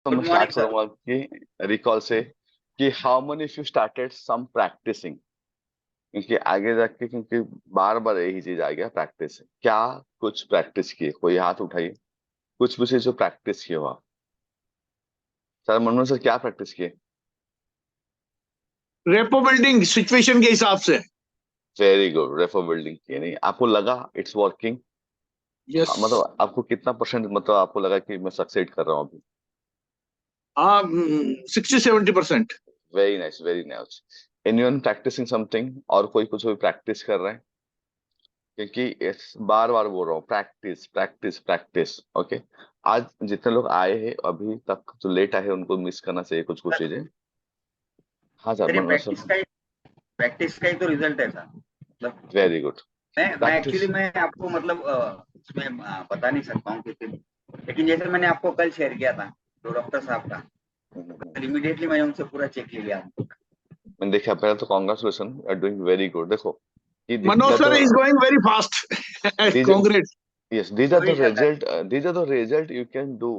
तो गुड मैं morning start sir. करूंगा कि रिकॉल से कि how many if you started some practicing, क्योंकि आगे जाके क्योंकि बार बार यही चीज आ गया प्रैक्टिस। क्या कुछ प्रैक्टिस किए? कोई हाथ उठाइए, कुछ भी चीज जो प्रैक्टिस किए हुआ। सर मनमोहन सर क्या प्रैक्टिस किए? रेपो बिल्डिंग सिचुएशन के हिसाब से। वेरी गुड, रेफर बिल्डिंग किए। नहीं आपको लगा इट्स वर्किंग? यस। मतलब आपको कितना परसेंट मतलब आपको लगा कि मैं सक्सेड कर रहा हूँ अभी? हाँ, 60-70%। Very nice, very nice. Anyone practicing something? और कोई कुछ भी प्रैक्टिस कर रहे हैं? क्योंकि इस बार बार बोल रहा हूँ, प्रैक्टिस प्रैक्टिस प्रैक्टिस। ओके, आज जितने लोग आए हैं अभी तक जो लेट आए हैं उनको मिस करना चाहिए कुछ कुछ चीजें। हाँ सर, सर ये मनोज सर। प्रैक्टिस का ही तो रिजल्ट है सर। मतलब वेरी गुड। मैं प्रैक्टिस। एक्चुअली मैं आपको मतलब इसमें बता नहीं सकता हूँ कितनी, लेकिन जैसे मैंने आपको कल शेयर किया था तो डॉक्टर साहब का, कल इमीडिएटली मैंने उनसे पूरा चेक ले लिया। मैंने देखा पहले तो congratulation, you are doing very good. देखो कि Manoj sir is going very fast. Congrats. yes, these are वही the चल रहा है। result, these are the result you can do,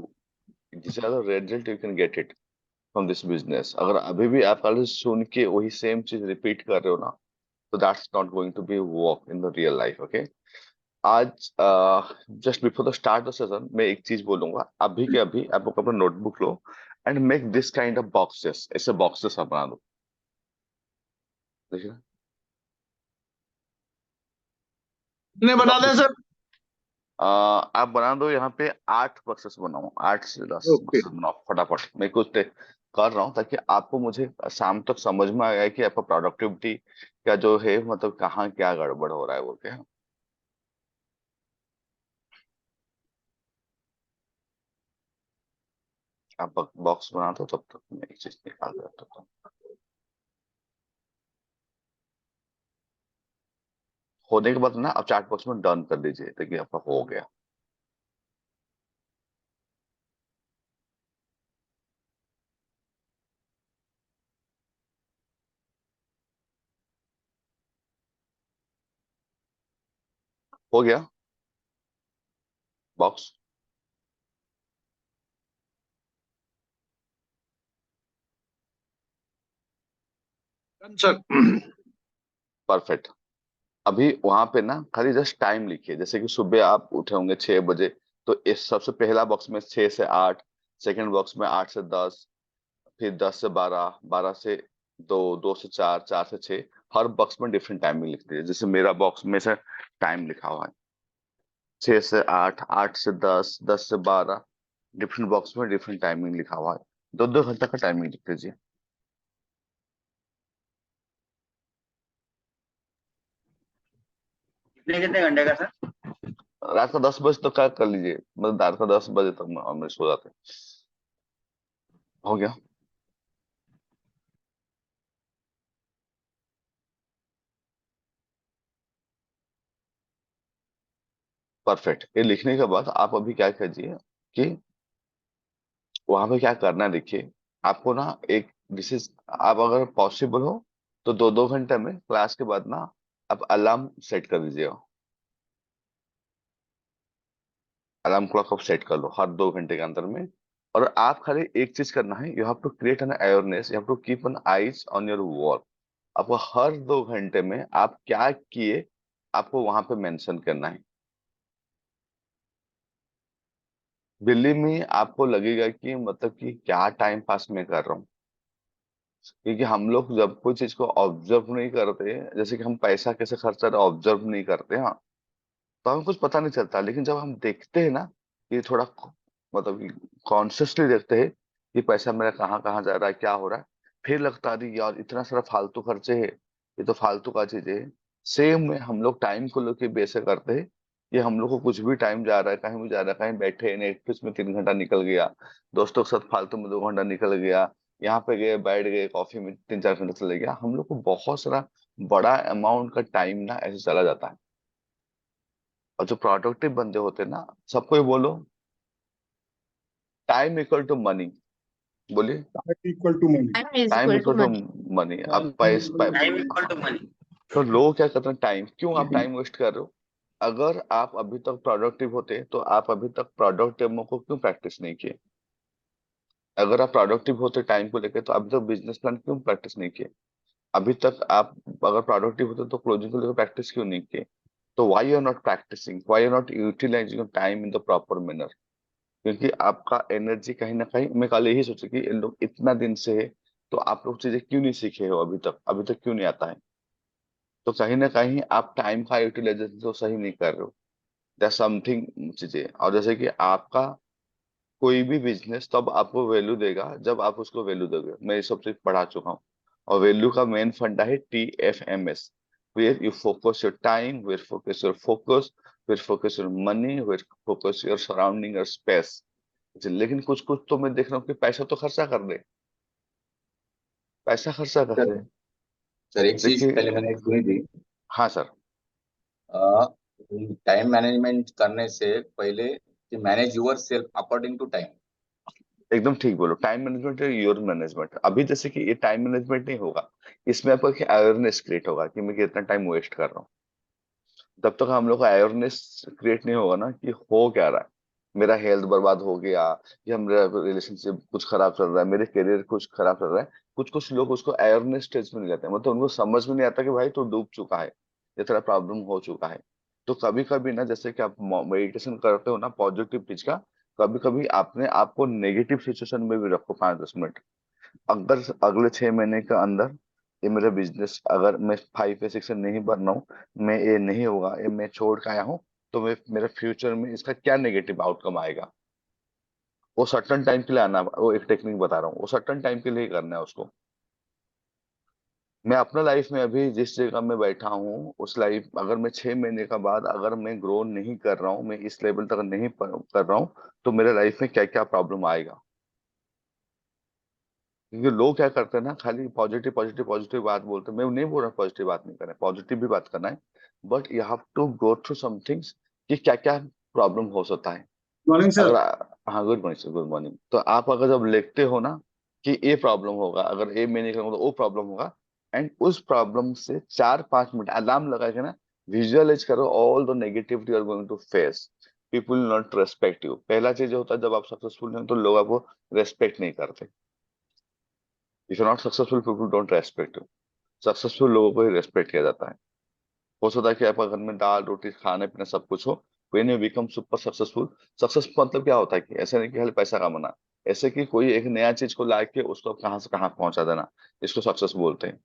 these are the result you can get it from this business। अगर अभी भी आप कल सुन के वही सेम चीज रिपीट कर रहे हो ना, तो that's not going to be work in the real life. Okay, आज just before the start the session मैं एक चीज बोलूंगा। अभी के अभी आप लोग अपना notebook low and make this kind of boxes. ऐसे बॉक्सेस आप बना दो। देखिए ने बना दें बॉक्सेस सर। आप बना दो। यहाँ पे 8 बॉक्सेस बनाओ, 8 से 10 ओके। बॉक्सेस बनाओ फटाफट। मैं कुछ कर रहा हूँ ताकि आपको मुझे शाम तक समझ में आएगा कि आपका प्रोडक्टिविटी का जो है मतलब कहाँ क्या गड़बड़ हो रहा है वो क्या। आप बॉक्स बना दो तब तक मैं एक चीज निकाल देता हूँ। होने के बाद ना आप चैट बॉक्स में डन कर दीजिए ताकि आपका हो गया। हो गया बॉक्स। Sir perfect. अभी वहां पे ना खाली जस्ट टाइम लिखिए। जैसे कि सुबह आप उठे होंगे 6 बजे, तो इस सबसे पहला बॉक्स में 6 से 8, सेकंड बॉक्स में 8 से 10, फिर 10 से 12, 12 से 2, 2 से 4, 4 से 6। हर बॉक्स में डिफरेंट टाइमिंग लिख दीजिए। जैसे मेरा बॉक्स में से टाइम लिखा हुआ है 6 से 8, 8 से 10, 10 से 12। डिफरेंट बॉक्स में डिफरेंट टाइमिंग लिखा हुआ है। 2-2 घंटा का टाइमिंग लिख दीजिए। कितने कितने घंटे का सर? रात का 10 बजे तक का कर लीजिए, मतलब रात का 10 बजे तक हम सो जाते हैं। हो गया। परफेक्ट। ये लिखने के बाद आप अभी क्या कीजिए कि वहां पे क्या करना है देखिए। आपको ना एक विशेष, आप अगर पॉसिबल हो तो 2-2 घंटे में क्लास के बाद ना आप अलार्म सेट कर दीजिएगा। अलार्म क्लॉक आप सेट कर लो हर 2 घंटे के अंदर में। और आप खाली एक चीज करना है, you have to create an awareness, you have to keep an eyes on your work. आपको हर 2 घंटे में आप क्या किए आपको वहां पे मेंशन करना है। दिल्ली में आपको लगेगा कि मतलब कि क्या टाइम पास मैं कर रहा हूँ। क्योंकि हम लोग जब कोई चीज को ऑब्जर्व नहीं करते, जैसे कि हम पैसा कैसे खर्च कर रहे ऑब्जर्व नहीं करते, हाँ, तो हमें कुछ पता नहीं चलता। लेकिन जब हम देखते हैं ना, ये थोड़ा मतलब कि कॉन्शियसली देखते हैं कि पैसा मेरा कहाँ कहाँ जा रहा है, क्या हो रहा है, फिर लगता है अरे यार इतना सारा फालतू खर्चे है, ये तो फालतू का चीज है। सेम में हम लोग टाइम को लेके बेसे करते हैं कि हम लोग को कुछ भी टाइम जा रहा है, कहीं भी जा रहा है, कहीं बैठे नेटफ्लिक्स में 3 घंटा निकल गया, दोस्तों के साथ फालतू में 2 घंटा निकल गया, यहाँ पे गए बैठ गए कॉफी में 3-4 घंटे चले गया। हम लोग को बहुत सारा बड़ा अमाउंट का टाइम ना ऐसे चला जाता है। और जो प्रोडक्टिव बंदे होते हैं ना, सबको ही बोलो टाइम इक्वल टू मनी। बोलिए equal to money. Time is time equal to equal to money. Money. अब पैसे, टाइम इक्वल टू मनी। तो लोग क्या करते हैं, टाइम क्यों आप टाइम वेस्ट कर रहे हो? अगर आप अभी तक प्रोडक्टिव होते तो आप अभी तक प्रोडक्टिव को क्यों प्रैक्टिस नहीं किए? अगर आप प्रोडक्टिव होते टाइम को लेकर तो अभी तक बिजनेस प्लान क्यों प्रैक्टिस नहीं किए? अभी तक आप अगर प्रोडक्टिव होते तो क्लोजिंग को लेकर प्रैक्टिस क्यों नहीं किए? तो why you are not practicing, why you are not utilising your time in the proper manner? क्योंकि आपका एनर्जी कहीं ना कहीं, मैं कल यही सोचा कि इन लोग इतना दिन से है, तो आप लोग चीजें क्यों नहीं सीखे हो अभी तक क्यों नहीं आता है? तो कहीं ना कहीं आप टाइम का यूटिलाइजेशन तो सही नहीं कर रहे हो। दैट समथिंग चीजें। और जैसे कि आपका कोई भी बिजनेस तब आपको वैल्यू देगा जब आप उसको वैल्यू दोगे, मैं ये सब चीज पढ़ा चुका हूँ। और वैल्यू का मेन फंडा है TFMS, where you focus your time, where focus your focus, where focus your money, where focus your surrounding और स्पेस। लेकिन कुछ कुछ तो मैं देख रहा हूँ कि पैसा तो खर्चा कर दे, पैसा खर्चा कर सर दे। सर एक चीज देखिए। पहले मैंने सुनी थी। हाँ सर। टाइम मैनेजमेंट करने से पहले कि manage your self according to time. एकदम ठीक बोलो, टाइम मैनेजमेंट है योर मैनेजमेंट। अभी जैसे कि ये टाइम मैनेजमेंट नहीं होगा, इसमें आपको अवेयरनेस क्रिएट होगा कि मैं कितना टाइम वेस्ट कर रहा हूँ। तब तक हम लोग को अवेयरनेस क्रिएट नहीं होगा ना कि हो क्या रहा है, मेरा हेल्थ बर्बाद हो गया, या मेरा रिलेशनशिप कुछ खराब चल रहा है, मेरे करियर कुछ खराब चल रहा है। कुछ कुछ लोग उसको अवेयरनेस स्टेज में नहीं लेते हैं, मतलब उनको समझ में नहीं आता कि भाई तू डूब चुका है, ये तेरा प्रॉब्लम हो चुका है। तो कभी कभी ना, जैसे कि आप मेडिटेशन करते हो ना पॉजिटिव चीज का, कभी कभी आपने आपको नेगेटिव सिचुएशन में भी रखो 5-10 मिनट। अगर अगले 6 महीने के अंदर ये मेरा बिजनेस, अगर मैं 5 या 6 नहीं बन रहा हूँ, मैं ये नहीं होगा, ये मैं छोड़ के आया हूँ, तो मैं मेरे फ्यूचर में इसका क्या नेगेटिव आउटकम आएगा। वो सर्टन टाइम के लिए आना, वो एक टेक्निक बता रहा हूँ, वो सर्टन टाइम के लिए ही करना है उसको। मैं अपना लाइफ में अभी जिस जगह में बैठा हूँ, उस लाइफ अगर मैं 6 महीने का बाद अगर मैं ग्रो नहीं कर रहा हूँ, मैं इस लेवल तक नहीं कर रहा हूँ, तो मेरे लाइफ में क्या क्या प्रॉब्लम आएगा। क्योंकि लोग क्या करते हैं ना, खाली पॉजिटिव पॉजिटिव पॉजिटिव बात बोलते हैं। मैं नहीं बोल रहा पॉजिटिव बात नहीं करना है, पॉजिटिव भी बात करना है, but you have to go through some things कि क्या क्या प्रॉब्लम हो सकता है। मॉर्निंग अगर सर। हाँ, good morning sir, good morning. तो आप अगर जब लिखते हो ना कि ये प्रॉब्लम होगा, अगर ये मैं नहीं करूँगा तो वो प्रॉब्लम होगा, एंड उस प्रॉब्लम से 4-5 मिनट अलार्म लगा के ना विजुअलाइज करो all the negativity are going to face. People not respect you. पहला चीज होता है, जब आप सक्सेसफुल हैं तो लोग आपको रेस्पेक्ट नहीं करते। If you not successful, people don't respect you. Successful लोगों को ही रेस्पेक्ट किया जाता है। हो सकता है कि आपका घर में दाल रोटी खाने पीना सब कुछ हो, when you become super successful. Successful मतलब क्या होता है कि ऐसे नहीं कि खाली पैसा कमाना, ऐसे कि कोई एक नया चीज को ला के उसको कहाँ से कहाँ पहुंचा देना, इसको सक्सेस बोलते हैं।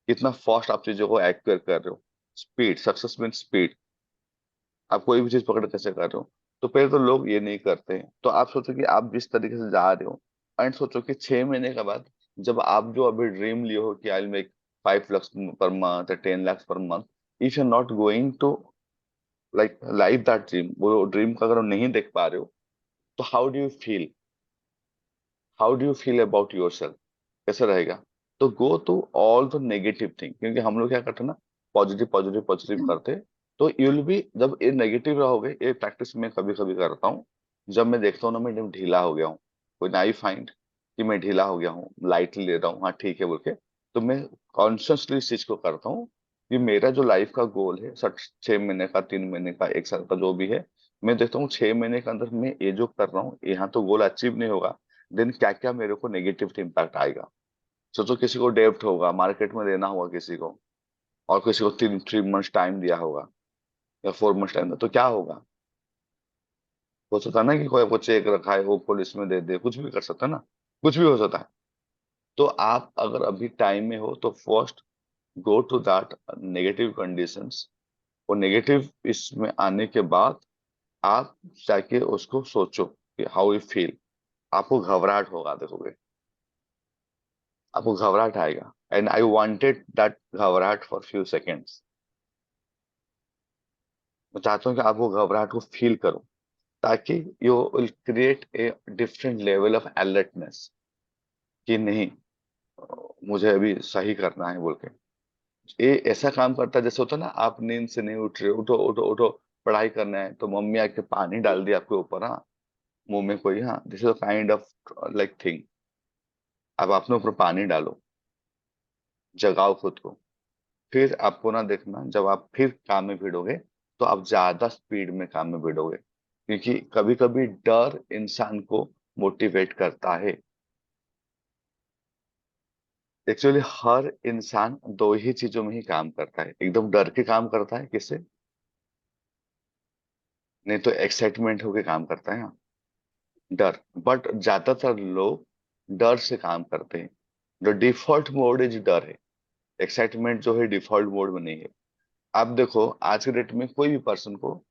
कितना फास्ट आप चीजों को एक्वायर कर रहे हो। Speed, success mean speed. आप कोई भी चीज पकड़ कैसे कर रहे हो। तो पहले तो लोग ये नहीं करते हैं। तो आप सोचो कि आप जिस तरीके से जा रहे हो, एंड सोचो कि 6 महीने के बाद जब आप जो अभी ड्रीम लिए हो कि आई विल मेक 5 लाख पर मंथ या 10 लाख पर month, if you are not going to life that dream, वो ड्रीम को अगर आप नहीं देख पा रहे हो, तो how do you feel about your self, कैसे रहेगा? तो go to all the negative thing, क्योंकि हम लोग क्या करते हैं ना, पॉजिटिव पॉजिटिव पॉजिटिव करते हैं। तो यू विल बी, जब ये नेगेटिव रहोगे, ये प्रैक्टिस मैं कभी कभी करता हूँ। जब मैं देखता हूँ ना मैं एकदम ढीला हो गया हूँ, कोई आई फाइंड कि मैं ढीला हो गया हूँ, लाइटली ले रहा हूँ, हाँ ठीक है बोल के, तो मैं कॉन्शियसली इस चीज को करता हूँ कि मेरा जो लाइफ का गोल है, 6 महीने का, 3 महीने का, 1 साल का, जो भी है, मैं देखता हूँ 6 महीने के अंदर मैं ये जो कर रहा हूँ, यहाँ तो गोल अचीव नहीं होगा, देन क्या क्या मेरे को नेगेटिव इम्पैक्ट आएगा। सोचो किसी को डेब्ट होगा, मार्केट में देना होगा किसी को, और किसी को 3 3 मंथ्स टाइम दिया होगा या 4 मंथ्स टाइम, तो क्या होगा? हो सकता है ना कि कोई आपको चेक रखा है वो पुलिस में दे दे, कुछ भी कर सकता है ना, कुछ भी हो सकता है। तो आप अगर अभी टाइम में हो तो first go to that negative conditions. और नेगेटिव इसमें आने के बाद आप जाके उसको सोचो कि हाउ यू फील। आपको घबराहट होगा, देखोगे आपको घबराहट आएगा, एंड आई वांटेड दैट घबराहट फॉर फ्यू सेकेंड्स। मैं चाहता हूँ कि आप वो घबराहट को फील करो, ताकि you will create a different level of alertness कि नहीं, मुझे अभी सही करना है बोल के। ये ऐसा काम करता है जैसे होता है ना, आप नींद से नहीं उठ रहे हो, उठो उठो उठो, पढ़ाई करना है, तो मम्मी आके पानी डाल दिया आपके ऊपर, हाँ, मुंह में कोई, हाँ, this is kind of like thing. अब अपने ऊपर पानी डालो, जगाओ खुद को। फिर आपको ना देखना, जब आप फिर काम में भिड़ोगे तो आप ज्यादा स्पीड में काम में भिड़ोगे, क्योंकि कभी कभी डर इंसान को मोटिवेट करता है। एक्चुअली हर इंसान दो ही चीजों में ही काम करता है, एकदम डर के काम करता है, किससे? नहीं तो एक्साइटमेंट होके काम करता है, हाँ, डर। बट ज्यादातर लोग डर से काम करते हैं। जो डिफॉल्ट मोड इज डर है, एक्साइटमेंट जो है डिफॉल्ट मोड में नहीं है। आप देखो आज के डेट में कोई भी पर्सन को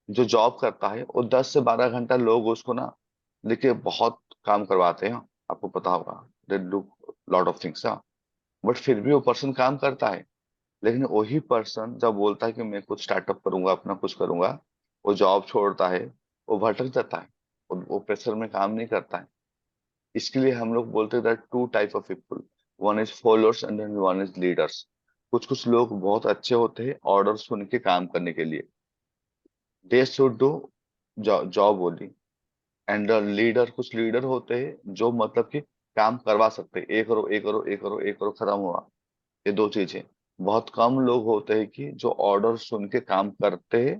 जो जॉब करता है वो 10 से 12 घंटा लोग उसको ना देखिए बहुत काम करवाते हैं, आपको पता होगा, they do lot of things, but फिर भी वो पर्सन काम करता है। लेकिन वही पर्सन जब बोलता है कि मैं कुछ स्टार्टअप करूंगा, अपना कुछ करूंगा, वो जॉब छोड़ता है, वो भटक जाता है, वो प्रेशर में काम नहीं करता है। इसके लिए हम लोग बोलते हैं that two type of people, one is followers and one is leaders. कुछ कुछ लोग बहुत अच्छे होते हैं ऑर्डर सुन के काम करने के लिए, they should do job only. And leader, कुछ लीडर होते हैं जो मतलब कि काम करवा सकते हैं, ये करो ये करो ये करो ये करो, खत्म हुआ। ये दो चीजें। बहुत कम लोग होते हैं कि जो ऑर्डर सुन के काम करते हैं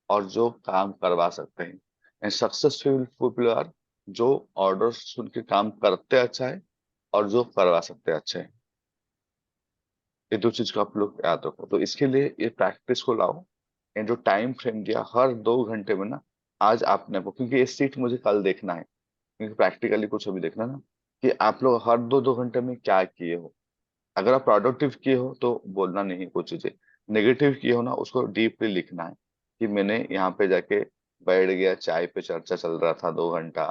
और जो काम करवा सकते हैं। एंड सक्सेसफुल पीपल आर जो ऑर्डर सुन के काम करते अच्छा है और जो करवा सकते अच्छा है। ये दो चीज को आप लोग याद रखो। तो इसके लिए ये प्रैक्टिस को लाओ। एंड जो टाइम फ्रेम दिया हर 2 घंटे में ना, आज आपने को, क्योंकि ये सीट मुझे कल देखना है, क्योंकि प्रैक्टिकली कुछ अभी देखना ना, कि आप लोग हर दो दो घंटे में क्या किए हो। अगर आप प्रोडक्टिव किए हो तो बोलना नहीं कुछ चीजें, नेगेटिव किए हो ना उसको डीपली लिखना है कि मैंने यहाँ पे जाके बैठ गया, चाय पे चर्चा चल रहा था 2 घंटा,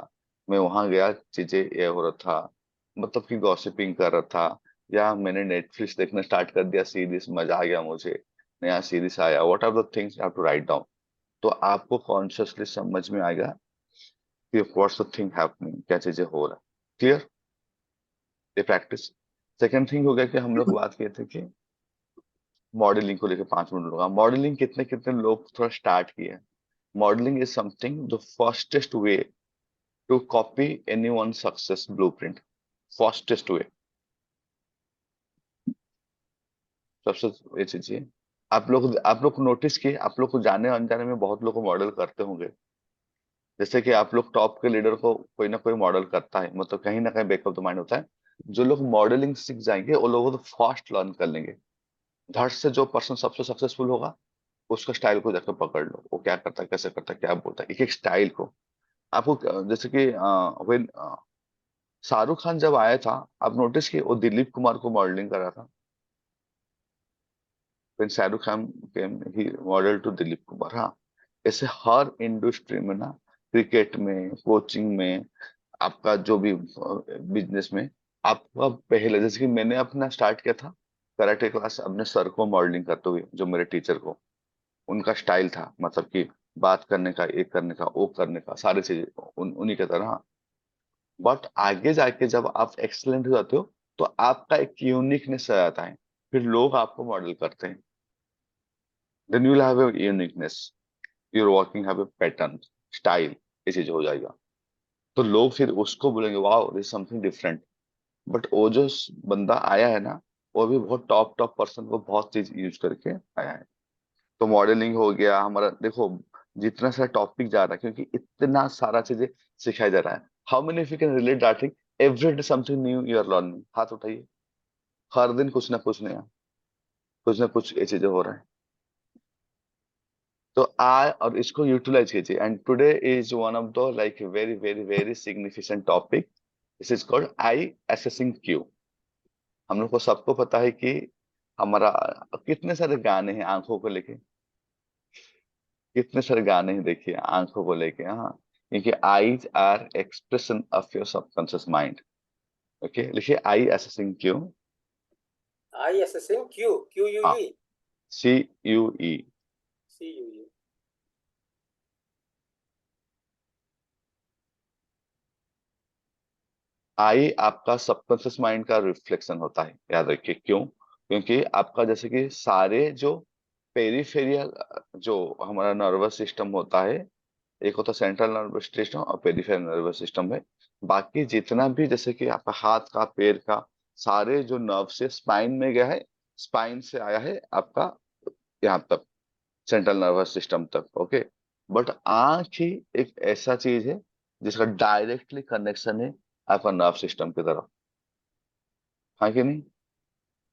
मैं वहां गया, चीजें ये हो रहा था, मतलब कि गॉसिपिंग कर रहा था, या मैंने नेटफ्लिक्स देखना स्टार्ट कर दिया, सीरीज मजा आ गया मुझे, नया सीरीज आया, what are the things you have to write down. तो आपको कॉन्शियसली समझ में आएगा कि व्हाट्स द थिंग हैपनिंग, क्या चीजें हो रहा है। क्लियर? ये प्रैक्टिस। सेकेंड थिंग हो गया कि हम लोग बात किए थे कि मॉडलिंग को लेकर 5 मिनट लगा। मॉडलिंग कितने कितने लोग थोड़ा स्टार्ट किए। Modelling is something the fastest way to copy any one success blueprint. Fastest way, सबसे ये चीज है। आप लोग नोटिस किए, आप लोग को जाने अनजाने में बहुत लोग को मॉडल करते होंगे। जैसे कि आप लोग टॉप के लीडर को कोई ना कोई मॉडल करता है, मतलब कहीं ना कहीं बैक ऑफ द माइंड होता है। जो लोग मॉडलिंग सीख जाएंगे वो लोग तो फास्ट लर्न कर लेंगे। धड़ से जो पर्सन सबसे सक्सेसफुल होगा उसका स्टाइल को जाकर पकड़ लो, वो क्या करता है, कैसे करता है, क्या बोलता है, एक एक स्टाइल को। आपको जैसे कि when, शाहरुख खान जब आया था, आप नोटिस किए वो दिलीप कुमार को मॉडलिंग कर रहा था। when Shahrukh Khan came he model to Dilip Kumar, हाँ। ऐसे हर इंडस्ट्री में ना, क्रिकेट में, कोचिंग में, आपका जो भी बिजनेस में, आपका पहले, जैसे कि मैंने अपना स्टार्ट किया था कराटे क्लास अपने सर को मॉडलिंग करते हुए, जो मेरे टीचर को, उनका स्टाइल था, मतलब कि बात करने का, एक करने का, वो करने का, सारी चीजें उन्हीं की तरह। बट आगे जाके जब आप एक्सलेंट हो जाते हो तो आपका एक यूनिकनेस आ जाता है, फिर लोग आपको मॉडल करते हैं। Then you will have a uniqueness, your working have a pattern, style, ये चीज हो जाएगा। तो लोग फिर उसको बोलेंगे wow this something different. But वो जो बंदा आया है ना, वो भी बहुत टॉप टॉप पर्सन, वो बहुत चीज यूज करके आया है। तो मॉडलिंग हो गया हमारा, देखो जितना सारा टॉपिक जा रहा है, क्योंकि इतना सारा चीजें सिखाया जा रहा है। How many of you can relate that thing, every day something new you are learning, हाथ उठाइए। हर दिन कुछ ना कुछ ये चीजें हो रहा है। तो आ और इसको यूटिलाइज कीजिए। And today is one of the like very very very significant topic, this is called eye accessing Q. हम लोग को सबको पता है कि हमारा कितने सारे गाने हैं आंखों को लेके, कितने सारे गाने हैं देखिए आंखों को लेके, हाँ। क्योंकि eyes are expression of your subconscious mind. Okay, लिखिए eye accessing cue. ISSN Q हाँ, QUE CUE। CUE. आई आपका सबकॉन्शियस माइंड का रिफ्लेक्शन होता है, याद रखिए। क्यों? क्योंकि आपका जैसे कि सारे जो पेरिफेरियल, जो हमारा नर्वस सिस्टम होता है, एक होता है सेंट्रल नर्वस सिस्टम और पेरिफेरल नर्वस सिस्टम है। बाकी जितना भी जैसे कि आपका हाथ का, पैर का, सारे जो नर्व से स्पाइन में गया है, स्पाइन से आया है आपका यहाँ तक, सेंट्रल नर्वस सिस्टम तक। ओके। बट आंख ही एक ऐसा चीज है जिसका डायरेक्टली कनेक्शन है आपका नर्व सिस्टम की तरफ। हाँ कि नहीं?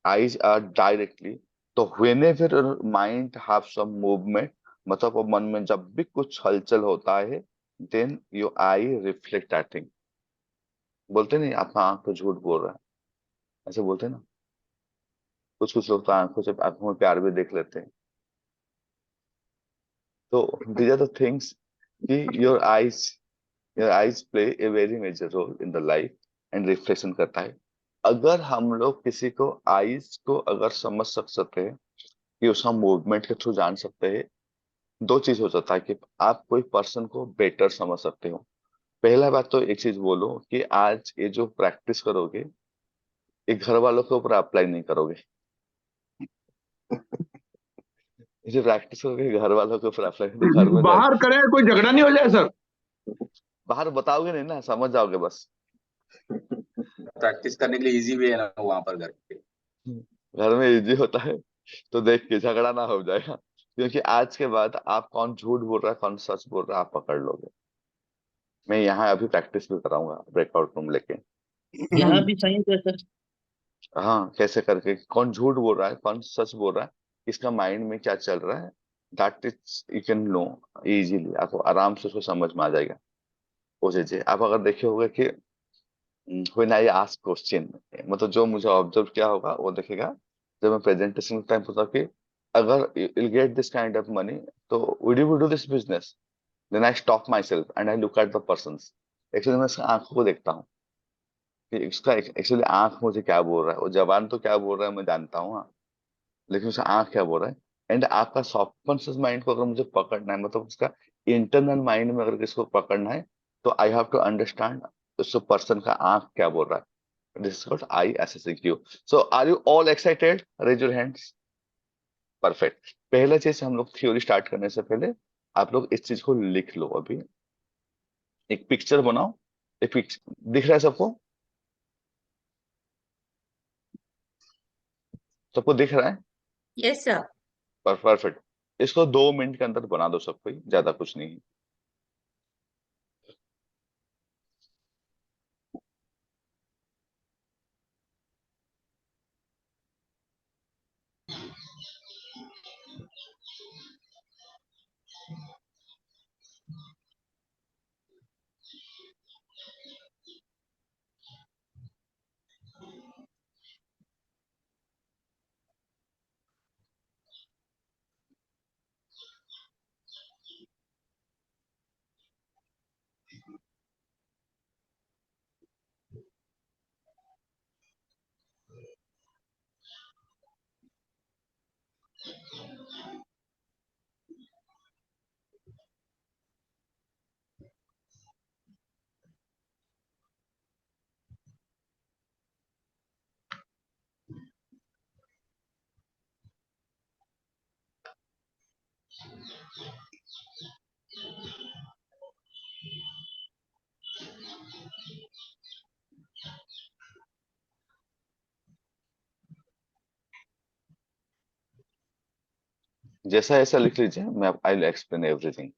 आईज आर डायरेक्टली, तो whenever mind have some movement, मतलब वो मन में जब भी कुछ हलचल होता है, then your eye reflect that thing. बोलते नहीं आपका आंख तो झूठ बोल रहा है, ऐसे बोलते हैं ना। कुछ कुछ लोग तो आंखों से, आंखों में प्यार भी देख लेते हैं। तो दीज आर द थिंग्स कि your eyes play a very major role in the life and reflection करता है। अगर हम लोग किसी को आईज को अगर समझ सकते हैं, कि उसका मूवमेंट के थ्रू जान सकते हैं, दो चीज हो जाता है कि आप कोई पर्सन को बेटर समझ सकते हो। पहला बात तो एक चीज बोलो कि आज ये जो प्रैक्टिस करोगे, ये घर वालों के ऊपर अप्लाई नहीं करोगे। ये जो प्रैक्टिस करोगे घर वालों के ऊपर अप्लाई, तो घर में बाहर जाके करें कोई झगड़ा नहीं हो जाए सर? बाहर बताओगे नहीं ना, समझ जाओगे बस। प्रैक्टिस करने के लिए इजी भी है ना वहां पर घर पे। घर में इजी होता है, तो देख के झगड़ा ना हो जाएगा, क्योंकि आज के बाद आप कौन झूठ बोल रहा है कौन सच बोल रहा है आप पकड़ लोगे। मैं यहाँ अभी प्रैक्टिस भी कराऊंगा ब्रेकआउट रूम लेके। यहाँ भी साइंस है सर। हाँ, कैसे करके कौन झूठ बोल रहा है कौन सच बोल रहा है, किसका माइंड में क्या चल रहा है, that is you can know easily, आपको आराम से उसको समझ में आ जाएगा। वो चीजें आप अगर देखे होगे कि व्हेन आई आस्क क्वेश्चन, मतलब जो मुझे ऑब्जर्व किया होगा वो देखेगा, जब मैं प्रेजेंटेशन टाइम पूछा कि अगर will get this kind of money, तो would you do this business, then I stop my self and I look at the persons. Actually मैं उसकी आंखों को देखता हूँ कि उसका एक्चुअली आंख मुझे क्या बोल रहा है, वो जबान तो क्या बोल रहा है मैं जानता हूँ, हाँ, लेकिन उसका आंख क्या बोल रहा है। एंड आपका सबकॉन्शियस माइंड को अगर मुझे पकड़ना है, मतलब उसका इंटरनल माइंड में अगर किसको पकड़ना है, तो आई हैव टू अंडरस्टैंड उस पर्सन का आंख क्या बोल रहा है। This is called eye accessing you. So are you all excited? Raise your hands. Perfect. पहला चीज हम लोग थ्योरी स्टार्ट करने से पहले आप लोग इस चीज को लिख लो अभी, एक पिक्चर बनाओ। एक पिक्चर दिख रहा है सबको? सबको दिख रहा है? Yes sir. परफेक्ट। इसको 2 मिनट के अंदर बना दो सब कोई, ज्यादा कुछ नहीं है। जैसा ऐसा लिख लीजिए, मैं आई विल एक्सप्लेन एवरीथिंग।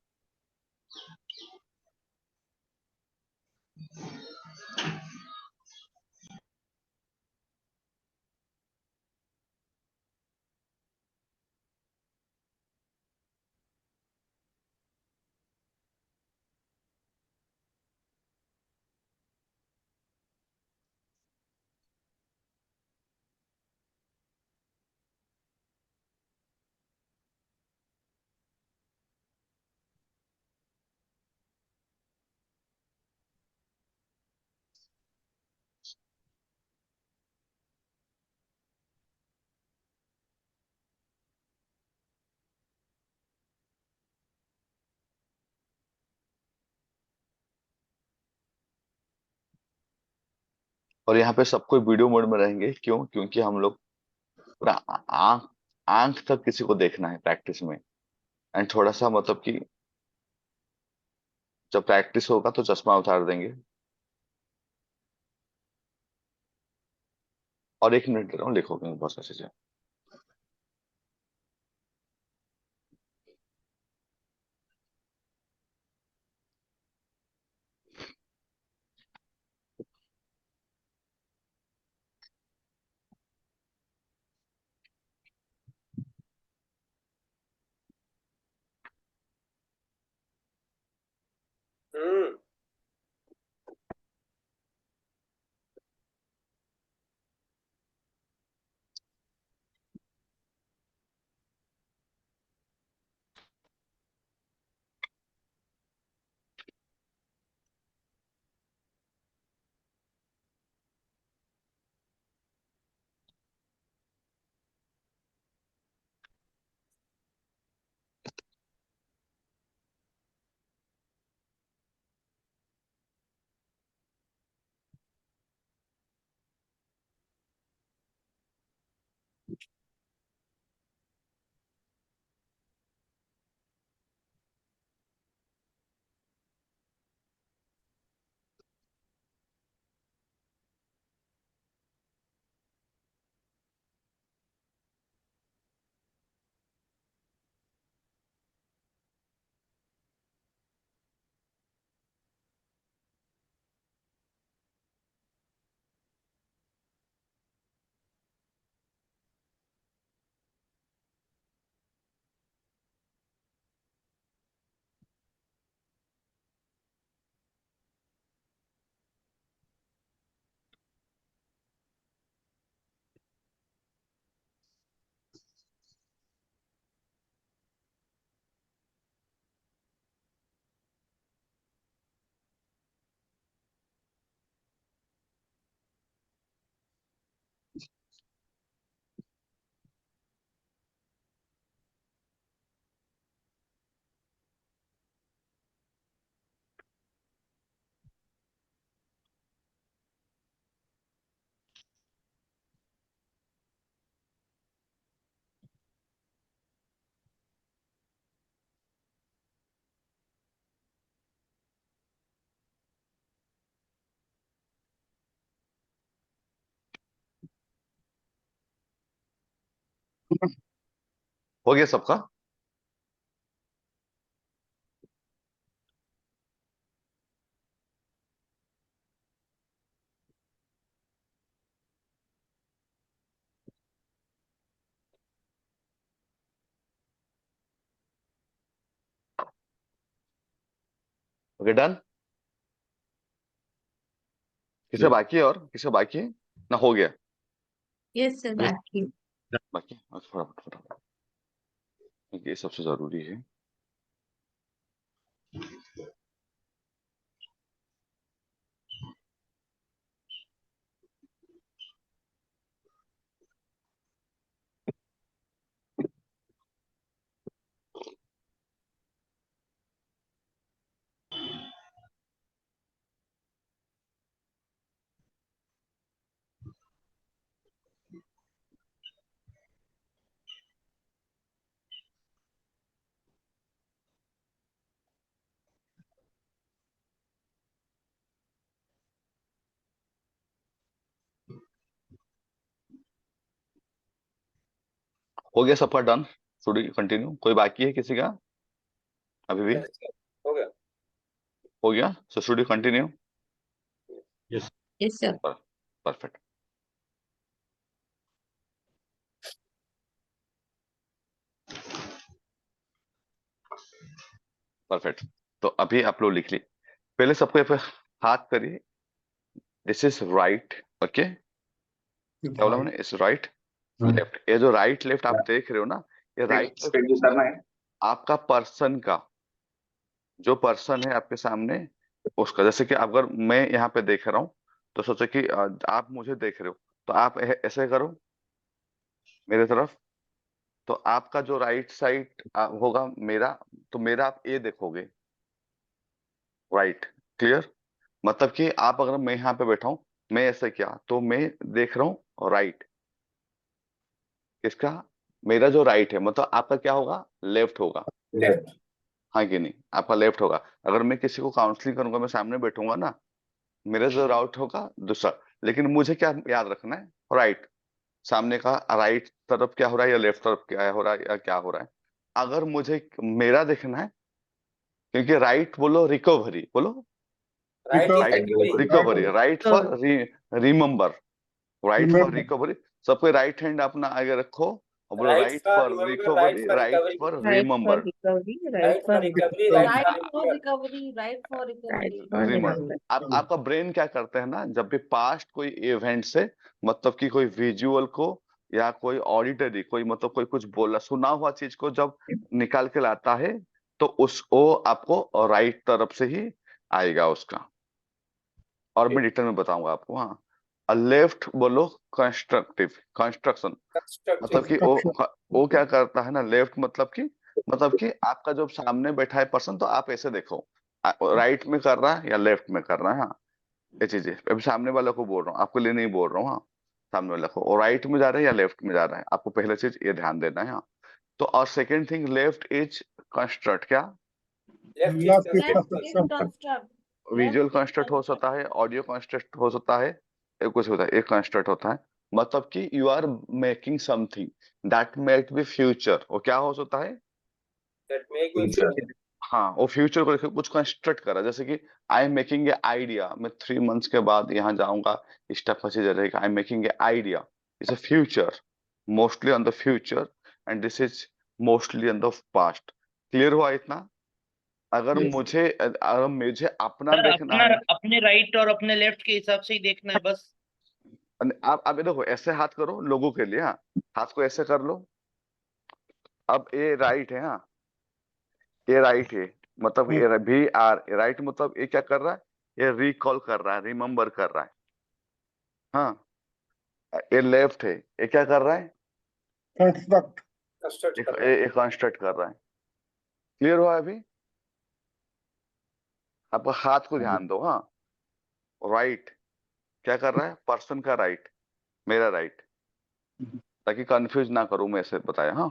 और यहाँ पे सब कोई वीडियो मोड में रहेंगे, क्यों? क्योंकि हम लोग पूरा आंख आंख तक किसी को देखना है प्रैक्टिस में। एंड थोड़ा सा मतलब कि जब प्रैक्टिस होगा तो चश्मा उतार देंगे। और 1 मिनट दे रहा हूँ, लिखोगे बहुत अच्छे से। हो गया सबका? Okay done. किसे Yes. बाकी है और किसे बाकी है ना? हो गया यस सर, Yes. बाकी। बाकी? फटाफट फटाफट, क्योंकि ये सबसे जरूरी है। हो गया सबका डन? Should continue? कोई बाकी है किसी का अभी भी? हो गया। हो गया, so should continue? Yes. Yes sir. Perfect. Perfect. तो अभी आप लोग लिख ली, पहले सबको यहाँ पे हाथ करिए। This is right, okay? क्या बोला मैंने? इस राइट लेफ्ट। ये जो राइट लेफ्ट आप देख रहे हो ना, ये राइट स्टेट लेफ्ट करना है। आपका पर्सन का, जो पर्सन है आपके सामने उसका। जैसे कि अगर मैं यहाँ पे देख रहा हूँ तो सोचो कि आप मुझे देख रहे हो, तो आप ऐसे करो मेरे तरफ, तो आपका जो राइट साइड होगा मेरा, तो मेरा आप ये देखोगे, राइट? क्लियर? मतलब कि आप, अगर मैं यहाँ पे बैठा हूँ, मैं ऐसे किया तो मैं देख रहा हूँ राइट। किसका? मेरा जो राइट है, मतलब आपका क्या होगा? लेफ्ट होगा। लेफ्ट। हाँ कि नहीं? आपका लेफ्ट होगा। अगर मैं किसी को काउंसलिंग करूंगा, मैं सामने बैठूंगा ना, मेरा जो राउट होगा दूसरा। लेकिन मुझे क्या याद रखना है? राइट। सामने का राइट तरफ क्या हो रहा है या लेफ्ट तरफ क्या हो रहा है या क्या हो रहा है, अगर मुझे मेरा देखना है, क्योंकि राइट बोलो रिकवरी, बोलो right is right recovery, right तो for remember, right for Remember. Recovery. सबको राइट हैंड अपना आगे रखो और बोलो Right right for for remember, right recovery, for right recovery, for right for remember, recovery, right right for for recovery, Recovery. right Right for for remember. recovery, right for right recovery. For remember. Remember. आपका brain क्या करते हैं ना, जब भी past कोई event से, मतलब कि कोई विजुअल को या कोई ऑडिटरी, कोई मतलब कोई कुछ बोला सुना हुआ चीज को जब निकाल के लाता है, तो उस वो आपको राइट तरफ से ही आएगा उसका। और मैं डिटेल में बताऊंगा आपको। हाँ, लेफ्ट बोलो कंस्ट्रक्टिव, कंस्ट्रक्शन। मतलब Constructive. कि Construction. वो क्या करता है ना, लेफ्ट मतलब कि आपका जो सामने बैठा है पर्सन, तो आप ऐसे देखो राइट में कर रहा है या लेफ्ट में कर रहा है। हाँ, ये चीजें अभी सामने वाले को बोल रहा हूँ, आपके लिए नहीं बोल रहा हूँ। हाँ, सामने वाले को, और राइट में जा रहा है या लेफ्ट में जा रहा है, आपको पहले चीज ये ध्यान देना है। हाँ, तो और second thing, left is construct, क्या? Left is Left is Left constructive. is construction. construct. Visual Left is construct हो सकता construct. है, ऑडियो कंस्ट्रक्ट हो सकता है, एक कुछ होता है, एक कंस्ट्रक्ट होता है। मतलब कि you are making something that might be future, वो क्या हो सकता है? That make me future. future. हाँ, वो फ्यूचर को लेकर कुछ कंस्ट्रक्ट करा। जैसे कि I am making a idea, मैं 3 मंथ्स के बाद यहाँ जाऊंगा, इस टाइप का चीज रहेगा। I am making a idea, it's a future, mostly on the future, and this is mostly on the past. Clear हुआ इतना? Yes. अगर मुझे अपना सर देखना अपना है, अपने राइट और अपने लेफ्ट के हिसाब से ही देखना है बस। आप ये देखो, ऐसे हाथ करो लोगों के लिए। हाँ, हाथ को ऐसे कर लो। अब ये राइट है, हाँ, ये राइट है, मतलब ये भी आर राइट, मतलब ये क्या कर रहा है? ये रिकॉल कर रहा है, रिमेम्बर कर रहा है। हाँ, ये लेफ्ट है, ये क्या कर रहा है? Construct. Construct ये कर रहा है. ये कंस्ट्रक्ट कर रहा है। क्लियर हुआ अभी? आप हाथ को ध्यान दो। हाँ, राइट क्या कर रहा है? पर्सन का राइट, मेरा राइट, ताकि कंफ्यूज ना करूं, मैं ऐसे बताया। हाँ,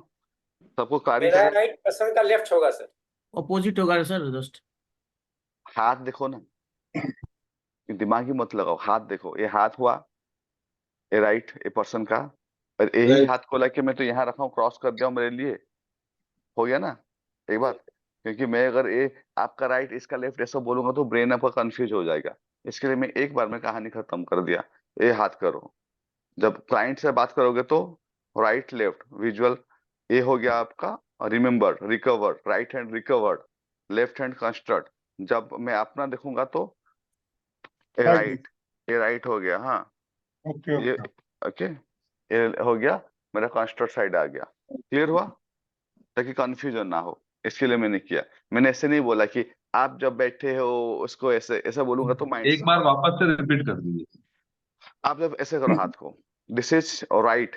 सबको कार्य मेरा चले। राइट पर्सन का लेफ्ट होगा सर. ऑपोजिट होगा सर, जस्ट। हाथ देखो ना, दिमागी मत लगाओ, हाथ देखो, ये हाथ हुआ, ये राइट, ये पर्सन का, और यही Right. हाथ को लेके मैं तो यहाँ रखा हूँ, क्रॉस कर दिया हूं, मेरे लिए हो गया ना एक बार। क्योंकि मैं अगर ये आपका राइट इसका लेफ्ट ऐसा बोलूंगा तो ब्रेन आपका कंफ्यूज हो जाएगा। इसके लिए मैं एक बार में कहानी खत्म कर दिया। ये हाथ करो, जब क्लाइंट से बात करोगे तो राइट लेफ्ट विजुअल, ये हो गया आपका remember recovered, right hand recovered, left hand construct. जब मैं अपना देखूंगा तो ये Right. राइट, ये राइट हो गया, हाँ Okay, ये okay. ओके, ये हो गया, मेरा कंस्ट्रक्ट साइड आ गया। क्लियर हुआ, ताकि कंफ्यूजन ना हो, इसके लिए मैंने किया। मैंने ऐसे नहीं बोला कि आप जब बैठे हो उसको ऐसे ऐसा बोलूंगा तो माइंड, एक बार वापस से रिपीट कर दीजिए। आप जब ऐसे करो हाथ को, दिस इज राइट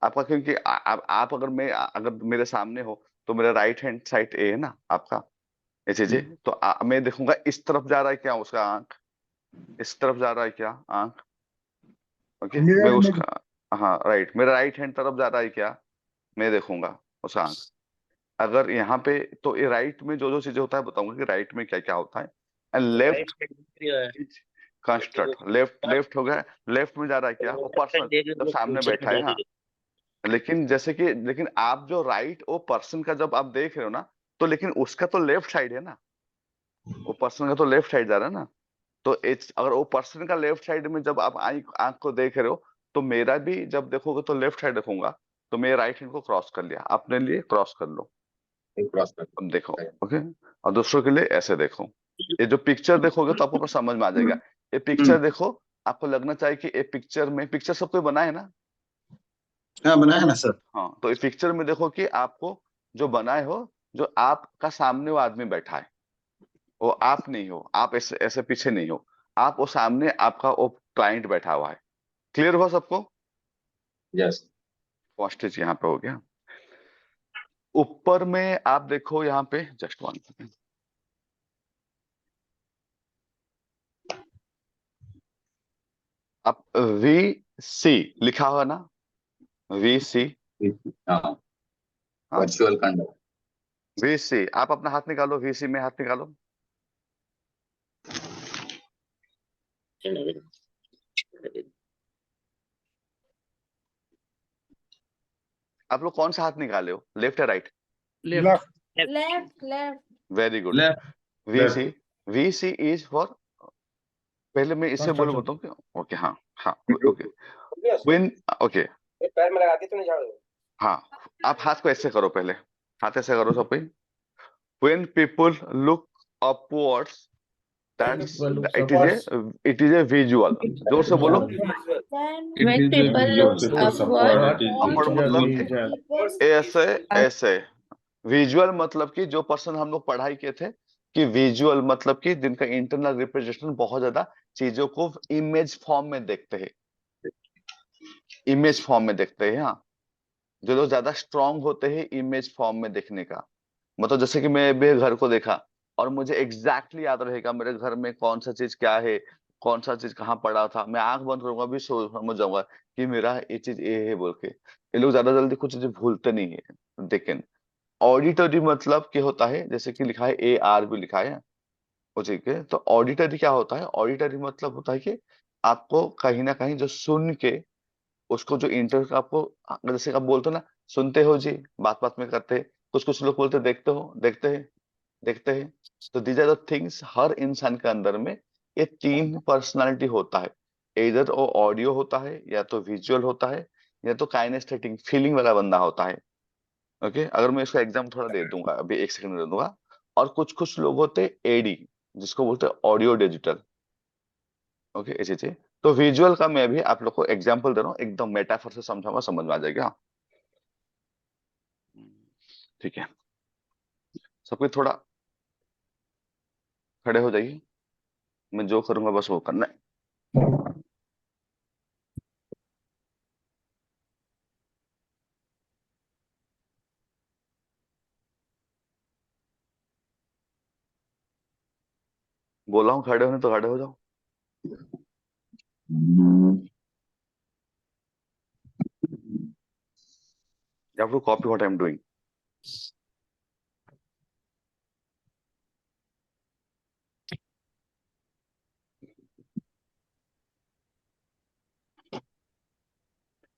आपका, क्योंकि आप अगर मैं अगर मेरे सामने हो तो मेरा राइट हैंड साइड ए है ना आपका, ये चीजें तो मैं देखूंगा इस तरफ जा रहा है क्या उसका आंख, इस तरफ जा रहा है क्या आंख, ओके मैं Mirror image. उसका, हाँ राइट, मेरा राइट हैंड तरफ जा रहा है क्या, मैं देखूंगा उसका आंख। अगर यहाँ पे तो ये राइट में जो जो चीजें होता है बताऊंगा कि राइट में क्या क्या होता है। एंड राइट लेफ्ट साइड दिख रहा है, इज कंस्ट्रक्ट, लेफ्ट लेफ्ट हो गया, लेफ्ट में जा रहा है क्या वो लेफ्ट पर्सन साइड देख जब रहे सामने फ्यूचर में बैठा है, जा हाँ। रही लेकिन जैसे कि लेकिन आप जो राइट वो पर्सन का जब आप देख रहे हो ना, तो लेकिन उसका तो लेफ्ट साइड है ना, वो पर्सन का तो लेफ्ट साइड जा रहा है ना। तो अगर वो पर्सन का लेफ्ट साइड में जब आप आंख को देख रहे हो, तो मेरा भी जब देखोगे तो लेफ्ट साइड देखूंगा, तो मेरे राइट हैंड को क्रॉस कर लिया, अपने लिए क्रॉस कर लो, क्रॉस कर। अब देखो, ओके। और दूसरों के लिए ऐसे देखो, ये जो पिक्चर देखोगे तो आपको समझ में आ जाएगा। ये पिक्चर देखो, आपको लगना चाहिए कि ये पिक्चर में, पिक्चर सब कोई बनाए ना, हाँ बनाया ना सर। हाँ, तो इस पिक्चर में देखो कि आपको जो बनाए हो, जो आपका सामने वो आदमी बैठा है, वो आप नहीं हो, आप ऐसे ऐसे पीछे नहीं हो, आप वो सामने आपका वो क्लाइंट बैठा हुआ है। क्लियर हुआ सबको? यस। फर्स्ट चीज यहाँ पे हो गया। ऊपर में आप देखो यहाँ पे, जस्ट वन सेकेंड, आप वी सी लिखा हुआ ना, वी सी, हाँ, हाँ वर्चुअल कंडक्ट। वी सी, आप अपना हाथ निकालो, वी सी में हाथ निकालो। है। आप लोग कौन सा हाथ निकाले हो, लेफ्ट या right? Left. Left, left. Very good. Left. We see, we see is for, पहले मैं इसे बोलूंगा Construction. तो ओके, हाँ हाँ ओके, हो गया उसको? व्हेन, ओके, ये पैर में लगा दी तूने झाड़ू? हाँ, आप हाथ को ऐसे करो, पहले हाथ ऐसे करो सब पे। When people look upwards, that's, it is a visual, जोर से बोलो। When people look upward, upward मतलब कि ऐसे ऐसे, विजुअल मतलब कि जो पर्सन हम लोग पढ़ाई किए थे कि विजुअल मतलब कि जिनका इंटरनल रिप्रेजेंटेशन बहुत ज्यादा चीजों को इमेज फॉर्म में देखते हैं, इमेज फॉर्म में देखते हैं, हाँ। जो लोग ज्यादा स्ट्रांग होते हैं इमेज फॉर्म में देखने का, मतलब जैसे कि मैं भी घर को देखा और मुझे एग्जैक्टली याद रहेगा मेरे घर में कौन सा चीज क्या है, कौन सा चीज कहाँ पड़ा था, मैं आंख बंद करूंगा भी समझ जाऊंगा कि मेरा ये चीज ये है बोल के। ये लोग ज्यादा जल्दी कुछ चीजें भूलते नहीं है। लेकिन ऑडिटरी मतलब क्या होता है, जैसे कि लिखा है ए आर भी लिखा है वो, ठीक है। तो ऑडिटरी क्या होता है, ऑडिटरी मतलब होता है कि आपको कहीं ना कहीं जो सुन के उसको जो इंटर आपको, जैसे आप बोलते हो ना, सुनते हो जी, बात बात में करते हैं, कुछ कुछ लोग बोलते हैं, देखते हो, देखते हैं, देखते हैं। तो दीज आर द थिंग्स, हर इंसान के अंदर में ये तीन पर्सनालिटी होता है, इधर वो ऑडियो होता है, या तो विजुअल होता है, या तो काइनेस्थेटिक फीलिंग वाला बंदा होता है। ओके, अगर मैं इसका एग्जाम थोड़ा दे दूंगा, अभी एक सेकंड दे दूंगा। और कुछ कुछ लोग होते हैं एडी, जिसको बोलते हैं ऑडियो डिजिटल, ओके, ऐसी चीज। तो विजुअल का मैं भी आप लोग को एग्जांपल दे रहा हूँ, एकदम मेटाफर से समझाऊंगा, समझ में आ जाएगा। ठीक है, सबको थोड़ा खड़े हो जाइए, मैं जो करूंगा बस वो करना है। बोला हूँ खड़े होने तो खड़े हो जाओ। You have to copy what I'm doing.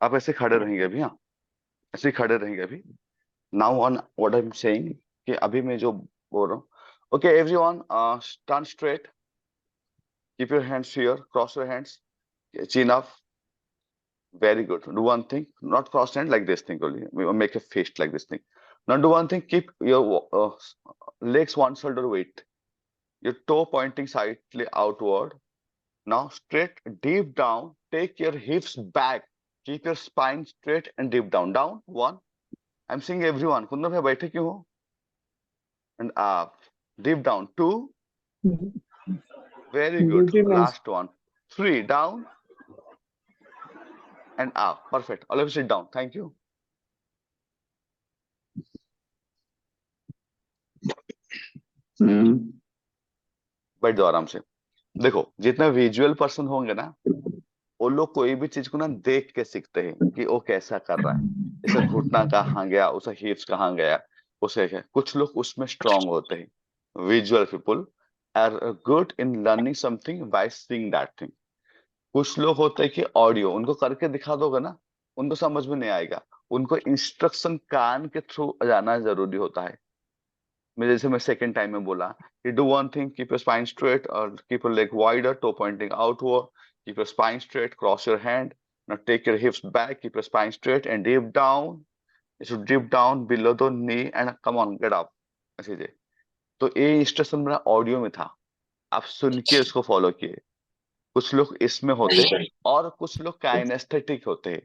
आप ऐसे खड़े रहेंगे अभी, हाँ ऐसे ही खड़े रहेंगे अभी। Now on what I am saying, कि अभी मैं जो बोल रहा हूँ। Okay everyone, stand straight, keep your hands here, cross your hands, chin up. Very good. Do one thing, not cross hand, like this thing only. We make a fist like this thing. Now do one thing, keep your legs one shoulder weight, your toe pointing slightly outward. Now straight, deep down, take your hips back. Keep your spine straight and deep down. Down, one. I'm seeing everyone. Kundan bhai baithe kyun ho? And up. Deep down, two. Very good. Last one. Three, down and up. Perfect. All of you sit down. Thank you. बैठ जाओ आराम से। देखो जितने visual person होंगे ना, वो लोग कोई भी चीज को ना देख के सीखते हैं कि वो कैसा कर रहा है। जैसे घुटना कहाँ गया, उसे हिप्स कहाँ गया, उसे क्या। कुछ लोग उसमें स्ट्रांग होते हैं। Visual people are good in learning something by seeing that thing. कुछ लोग होते हैं कि ऑडियो उनको करके दिखा दोगे ना, उनको समझ में नहीं आएगा। उनको इंस्ट्रक्शन कान के थ्रू जाना जरूरी होता है। मैं सेकंड टाइम में बोला कि do one thing, keep your spine straight और keep your leg wider, toe pointing outward, keep your spine straight, cross your hand, now take your hips back, keep your spine straight and deep down. You should deep down below the knee and come on get up. ऐसे जे। तो ये instruction मेरा audio में था, आप सुन के उसको फॉलो किए। कुछ लोग इसमें होते हैं और कुछ लोग काइनेस्थेटिक होते हैं।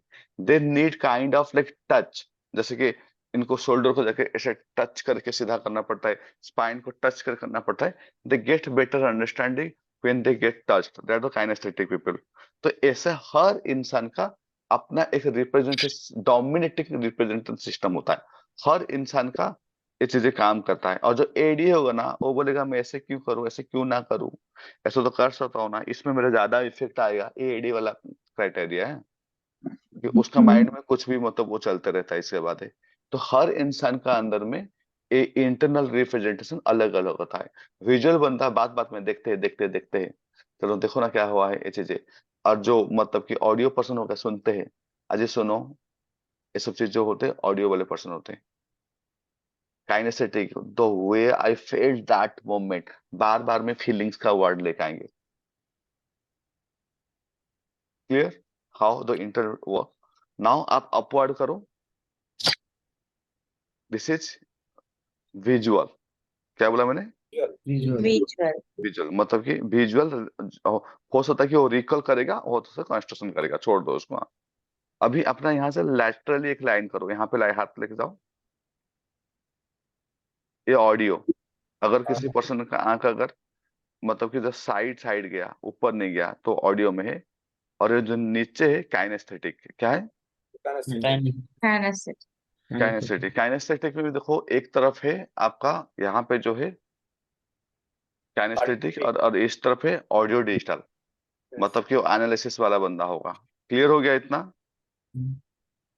They need kind of like touch. जैसे कि इनको शोल्डर को जाके ऐसे टच करके सीधा करना पड़ता है, स्पाइन को टच कर करना पड़ता है। They get better understanding when they get touched, that the kinaesthetic people. तो ऐसे हर इंसान का अपना एक रिप्रेजेंटेशन, डोमिनेटिंग रिप्रेजेंटेशन सिस्टम होता है। हर इंसान का ये चीजें काम करता है। और जो एडी होगा ना, वो बोलेगा मैं ऐसे क्यों करूं, ऐसे क्यों ना करूं, ऐसा तो कर सकता हूँ ना, इसमें मेरा ज्यादा इफेक्ट आएगा। ये एडी वाला क्राइटेरिया है कि उसका माइंड में कुछ भी मतलब वो चलते रहता है इसके बाद है। तो हर इंसान का अंदर में ये इंटरनल रिप्रेजेंटेशन अलग अलग होता है। विजुअल बनता है बात बात में, देखते हैं देखते हैं देखते हैं। चलो देखो ना क्या हुआ है ये चीजें। और जो मतलब कि ऑडियो पर्सन होकर सुनते हैं, अजय सुनो, ये सब चीज जो होते हैं ऑडियो वाले पर्सन होते हैं। Kinesthetic, the way I felt that moment, बार बार में फीलिंग्स का वर्ड लेके आएंगे। Clear how the inter work. Now आप अपवर्ड करो, दिस इज विजुअल। क्या बोला मैंने? Visual. विजुअल मतलब कि विजुअल हो सकता है कि वो रिकॉल करेगा, हो सकता है कंस्ट्रक्शन करेगा, छोड़ दो उसको। अभी अपना यहाँ से लैटरली एक लाइन करो, यहाँ पे लाई हाथ लेके जाओ। ये ऑडियो, अगर किसी पर्सन का आंख अगर मतलब कि जब साइड साइड गया, ऊपर नहीं गया, तो ऑडियो में है। और ये जो नीचे है काइनेस्थेटिक, क्या है? Kinesis. काइनेस्थेटिक। काइनेस्थेटिक में भी देखो एक तरफ है आपका यहाँ पे जो है काइनेस्थेटिक, और इस तरफ है ऑडियो डिजिटल, मतलब कि वो एनालिसिस वाला बंदा होगा। क्लियर हो गया इतना?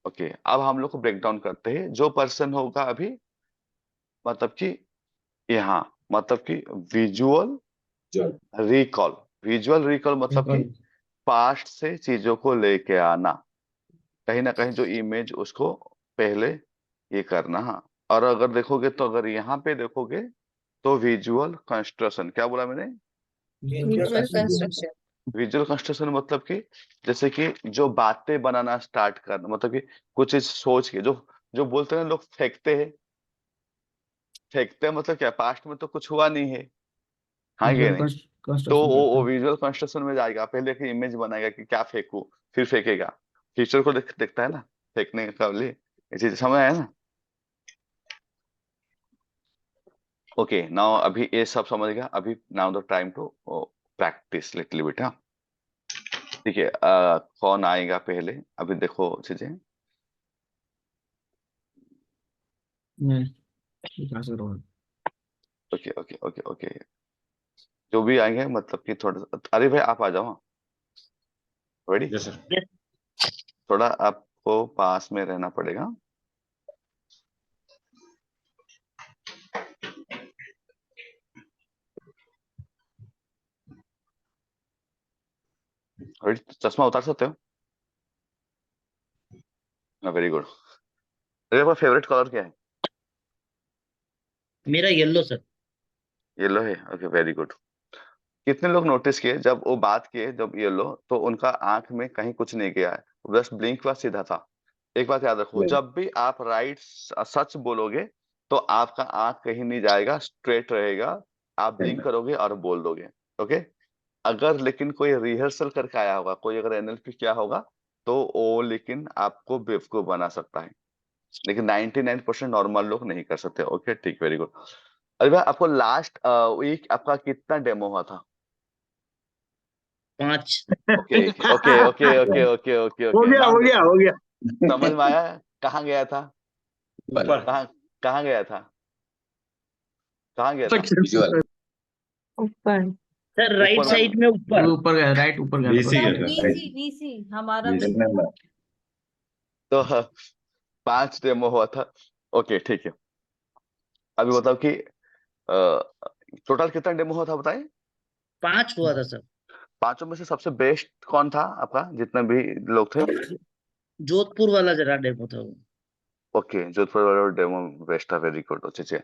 ओके अब हम लोग को ब्रेक डाउन करते हैं। जो पर्सन होगा अभी मतलब कि यहाँ, मतलब कि विजुअल रिकॉल। विजुअल रिकॉल मतलब कि पास्ट से चीजों को लेके आना, कहीं ना कहीं जो इमेज उसको पहले ये करना। हाँ, और अगर देखोगे तो अगर यहाँ पे देखोगे तो विजुअल कंस्ट्रक्शन, क्या बोला मैंने? Visual construction. विजुअल कंस्ट्रक्शन मतलब कि जैसे कि जो बातें बनाना स्टार्ट करना, मतलब कि कुछ चीज सोच के, जो जो बोलते हैं लोग फेंकते हैं। फेंकते हैं मतलब क्या, पास्ट में तो कुछ हुआ नहीं है, हाँ ये नहीं। तो वो विजुअल कंस्ट्रक्शन में जाएगा, पहले की इमेज बनाएगा कि क्या फेंकू, फिर फेंकेगा। फ्यूचर को देखता है ना, फेंकने का लिए। ये चीज समझ आया ना? ओके नाउ अभी ये सब समझ गया। अभी now the time to practice little bit. हाँ ठीक है, कौन आएगा पहले? अभी देखो चीजें। ओके ओके ओके ओके, जो भी आएंगे मतलब कि थोड़ा, अरे भाई आप आ जाओ। रेडी? Yes sir. थोड़ा आपको पास में रहना पड़ेगा। रेडी? चश्मा उतार सकते हो? Very good. आपका फेवरेट कलर क्या है? मेरा येलो सर। येलो है, ओके वेरी गुड। कितने लोग नोटिस किए जब वो बात किए जब येलो, तो उनका आंख में कहीं कुछ नहीं गया है, बस ब्लिंक हुआ सीधा था। एक बात याद रखो, जब भी आप राइट सच बोलोगे तो आपका आंख कहीं नहीं जाएगा, स्ट्रेट रहेगा, आप ब्लिंक करोगे और बोल दोगे। ओके। अगर लेकिन कोई रिहर्सल करके आया होगा, कोई अगर एनएलपी किया होगा, तो वो लेकिन आपको बेवकूफ बना सकता है, लेकिन 99% नॉर्मल लोग नहीं कर सकते। ओके ठीक, वेरी गुड। अरे भाई, आपको लास्ट वीक आपका कितना डेमो हुआ था? 5। Okay okay okay okay okay okay हो ओके, गया नाम हो गया हो गया। समझ में आया? कहाँ गया था? ऊपर कहाँ कहाँ गया था? कहाँ गया था? विजुअल ऊपर सर राइट ऊपर साइड में ऊपर। ऊपर गया, राइट ऊपर गया बीसी थोड़ा। गया था। वीसी हमारा रिमेम्बर तो 5 डेमो हुआ था। ओके ठीक है। अभी बताओ कि टोटल कितना डेमो हुआ था बताए? 5 हुआ था सर। पांचों में से सबसे बेस्ट कौन था आपका, जितने भी लोग थे? जोधपुर वाला जरा डेमो था वो। ओके, जोधपुर वाला डेमो बेस्ट था, वेरी गुड। अच्छे।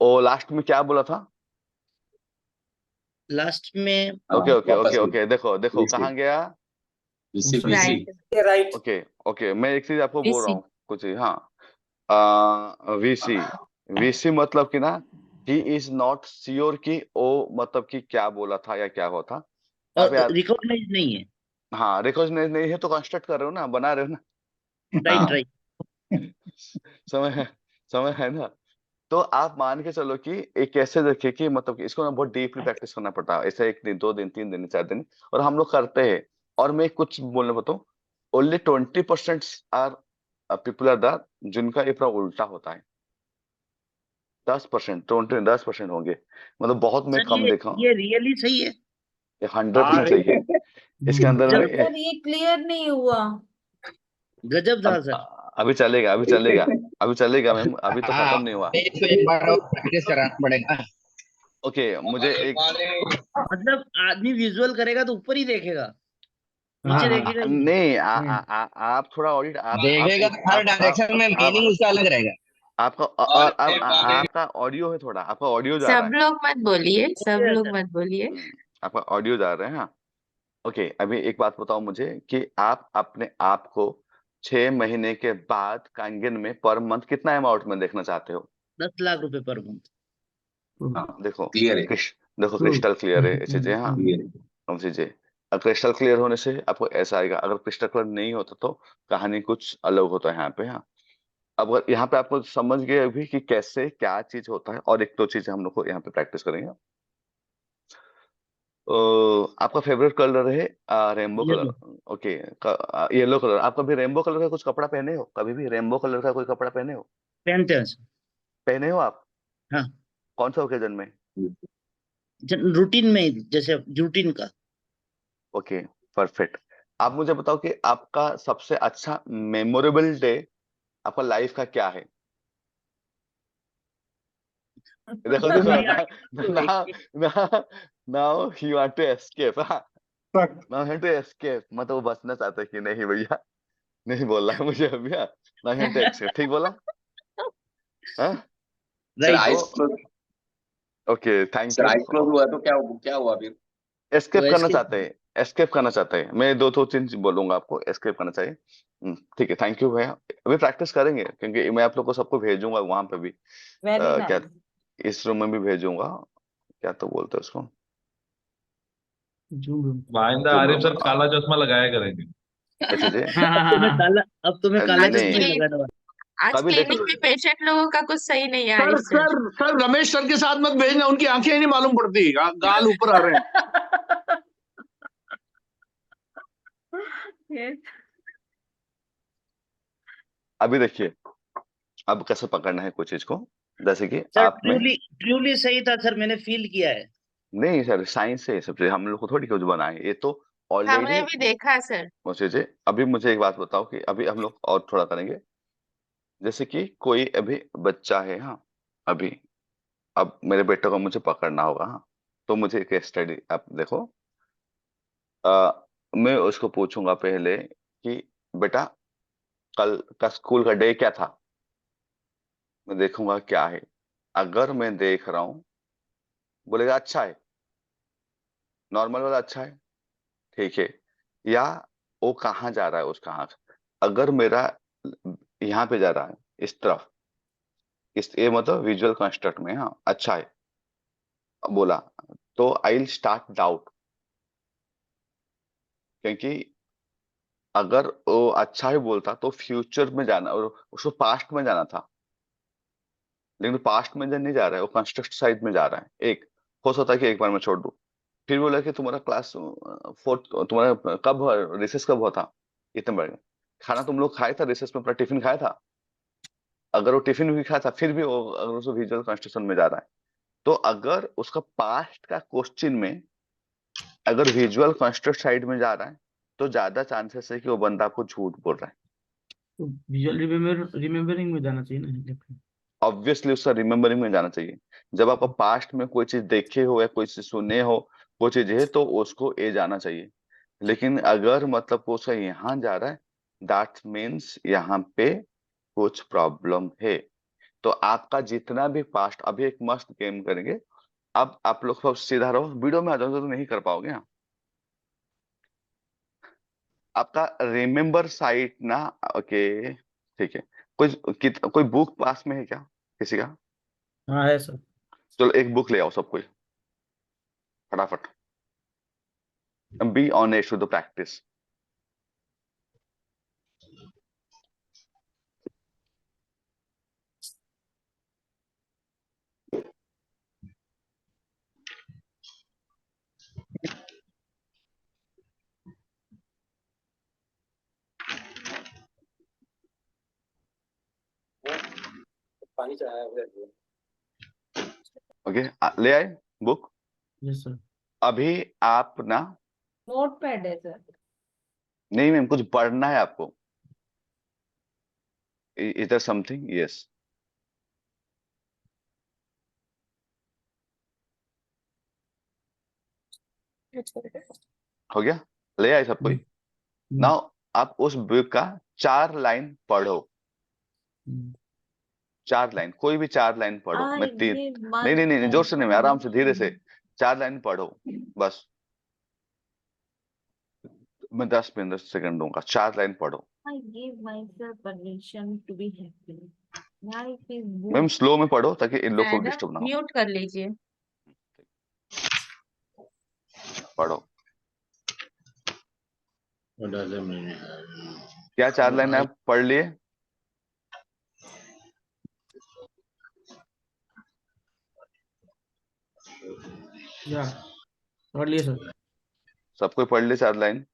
और लास्ट में क्या बोला था? लास्ट में ओके ओके वापस ओके ओके, देखो देखो बीसी कहाँ गया। BC BC right right okay okay, मैं एक चीज आपको बोल रहा वीसी हूँ कुछ ही, हाँ। वीसी, वीसी मतलब कि ना, ही इज नॉट श्योर कि वो मतलब कि क्या बोला था या क्या हुआ था। आप और याद, रिकॉग्नाइज नहीं है। हाँ, रिकॉग्नाइज नहीं है तो कंस्ट्रक्ट कर रहे हो ना, बना रहे हो ना। राइट हाँ राइट। समय है, समय है ना। तो आप मान के चलो कि एक कैसे देखिए कि मतलब कि इसको ना बहुत डीपली प्रैक्टिस करना पड़ता है, ऐसे 1 दिन 2 दिन 3 दिन 4 दिन, और हम लोग करते हैं। और मैं कुछ बोलने बताऊं, only 20% are people are the जिनका ये पूरा उल्टा होता है। 10%, 10% होंगे, मतलब बहुत मैं सर कम देखा हूं। ये रियली सही है। ये 100% सही है। इसके अंदर जब में ये क्लियर नहीं हुआ। गजब था सर। अभी चलेगा, अभी चलेगा, अभी चलेगा मैम, अभी तो खत्म नहीं हुआ। इसको एक बार और प्रैक्टिस कराना पड़ेगा। ओके, मुझे एक मतलब आदमी विजुअल करेगा तो ऊपर ही देखेगा, नीचे हाँ देखेगा ही नहीं। नहीं, आप थोड़ा ऑडिट, आप देखेगा एक तो हर डायरेक्शन में मीनिंग उसका अलग रहेगा। आपका और अब आपका ऑडियो है, थोड़ा आपका ऑडियो जा रहा सब है। लोग मत बोलिए, सब Okay, लोग सर। मत बोलिए। आपका ऑडियो जा रहा है, हाँ। ओके, अभी एक बात बताओ मुझे कि आप अपने आप को 6 महीने के बाद कांगन में पर मंथ कितना अमाउंट में देखना चाहते हो? 10 लाख रुपए पर मंथ। हाँ देखो क्लियर है देखो क्रिस्टल क्लियर है चीजें, हाँ। क्लियर है हम चीजें क्रिस्टल क्लियर होने से आपको ऐसा आएगा, अगर क्रिस्टल क्लियर नहीं होता तो कहानी कुछ अलग होता है यहाँ पे, हाँ। अब अगर यहाँ पे आपको समझ गए अभी कि कैसे क्या चीज होता है, और एक दो चीजें हम लोग को यहाँ पे प्रैक्टिस करेंगे। आपका फेवरेट कलर है rainbow yellow. Colour. Okay, yellow colour. आप कभी रेनबो कलर का कुछ कपड़ा पहने हो? कभी भी रेनबो कलर का कोई कपड़ा पहने हो? पहनते हैं सर। पहने हो आप? हाँ। कौन सा ओकेजन में? रूटीन में, जैसे रूटीन का। Okay, perfect. आप मुझे बताओ कि आपका सबसे अच्छा मेमोरेबल डे आपका लाइफ का क्या है? देखो देखो पूरी ना, ना ना, now he want to escape, now he to escape, मतलब वो बचना चाहता है कि नहीं भैया, नहीं बोल रहा है मुझे अभी, नाउ ही टू एस्केप, ठीक बोला? हाँ। Sir right. तो eyes close okay, thank sir you. Eyes close हुआ तो क्या हुआ फिर तो एस्केप करना ऐसे चाहते हैं, एस्केप करना चाहते हैं, मैं दो तीन चीज बोलूंगा आपको, एस्केप करना चाहिए। ठीक है, थैंक यू भैया। अभी प्रैक्टिस करेंगे क्योंकि मैं आप लोग को सबको भेजूंगा वहां पे भी, वेरी क्या नाइस। इस रूम में भी भेजूंगा, क्या तो बोलते हैं उसको, आइंदा जो आरिफ सर काला चश्मा लगाया करेंगे। अच्छा जी। हाँ हाँ हाँ, अब तो मैं काला आज चश्मा ही नहीं, क्लिनिक लगाने वाला। आज कभी देखो, क्लिनिक में पेशेंट लोगों का कुछ सही नहीं है sir Arif sir. Sir sir Ramesh sir के साथ मत भेजना, उनकी आंखें ही नहीं मालूम पड़ती, गाल ऊपर आ रहे हैं। अभी देखिए, अब कैसे पकड़ना है कुछ चीज को, जैसे कि सर आप में, ट्रूली ट्रूली सही था सर, मैंने फील किया है। नहीं सर, साइंस से ये सब चीजें हम लोग को थोड़ी कुछ बनाए, ये तो हमने ऑलरेडी भी देखा सर। वो चीजें। अभी मुझे एक बात बताओ कि अभी हम लोग और थोड़ा करेंगे, जैसे कि कोई अभी बच्चा है, हाँ, अभी, अब मेरे बेटे को मुझे पकड़ना होगा, हाँ, तो मुझे एक स्टडी आप देखो, मैं उसको पूछूंगा पहले कि बेटा कल का स्कूल का डे क्या था, मैं देखूंगा क्या है। अगर मैं देख रहा हूं, बोलेगा अच्छा है, नॉर्मल वाला अच्छा है, ठीक है। या वो कहाँ जा रहा है, उसका आंख अगर मेरा यहाँ पे जा रहा है, इस तरफ, इस ये मतलब विजुअल कंस्ट्रक्ट में, हाँ अच्छा है बोला, तो आई विल स्टार्ट डाउट। क्योंकि अगर वो अच्छा ही बोलता तो फ्यूचर में जाना, और उसको पास्ट में जाना था, लेकिन पास्ट में जब नहीं जा रहा है, वो कंस्ट्रक्ट साइड में जा रहा है। एक हो सकता है कि एक बार मैं छोड़ दूं। फिर बोला कि तुम्हारा क्लास फोर्थ, तुम्हारा कब रिसेस कब हुआ था, इतने बड़े खाना तुम लोग खाया था रिसेस में, अपना टिफिन खाया था। अगर वो टिफिन भी खाया था, फिर भी वो अगर उसको विजुअल कंस्ट्रक्शन में जा रहा है, तो अगर उसका पास्ट का क्वेश्चन में अगर विजुअल कंस्ट्रक्ट साइड में जा रहा है, तो ज्यादा चांसेस है कि वो बंदा आपको झूठ बोल रहा है। तो विजुअल रिमेम्बरिंग में जाना चाहिए ना। ऑब्वियसली उसका रिमेम्बरिंग में जाना चाहिए। जब आप पास्ट में कोई चीज देखे हो या कोई चीज सुने हो, कोई चीज है, तो उसको ए जाना चाहिए। लेकिन अगर मतलब वो उसका यहाँ जा रहा है, दैट मीन्स यहाँ पे कुछ प्रॉब्लम है। तो आपका जितना भी पास्ट, अभी एक मस्त गेम करेंगे। अब आप लोग सब सीधा रहो, वीडियो में आ जाओगे तो नहीं कर पाओगे। हाँ, आपका रिमेम्बर साइट ना, ओके ठीक है। कोई बुक पास में है क्या किसी का? हाँ है सर। चलो एक बुक ले आओ सब कोई, फटाफट। Be honest to the practice. Okay, ले आए बुक। Yes sir. अभी आप ना, नोट पैड है सर। नहीं मैम, कुछ पढ़ना है आपको। Is there something? यस। हो गया, ले आए सब कोई। हम्म, नाउ आप उस बुक का 4 लाइन पढ़ो। हम्म। 4 लाइन, कोई भी 4 लाइन पढ़ो। मैं I तीन, give नहीं नहीं नहीं नहीं, जोर myself से नहीं, मैं आराम से धीरे से permission. 4 लाइन पढ़ो बस। मैं 10 मिनट सेकंड दूंगा, 4 लाइन पढ़ो। I give myself permission to be happy. Life is ma'am good. Slow में पढ़ो ताकि इन लोग को मैडम डिस्टर्ब ना हो। म्यूट कर लीजिए। पढ़ो। क्या 4 लाइन आप पढ़ लिए? या पढ़ लिए सर। सब कोई पढ़ लिए 4 लाइन?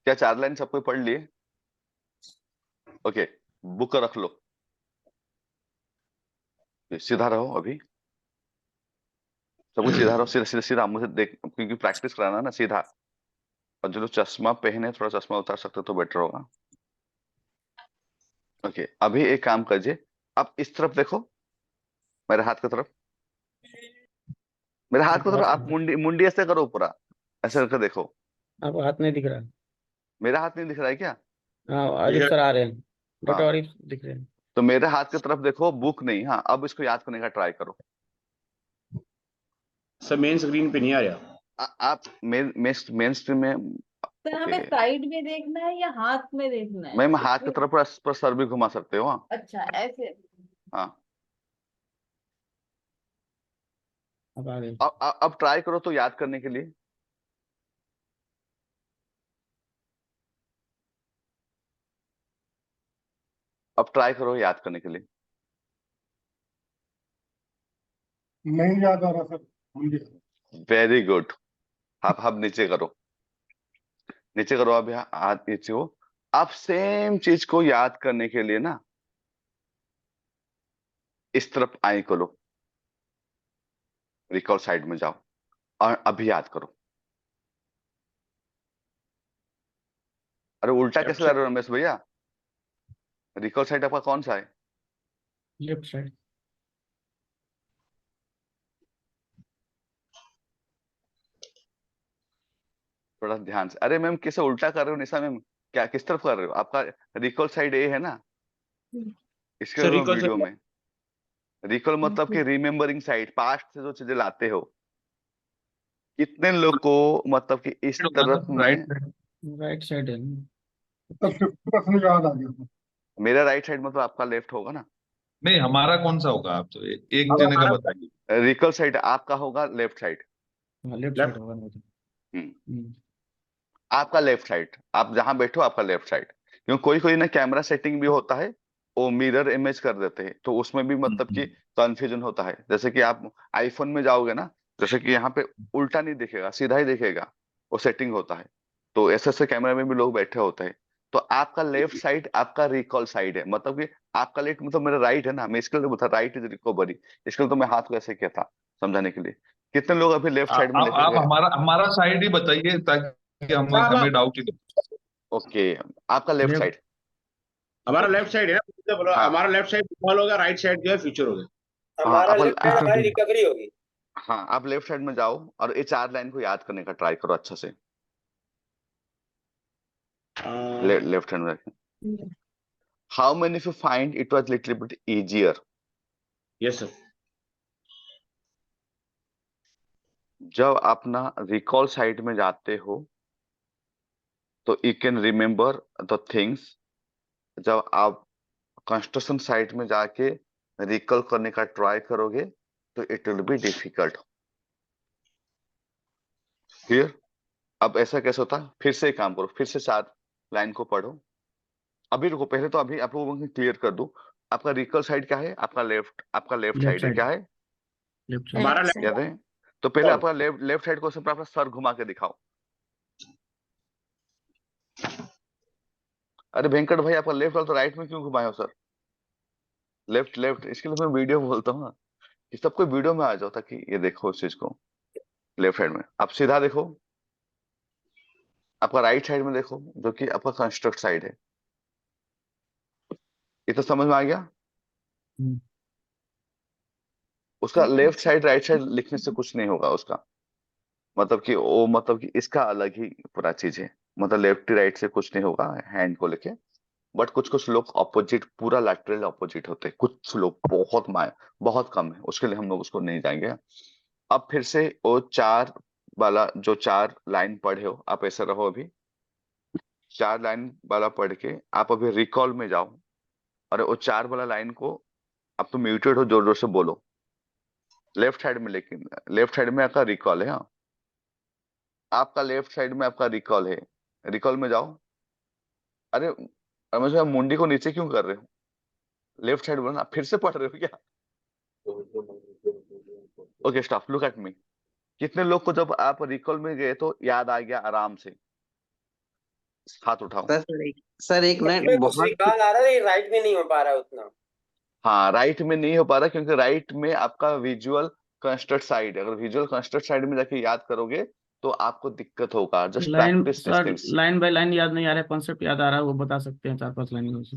क्या 4 लाइन सब कोई पढ़ लिए? ओके, बुक रख लो, सीधा रहो अभी। सब कुछ सीधा रहो, सीधा सीधा सीधा मुझे देख, क्योंकि प्रैक्टिस कराना है ना, सीधा। और जो लोग चश्मा पहने, थोड़ा चश्मा उतार सकते हो तो बेटर होगा। ओके, अभी एक काम कीजिए, आप इस तरफ देखो, मेरे हाथ की तरफ, मेरे हाथ की तरफ। आप मुंडी मुंडी ऐसे करो पूरा, ऐसे करके देखो। आपको हाथ नहीं दिख रहा? मेरा हाथ नहीं दिख रहा है क्या? हाँ आरिफ सर आ रहे हैं, डॉक्टर हाँ, आरिफ दिख रहे हैं। तो मेरे हाथ की तरफ देखो, बुक नहीं। हाँ, अब इसको याद करने का ट्राई करो। सर मेन स्क्रीन पे नहीं आ रहा। आप मेन स्ट्रीम में। सर ओके हमें साइड में देखना है या हाथ में देखना है? मैम, हाथ की तरफ पर सर भी घुमा सकते हो। हाँ अच्छा ऐसे। हाँ। अब आ गए। अब ट्राई करो तो याद करने के लिए। अब ट्राई करो याद करने के लिए। नहीं याद आ रहा सर। Very good. अब नीचे करो, नीचे करो। अब यहाँ हाथ नीचे हो। आप सेम चीज को याद करने के लिए ना, इस तरफ आई करो, रिकॉल साइड में जाओ। और अभी याद करो। अरे उल्टा कैसे ला रहे हो रमेश भैया? रिकॉल साइड आपका कौन सा है? Left side. थोड़ा ध्यान से। अरे मैम कैसे उल्टा कर रहे हो निशा मैम? क्या किस तरफ कर रहे हो? आपका रिकॉल साइड ए है ना इसके सर रिकॉल वीडियो में। रिकॉल मतलब कि रिमेम्बरिंग साइड, पास्ट से जो चीजें लाते हो। कितने लोग को मतलब कि इस तरफ में राइट साइड है। तब 50% याद आ गया सर। मेरा राइट साइड मतलब आपका लेफ्ट होगा ना? नहीं, हमारा कौन सा होगा? आप तो एक अब जने का हमारा बताइए। रिकॉल साइड आपका होगा लेफ्ट साइड। लेफ्ट साइड होगा नहीं तो। हम्म आपका लेफ्ट साइड, आप जहां बैठो आपका लेफ्ट साइड। क्योंकि कोई कोई ना कैमरा सेटिंग भी होता है, वो मिरर इमेज कर देते हैं, तो उसमें भी मतलब कि कंफ्यूजन होता है। जैसे कि आप आईफोन में जाओगे ना, जैसे कि यहाँ पे उल्टा नहीं दिखेगा, सीधा ही दिखेगा, वो सेटिंग होता है। तो ऐसे ऐसे कैमरा में भी लोग बैठे होते हैं। तो आपका लेफ्ट साइड आपका रिकॉल साइड है, मतलब कि आपका लेफ्ट मतलब मेरा राइट है ना। मैं इसके लिए बता, राइट इज रिकवरी। इसके लिए तो मैं हाथ को ऐसे किया था समझाने के लिए। कितने लोग अभी लेफ्ट साइड में लेके आप गए? हमारा हमारा साइड ही बताइए ताकि हमें डाउट ही नहीं। ओके, आपका लेफ्ट लेफ्ट। साइड। हमारा लेफ्ट साइड है ना, मतलब बोलो, हाँ हमारा लेफ्ट साइड रिकॉल होगा, राइट साइड जो है फ्यूचर होगा। हाँ हमारा आप लेफ्ट साइड हमारी रिकवरी होगी। हाँ आप लेफ्ट साइड में जाओ और ये 4 लाइन को याद करने का ट्राई करो अच्छा से। लेफ्ट हैंड में रखें। How many you find it was little bit easier? Yes sir. जब अपना रिकॉल साइड में जाते हो तो you can remember the things. जब आप कंस्ट्रक्शन साइट में जाके रिकॉल करने का ट्राई करोगे तो it will be difficult. Clear? अब ऐसा कैसे होता है? फिर से एक काम करो, फिर से 4 लाइन को पढ़ो। अभी रुको, पहले तो अभी आप लोगों को क्लियर कर दूं। आपका रिकॉल साइड क्या है? आपका लेफ्ट, आपका लेफ्ट लेफ्ट साइड है। साइड। क्या है? Left side. हमारा Left याद side. है? तो पहले आपका लेफ्ट साइड को सिर्फ अपना सर घुमा के दिखाओ। अरे वेंकट भाई, आपका लेफ्ट वाला तो राइट में क्यों घुमाए हो सर? लेफ्ट लेफ्ट, इसके लिए मैं वीडियो बोलता हूँ ना कि सबको वीडियो में आ जाओ, ताकि ये देखो इस चीज को। लेफ्ट साइड में आप सीधा देखो, आपका राइट साइड में देखो जो कि आपका कंस्ट्रक्ट साइड है। ये तो समझ में आ गया? हम्म। उसका लेफ्ट साइड राइट साइड लिखने से कुछ नहीं होगा उसका। मतलब कि वो मतलब कि इसका अलग ही पूरा चीज है। मतलब लेफ्ट राइट से कुछ नहीं होगा हैंड को लेके। बट कुछ कुछ लोग ऑपोजिट, पूरा लैटरल ऑपोजिट होते हैं। कुछ लोग बहुत बहुत कम है, उसके लिए हम लोग उसको नहीं जाएंगे। अब फिर से वो 4 वाला जो 4 लाइन पढ़े हो, आप ऐसे रहो अभी। 4 लाइन वाला पढ़ के आप अभी रिकॉल में जाओ, और वो 4 वाला लाइन को, आप तो म्यूटेड हो, जोर जोर से बोलो लेफ्ट साइड में। लेकिन लेफ्ट साइड में आपका रिकॉल है। हाँ, आपका लेफ्ट साइड में आपका रिकॉल है। रिकॉल में जाओ। अरे रमेश भाई, मुंडी को नीचे क्यों कर रहे हो? लेफ्ट साइड बोलना, फिर से पढ़ रहे हो क्या? Okay stop, look at me. कितने लोग को जब आप रिकॉल में गए तो याद आ गया आराम से? हाथ उठाओ। सर एक मिनट बहुत रिकॉल आ रहा है, राइट में नहीं हो पा रहा है उतना। हाँ, राइट में नहीं हो पा रहा क्योंकि राइट में आपका विजुअल कंस्ट्रक्ट साइड है। अगर विजुअल कंस्ट्रक्ट साइड में जाके याद करोगे तो आपको दिक्कत होगा। Just line practice this sir, things. Line by line याद नहीं आ रहा है, कॉन्सेप्ट याद आ रहा है, वो बता सकते हैं 4-5 लाइन में से।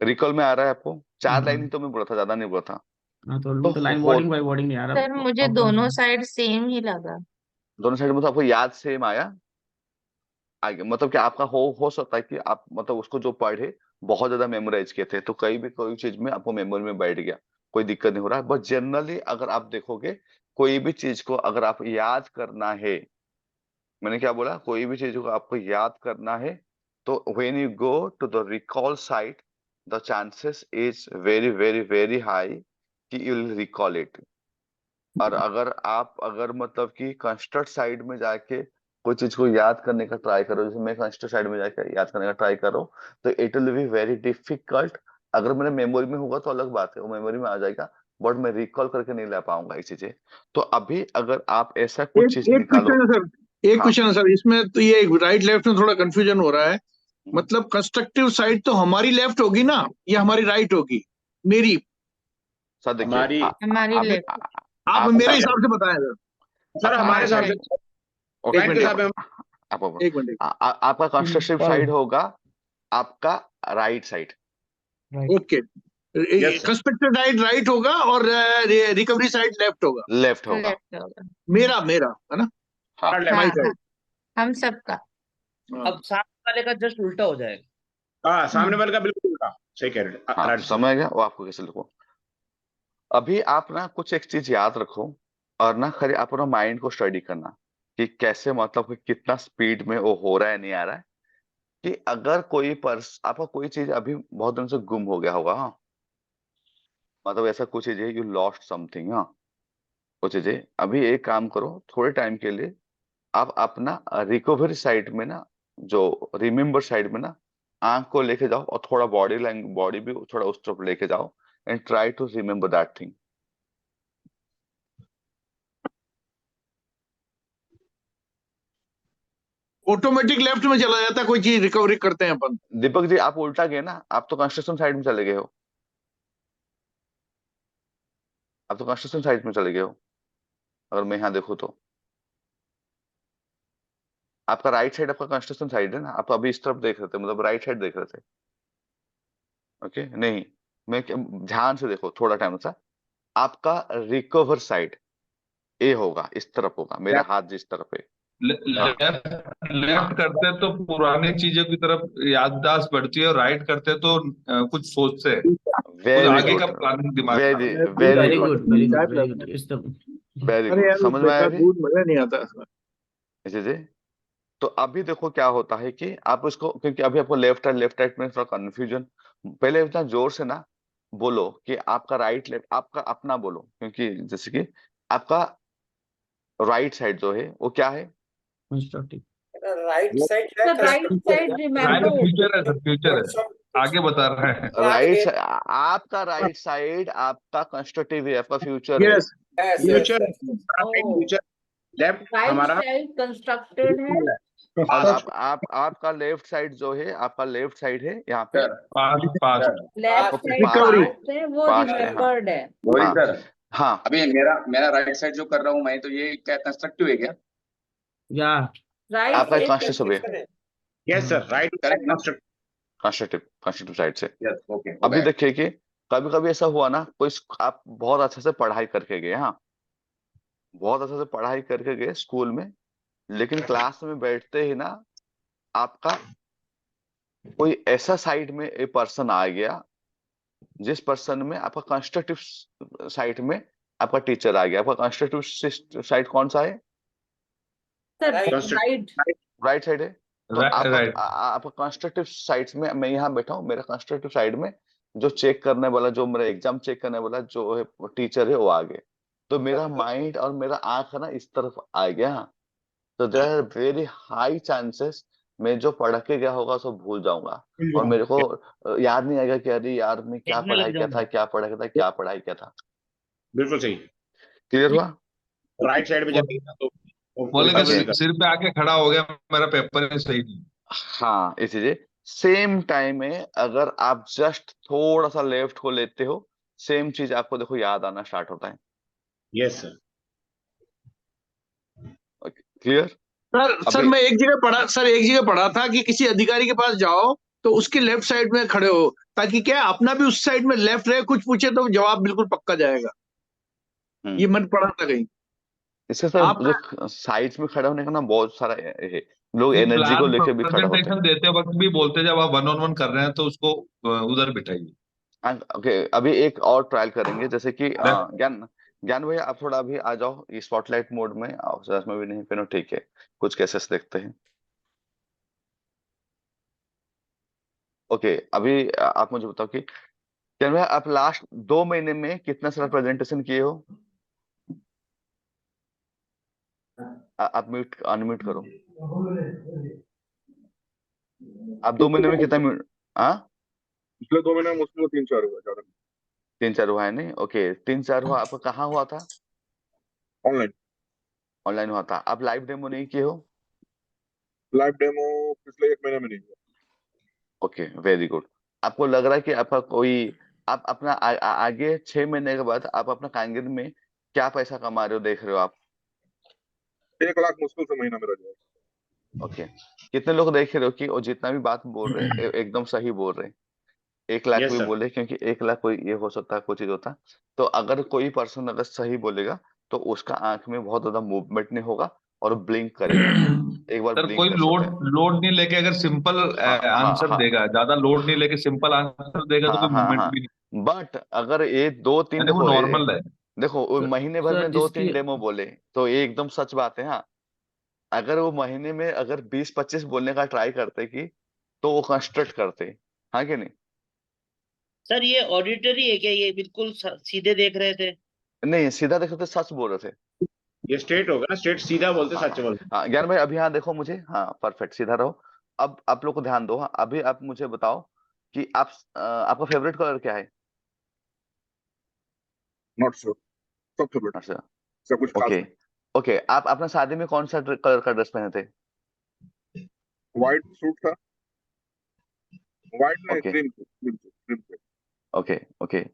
रिकॉल में आ रहा है आपको? 4 लाइन हाँ। ही तो मैं बोला था, ज्यादा नहीं बोला था। हाँ तो तो वो तो लाइन हो वर्डिंग बाय वर्डिंग नहीं आ रहा। सर मुझे आउट दोनों ऑफ। साइड सेम ही लगा। दोनों साइड में तो आपको याद सेम आया? आगे मतलब कि आपका हो सकता है कि आप मतलब उसको जो पढ़े बहुत ज्यादा मेमोराइज किए थे, तो कहीं भी कोई चीज में आपको मेमोरी में बैठ गया, कोई दिक्कत नहीं हो रहा। बट जनरली अगर आप देखोगे, कोई भी चीज को अगर आप याद करना है, मैंने क्या बोला, कोई भी चीज को आपको याद करना है, तो when you go to the recall side, the chances is very very very high कि यू विल रिकॉल इट। और अगर मतलब कि कंस्ट्रक्ट साइड में जाके कोई चीज को याद करने का ट्राई करो, जैसे मैं कंस्ट्रक्ट साइड में जाके याद करने का ट्राई करो, तो it will be very difficult. अगर मेरे मेमोरी में होगा तो अलग बात है, वो मेमोरी में आ जाएगा, बट मैं रिकॉल करके नहीं ला पाऊंगा ये चीजें। तो अभी अगर आप ऐसा कुछ एक चीज एक निकालो। क्वेश्चन है सर, एक हाँ। क्वेश्चन है सर, इसमें तो ये राइट लेफ्ट में थोड़ा कंफ्यूजन हो रहा है। मतलब कंस्ट्रक्टिव साइड तो हमारी लेफ्ट होगी ना, या हमारी राइट होगी? मेरी सर देखिए, हमारी हमारी अभी लेफ्ट। आप आपका मेरे हिसाब से बताएं सर। सर हमारे हिसाब से ओके, क्लाइंट के हिसाब से आप एक मिनट आपका कंस्ट्रक्टिव साइड होगा आपका right side. Okay Yes, sir. Constructed side right होगा और रिकवरी साइड लेफ्ट होगा। लेफ्ट होगा। लेफ्ट होगा। मेरा है ना, हाँ left. माई हाँ, साइड। हम सबका। अब सामने वाले का जस्ट उल्टा हो जाएगा। हाँ सामने वाले का बिल्कुल उल्टा, सही कह रहे हैं, हाँ, राइट साइड। समझ गया वो आपको कैसे लिखो। अभी आप ना कुछ एक चीज याद रखो और ना खाली अपना माइंड को स्टडी करना कि कैसे, मतलब कि कितना स्पीड में वो हो रहा है नहीं आ रहा है। कि अगर कोई पर्स आपका कोई चीज अभी बहुत दिन से गुम हो गया होगा, हाँ, मतलब ऐसा कुछ चीज है, यू लॉस्ट समथिंग, हाँ, कुछ चीजें, अभी एक काम करो, थोड़े टाइम के लिए आप अपना रिकवरी साइड में ना, जो रिमेम्बर साइड में ना, आंख को लेके जाओ और थोड़ा बॉडी भी थोड़ा उस तरफ लेके जाओ and try to remember that thing. Automatic left में चला जाता है, कोई चीज रिकवरी करते हैं अपन। दीपक जी आप उल्टा गए ना, आप तो कंस्ट्रक्शन साइड में चले गए हो, आप तो कंस्ट्रक्शन साइड में चले गए हो। अगर मैं यहाँ देखूँ तो आपका राइट साइड आपका कंस्ट्रक्शन साइड है ना, आप अभी इस तरफ देख रहे थे, मतलब राइट साइड देख रहे थे। ओके नहीं, मैं ध्यान से देखो थोड़ा टाइम सा, आपका रिकवर साइड ए होगा, इस तरफ होगा, मेरा हाथ जिस तरफ है। हाँ लेफ्ट लेफ्ट करते तो पुरानी चीजों की तरफ याददाश्त बढ़ती है, और राइट करते तो कुछ सोचते हैं, कुछ वेरी आगे का गुड, प्लानिंग दिमाग में आता वेरी है। Very very good, good, very चाय गुड, पिला वेरी दो। गुड एकदम। वेरी अरे गुड, यार वो समझ में आया बेकार अभी। दूध मजा नहीं आता इसमें। जी जी। तो अभी देखो क्या होता है कि आप उसको, क्योंकि अभी आपको लेफ्ट राइट में थोड़ा कंफ्यूजन, पहले इतना जोर से ना बोलो कि आपका राइट लेफ्ट, आपका अपना बोलो, क्योंकि जैसे कि आपका राइट साइड जो है वो क्या है। Constructive. Right side The right side, right remember, future है सर, फ्यूचर है, आगे बता रहे हैं। राइट, आपका राइट साइड आपका कंस्ट्रक्टिव है, आपका फ्यूचर है। Yes future oh, future left right हमारा side constructed है, और आपका लेफ्ट साइड जो है, आपका लेफ्ट साइड है यहाँ पे पास्ट पास्ट left आपको side Recovery. past है, वो पास्ट है। हाँ remembered है। वही हाँ सर, हाँ, अभी मेरा मेरा राइट साइड जो कर रहा हूँ मैं, तो ये क्या कंस्ट्रक्टिव है क्या? या Right आपका side कंस्ट्रक्टिव है, यस सर, राइट करेक्ट ना? कंस्ट्रक्टिव साइड से। यस, ओके, हो अभी गया। देखिए कि कभी कभी ऐसा हुआ ना, कोई आप बहुत अच्छे से पढ़ाई करके गए, हाँ, बहुत अच्छे से पढ़ाई करके गए स्कूल में, लेकिन क्लास में बैठते ही ना आपका कोई ऐसा साइड में एक पर्सन आ गया, जिस पर्सन में आपका कंस्ट्रक्टिव साइड में आपका टीचर आ गया। आपका कंस्ट्रक्टिव साइड कौन सा है? sir, Right. right, right side है। तो राइट। आपका कंस्ट्रक्टिव साइड में, मैं यहाँ बैठा हूँ, मेरा कंस्ट्रक्टिव साइड में जो चेक करने वाला, जो मेरा एग्जाम चेक करने वाला जो है टीचर है, वो आ गए। तो मेरा माइंड और मेरा आंख है ना इस तरफ आ गया। तो there are very high chances मैं जो पढ़ के गया होगा सब भूल जाऊंगा, और मेरे को याद नहीं आएगा कि अरे यार मैं क्या देखने पढ़ाई लग किया था, जाऊंगा। क्या पढ़ाई किया था, क्या पढ़ाई किया था। बिल्कुल सही। क्लियर हुआ? राइट साइड में जाएंगे ना तो बोलेगा Okay. सिर पे आके खड़ा हो गया, मेरा पेपर सही नहीं। हाँ, इसीलिए सेम टाइम में अगर आप जस्ट थोड़ा सा लेफ्ट को लेते हो, सेम चीज आपको देखो याद आना स्टार्ट होता है। Yes sir. क्लियर? सर मैं एक जगह पढ़ा था कि किसी अधिकारी के पास जाओ तो उसके लेफ्ट साइड में खड़े हो, ताकि क्या अपना भी उस साइड में लेफ्ट रहे, कुछ पूछे तो जवाब बिल्कुल पक्का जाएगा। ये मैंने पढ़ा था कहीं। इसके साथ आप जो साइड में खड़े होने का ना बहुत सारा है, लोग नहीं, एनर्जी को प्लान लेके भी खड़ा होते हैं। प्रेजेंटेशन देते वक्त भी बोलते, जब आप 1-on-1 कर रहे हैं तो उसको उधर बिठाइए। ओके, अभी एक और ट्रायल करेंगे, जैसे कि ज्ञान ज्ञान भैया आप थोड़ा अभी आ जाओ ये स्पॉटलाइट मोड में, चश्मा भी नहीं पहनो, ठीक है, कुछ केसेस देखते हैं। ओके, अभी आप मुझे बताओ कि ज्ञान भैया आप लास्ट 2 महीने में कितना सारा प्रेजेंटेशन किए हो? आप म्यूट अनम्यूट करो। आप 2 महीने में कितना म्यूट? हाँ, पिछले 2 महीने मुश्किल 3-4 हुआ ज्यादा। 3-4 हुआ है नहीं? ओके, 3-4 हुआ, आपका कहाँ हुआ था? ऑनलाइन ऑनलाइन हुआ था। आप लाइव डेमो नहीं किए हो? लाइव डेमो पिछले 1 महीने में नहीं हुआ। Okay, very good. आपको लग रहा है कि आपका कोई, आप अपना आगे 6 महीने के बाद आप अपना कैंगन में क्या पैसा कमा रहे हो देख रहे हो आप? 1 लाख मुश्किल से महीना मेरा जाएगा। ओके, कितने लोग देख रहे हो कि वो जितना भी बात बोल रहे हैं एकदम सही बोल रहे हैं। 1 लाख यस भी सर। बोले, क्योंकि 1 लाख कोई ये हो सकता है, कोई चीज होता है। तो अगर कोई पर्सन अगर सही बोलेगा तो उसका आंख में बहुत ज्यादा मूवमेंट नहीं होगा और ब्लिंक करेगा नहीं, एक बार सर ब्लिंक कोई कर सकता है। लोड लोड नहीं लेके अगर सिंपल हाँ हाँ आंसर हाँ देगा, ज्यादा लोड नहीं लेके सिंपल आंसर देगा तो हाँ कोई हाँ मूवमेंट हाँ। भी नहीं, बट अगर ये दो तीन यानी वो देखो नॉर्मल है। देखो वो सर महीने भर सर में दो जिसकी तीन डेमो बोले तो ये एकदम सच बात है। हाँ, अगर वो महीने में अगर 20-25 बोलने का ट्राई करते कि तो वो कंस्ट्रक्ट करते। हाँ कि नहीं? सर ये ऑडिटरी है क्या, ये बिल्कुल सीधे देख रहे थे? नहीं, सीधा देखो तो सच बोल रहे थे। ये स्ट्रेट होगा ना, स्ट्रेट सीधा बोलते हाँ सच बोलते। हाँ, ज्ञान भाई अभी यहाँ देखो मुझे, हाँ परफेक्ट, सीधा रहो। अब आप लोग को ध्यान दो। हाँ, अभी आप मुझे बताओ कि आपका फेवरेट कलर क्या है? नॉट श्योर, सब फेवरेट, अच्छा, सब कुछ खास ओके। नहीं। ओके, आप अपने शादी में कौन सा कलर का ड्रेस पहने थे? व्हाइट सूट था, व्हाइट नहीं, okay cream suit, cream suit, cream suit. Okay okay.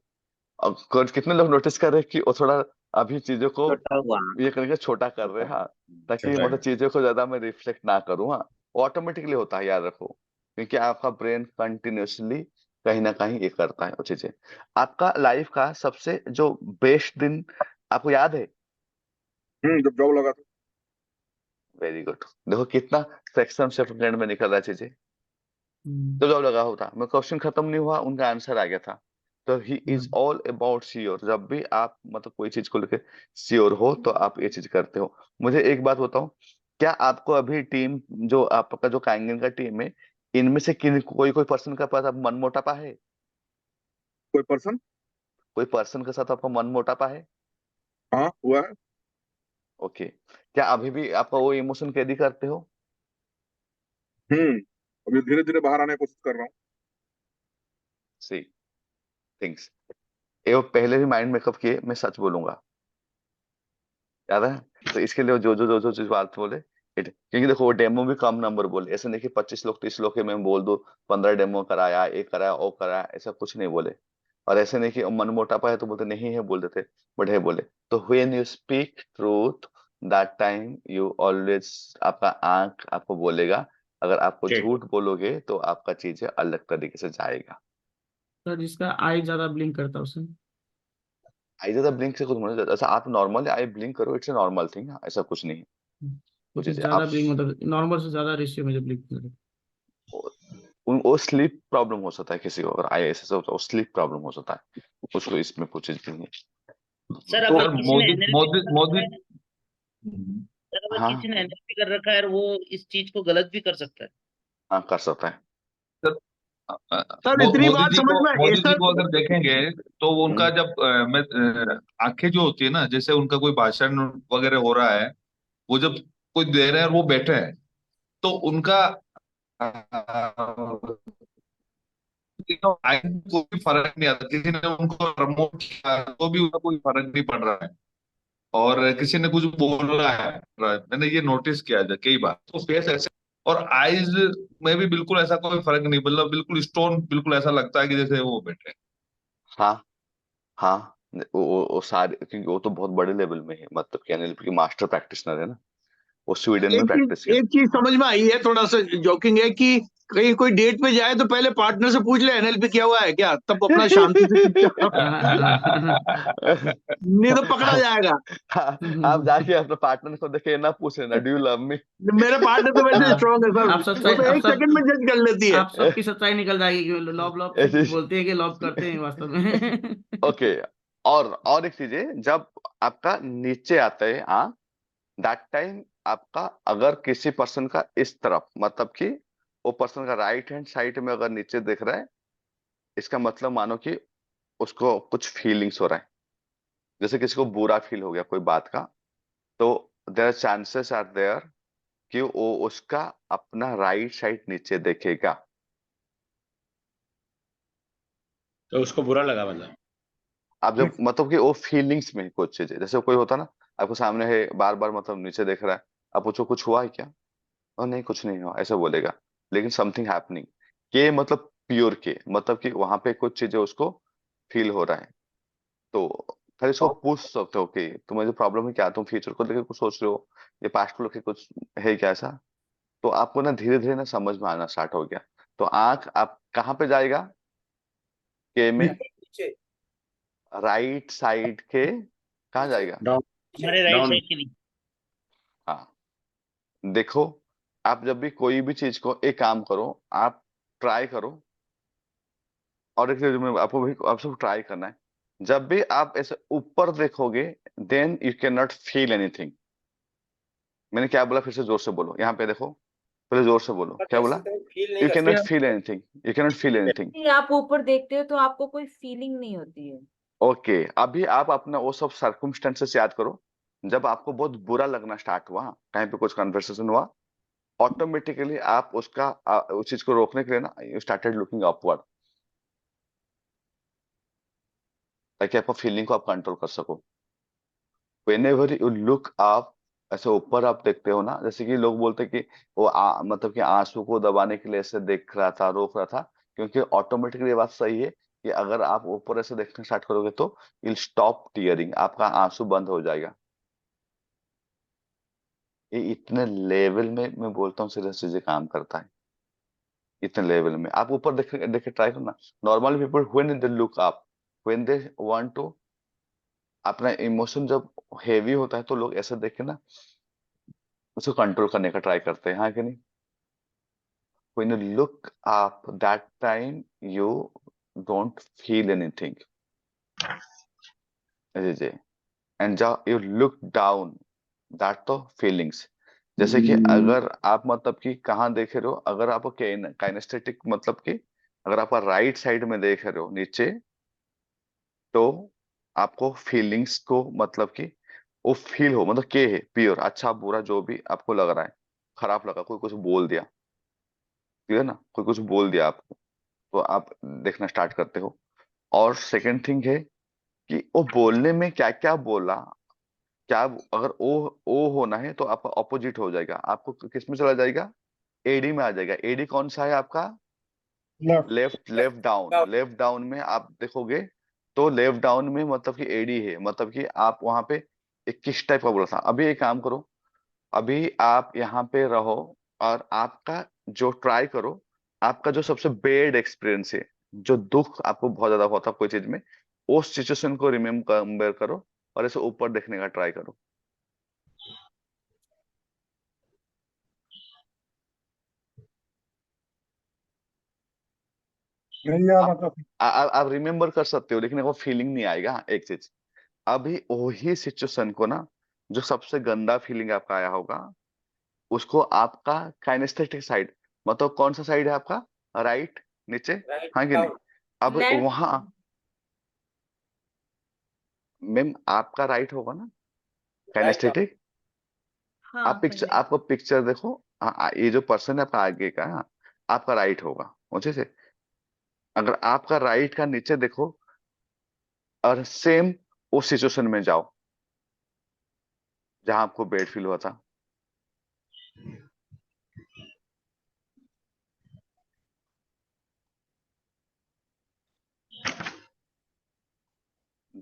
अब कितने लोग नोटिस कर रहे हैं कि वो थोड़ा अभी चीजों को छोटा हुआ। ये करके छोटा कर रहे हैं। हाँ, ताकि छोटा है। मतलब चीजों को ज्यादा मैं रिफ्लेक्ट ना करूँ। हाँ, वो ऑटोमेटिकली होता है, याद रखो, क्योंकि आपका ब्रेन कंटिन्यूअसली कहीं ना कहीं ये करता है वो चीजें। आपका लाइफ का सबसे जो बेस्ट दिन आपको याद है? जब जॉब लगा था। Very good. देखो कितना फ्रैक्शन सेकंड में निकल रहा है चीजें। तो जॉब लगा होता, मैं क्वेश्चन खत्म नहीं हुआ, उनका आंसर आ गया था। तो he is all about sure. जब भी आप मतलब कोई चीज को लेकर श्योर हो तो आप ये चीज करते हो। मुझे एक बात बताओ, क्या आपको अभी टीम, जो आपका जो कांगेन का टीम है, इनमें से किन कोई कोई पर्सन का पास आप मनमुटापा है? कोई पर्सन? कोई पर्सन के साथ आपका मनमुटापा है? हाँ हुआ है। ओके, क्या अभी भी आपका वो इमोशन कैदी करते हो? अभी धीरे धीरे बाहर आने की कोशिश कर रहा हूँ। सी थिंग्स, ये वो पहले भी माइंड मेकअप किए, मैं सच बोलूंगा, याद है? तो इसके लिए वो जो चीज बात बोले क्योंकि देखो वो डेमो भी कम नंबर बोले, ऐसे नहीं कि 25 लोग 30 लोग के मैं बोल दूं 15 डेमो कराया, एक कराया, वो कराया, ऐसा कुछ नहीं बोले। और ऐसे नहीं कि मन मोटापा है तो बोलते नहीं है, बोल देते, बट है बोले। तो when you speak truth that time you always, आपका आंख आपको बोलेगा। अगर आपको स्ट्रेट। झूठ बोलोगे तो आपका चीजें अलग तरीके से जाएगा। सर जिसका आई ज्यादा ब्लिंक करता है उसे। आई ज्यादा ब्लिंक से कुछ मतलब, ऐसा आप नॉर्मल आई ब्लिंक करो, इट्स ए नॉर्मल थिंग, ऐसा कुछ नहीं है। वो क्योंकि चीजें ज्यादा आप ब्लिंक मतलब नॉर्मल से ज्यादा रेशियो में जब ब्लिंक कर रहे। वो स्लीप प्रॉब्लम हो सकता है किसी को, अगर आईएएस होता है स्लीप प्रॉब्लम हो सकता है, उसको इसमें कुछ चीज नहीं है। सर तो अगर सर किसी ने मोदी एनएलपी मोदी कर रखा मोदी है, सर अगर हाँ किसी ने एनएलपी कर रखा है और वो इस चीज को गलत भी कर सकता है। हाँ, कर सकता है। सर सर इतनी बात समझ में मोदी जी सर। को अगर देखेंगे तो वो उनका हम्म, जब आंखें जो होती है ना, जैसे उनका कोई भाषण वगैरह हो रहा है, वो जब कोई दे रहे हैं और वो बैठे हैं, तो उनका कोई फर्क नहीं आता। किसी ने उनको प्रमोट किया तो भी उनका कोई फर्क नहीं पड़ रहा है, और किसी ने कुछ बोला है, मैंने ये नोटिस किया है कई बार, तो फेस ऐसे और आईज में भी बिल्कुल ऐसा कोई फर्क नहीं, मतलब बिल्कुल स्टोन, बिल्कुल ऐसा लगता है कि जैसे वो बैठे हैं। हाँ हाँ, वो सारे, क्योंकि वो तो बहुत बड़े लेवल में है, मतलब कि एनएलपी के मास्टर प्रैक्टिशनर है ना, वो स्वीडन में प्रैक्टिस किया। एक चीज समझ में आई है, थोड़ा सा जोकिंग है कि कहीं कोई डेट पे जाए तो पहले पार्टनर से पूछ ले एनएलपी किया हुआ है क्या, तब अपना शांति से चुपचाप, नहीं तो पकड़ा जाएगा। हाँ, आप जाके अपने पार्टनर को देखे ना पूछ लेना डू यू लव मी। मेरे पार्टनर तो वैसे स्ट्रांग है सर, आप वो सच्चाई तो आप एक सब सेकंड में जज कर लेती है। आप सबकी सच्चाई निकल जाएगी कि लॉब लॉब सिर्फ बोलते हैं कि लॉब करते हैं वास्तव में। ओके, और एक चीज है, जब आपका नीचे आता है दैट टाइम, आपका अगर किसी पर्सन का इस तरफ, मतलब कि वो पर्सन का राइट हैंड साइड में अगर नीचे दिख रहा है, इसका मतलब मानो कि उसको कुछ फीलिंग्स हो रहा है, जैसे किसी को बुरा फील हो गया कोई बात का, तो देयर चांसेस आर देयर कि वो उसका अपना राइट साइड नीचे देखेगा। तो उसको बुरा लगा मतलब। आप जब मतलब कि वो फीलिंग्स में है कुछ चीजें, जैसे कोई होता ना, आपको सामने है बार बार मतलब नीचे देख रहा है, आप पूछो कुछ हुआ है क्या, और नहीं कुछ नहीं हुआ ऐसा बोलेगा, लेकिन समथिंग हैपनिंग, के मतलब प्योर के मतलब कि वहां पे कुछ चीजें उसको फील हो रहा है। तो खाली इसको पूछ सकते हो कि तुम्हें जो प्रॉब्लम है क्या, तुम फ्यूचर को लेकर कुछ सोच रहे हो, ये पास्ट को लेकर कुछ है क्या ऐसा। तो आपको ना धीरे धीरे ना समझ में आना स्टार्ट हो गया। तो आंख आप कहाँ पे जाएगा, के में, नीचे राइट साइड के, कहाँ जाएगा, डाउन हमारे राइट डाउन साइड के लिए। हाँ। देखो, आप जब भी कोई भी चीज को, एक काम करो, आप ट्राई करो, और एक चीज में आपको भी, आप सब ट्राई करना है, जब भी आप ऐसे ऊपर देखोगे then you can not feel anything. मैंने क्या बोला, फिर से जोर से बोलो, यहाँ पे देखो, पहले जोर से बोलो, क्या बोला, फील नहीं यू कर कैन नॉट सकते। Feel anything, you can not feel anything. नहीं, आप ऊपर देखते हो तो आपको कोई फीलिंग नहीं होती है। ओके, अभी आप अपना वो सब सर्कमस्टेंसेस याद करो, जब आपको बहुत बुरा लगना स्टार्ट हुआ, कहीं पे कुछ कन्वर्सेशन हुआ, ऑटोमेटिकली आप उसका उस चीज को रोकने के लिए ना, यू स्टार्टेड लुकिंग अपवर्ड, ताकि आपका फीलिंग को आप कंट्रोल कर सको। whenever you look up, ऐसे ऊपर आप देखते हो ना, जैसे कि लोग बोलते हैं कि वो मतलब कि आंसू को दबाने के लिए ऐसे देख रहा था, रोक रहा था, क्योंकि ऑटोमेटिकली ये बात सही है कि अगर आप ऊपर ऐसे देखना स्टार्ट करोगे तो you'll स्टॉप टीयरिंग, आपका आंसू बंद हो जाएगा। ये इतने लेवल में मैं बोलता हूँ सीरियस चीजें काम करता है, इतने लेवल में आप ऊपर देख देख ट्राई करना। Normal people when they look up, when they want to, अपना इमोशन जब हेवी होता है तो लोग ऐसे देख के ना उसको कंट्रोल करने का ट्राई करते हैं, हाँ कि नहीं। when you look up that time you don't feel anything, ji, and जब you look down that तो feelings। जैसे कि अगर आप मतलब कि कहाँ देख रहे हो, अगर आप काइनेस्थेटिक मतलब कि अगर आप राइट साइड में देख रहे हो नीचे, तो आपको फीलिंग्स को मतलब कि वो फील हो, मतलब के है प्योर, अच्छा बुरा जो भी आपको लग रहा है, खराब लगा, कोई कुछ बोल दिया, क्लियर ना, कोई कुछ बोल दिया आपको, तो आप देखना स्टार्ट करते हो। और सेकंड थिंग है कि वो बोलने में क्या क्या बोला, क्या अगर ओ होना है तो आपका ऑपोजिट हो जाएगा, आपको किस में चला जाएगा, एडी में आ जाएगा। एडी कौन सा है आपका, लेफ्ट, लेफ्ट डाउन में आप देखोगे तो लेफ्ट डाउन में मतलब कि एडी है, मतलब कि आप वहां पे एक किस टाइप का बोला था। अभी एक काम करो, अभी आप यहाँ पे रहो और आपका जो ट्राई करो, आपका जो सबसे बेड एक्सपीरियंस है, जो दुख आपको बहुत ज्यादा होता कोई चीज में, उस सिचुएशन को रिमेम्बर करो और ऐसे ऊपर देखने का ट्राई करो। आप रिमेम्बर कर सकते हो, लेकिन वो फीलिंग नहीं आएगा एक चीज। अभी वही सिचुएशन को ना, जो सबसे गंदा फीलिंग आपका आया होगा, उसको आपका काइनेस्थेटिक साइड, मतलब कौन सा साइड है आपका, राइट, नीचे, राइट हाँ कि नहीं। डाउन अब लेफ्ट। वहां, मैम आपका राइट होगा ना राइट डाउन काइनेस्थेटिक। हाँ आप पिक्चर, पहले। आपको पिक्चर देखो, ये जो पर्सन है आपका आगे का, आपका राइट होगा मुझे से। अगर आपका राइट का नीचे देखो और सेम उस सिचुएशन में जाओ जहां आपको बैड फील हुआ था,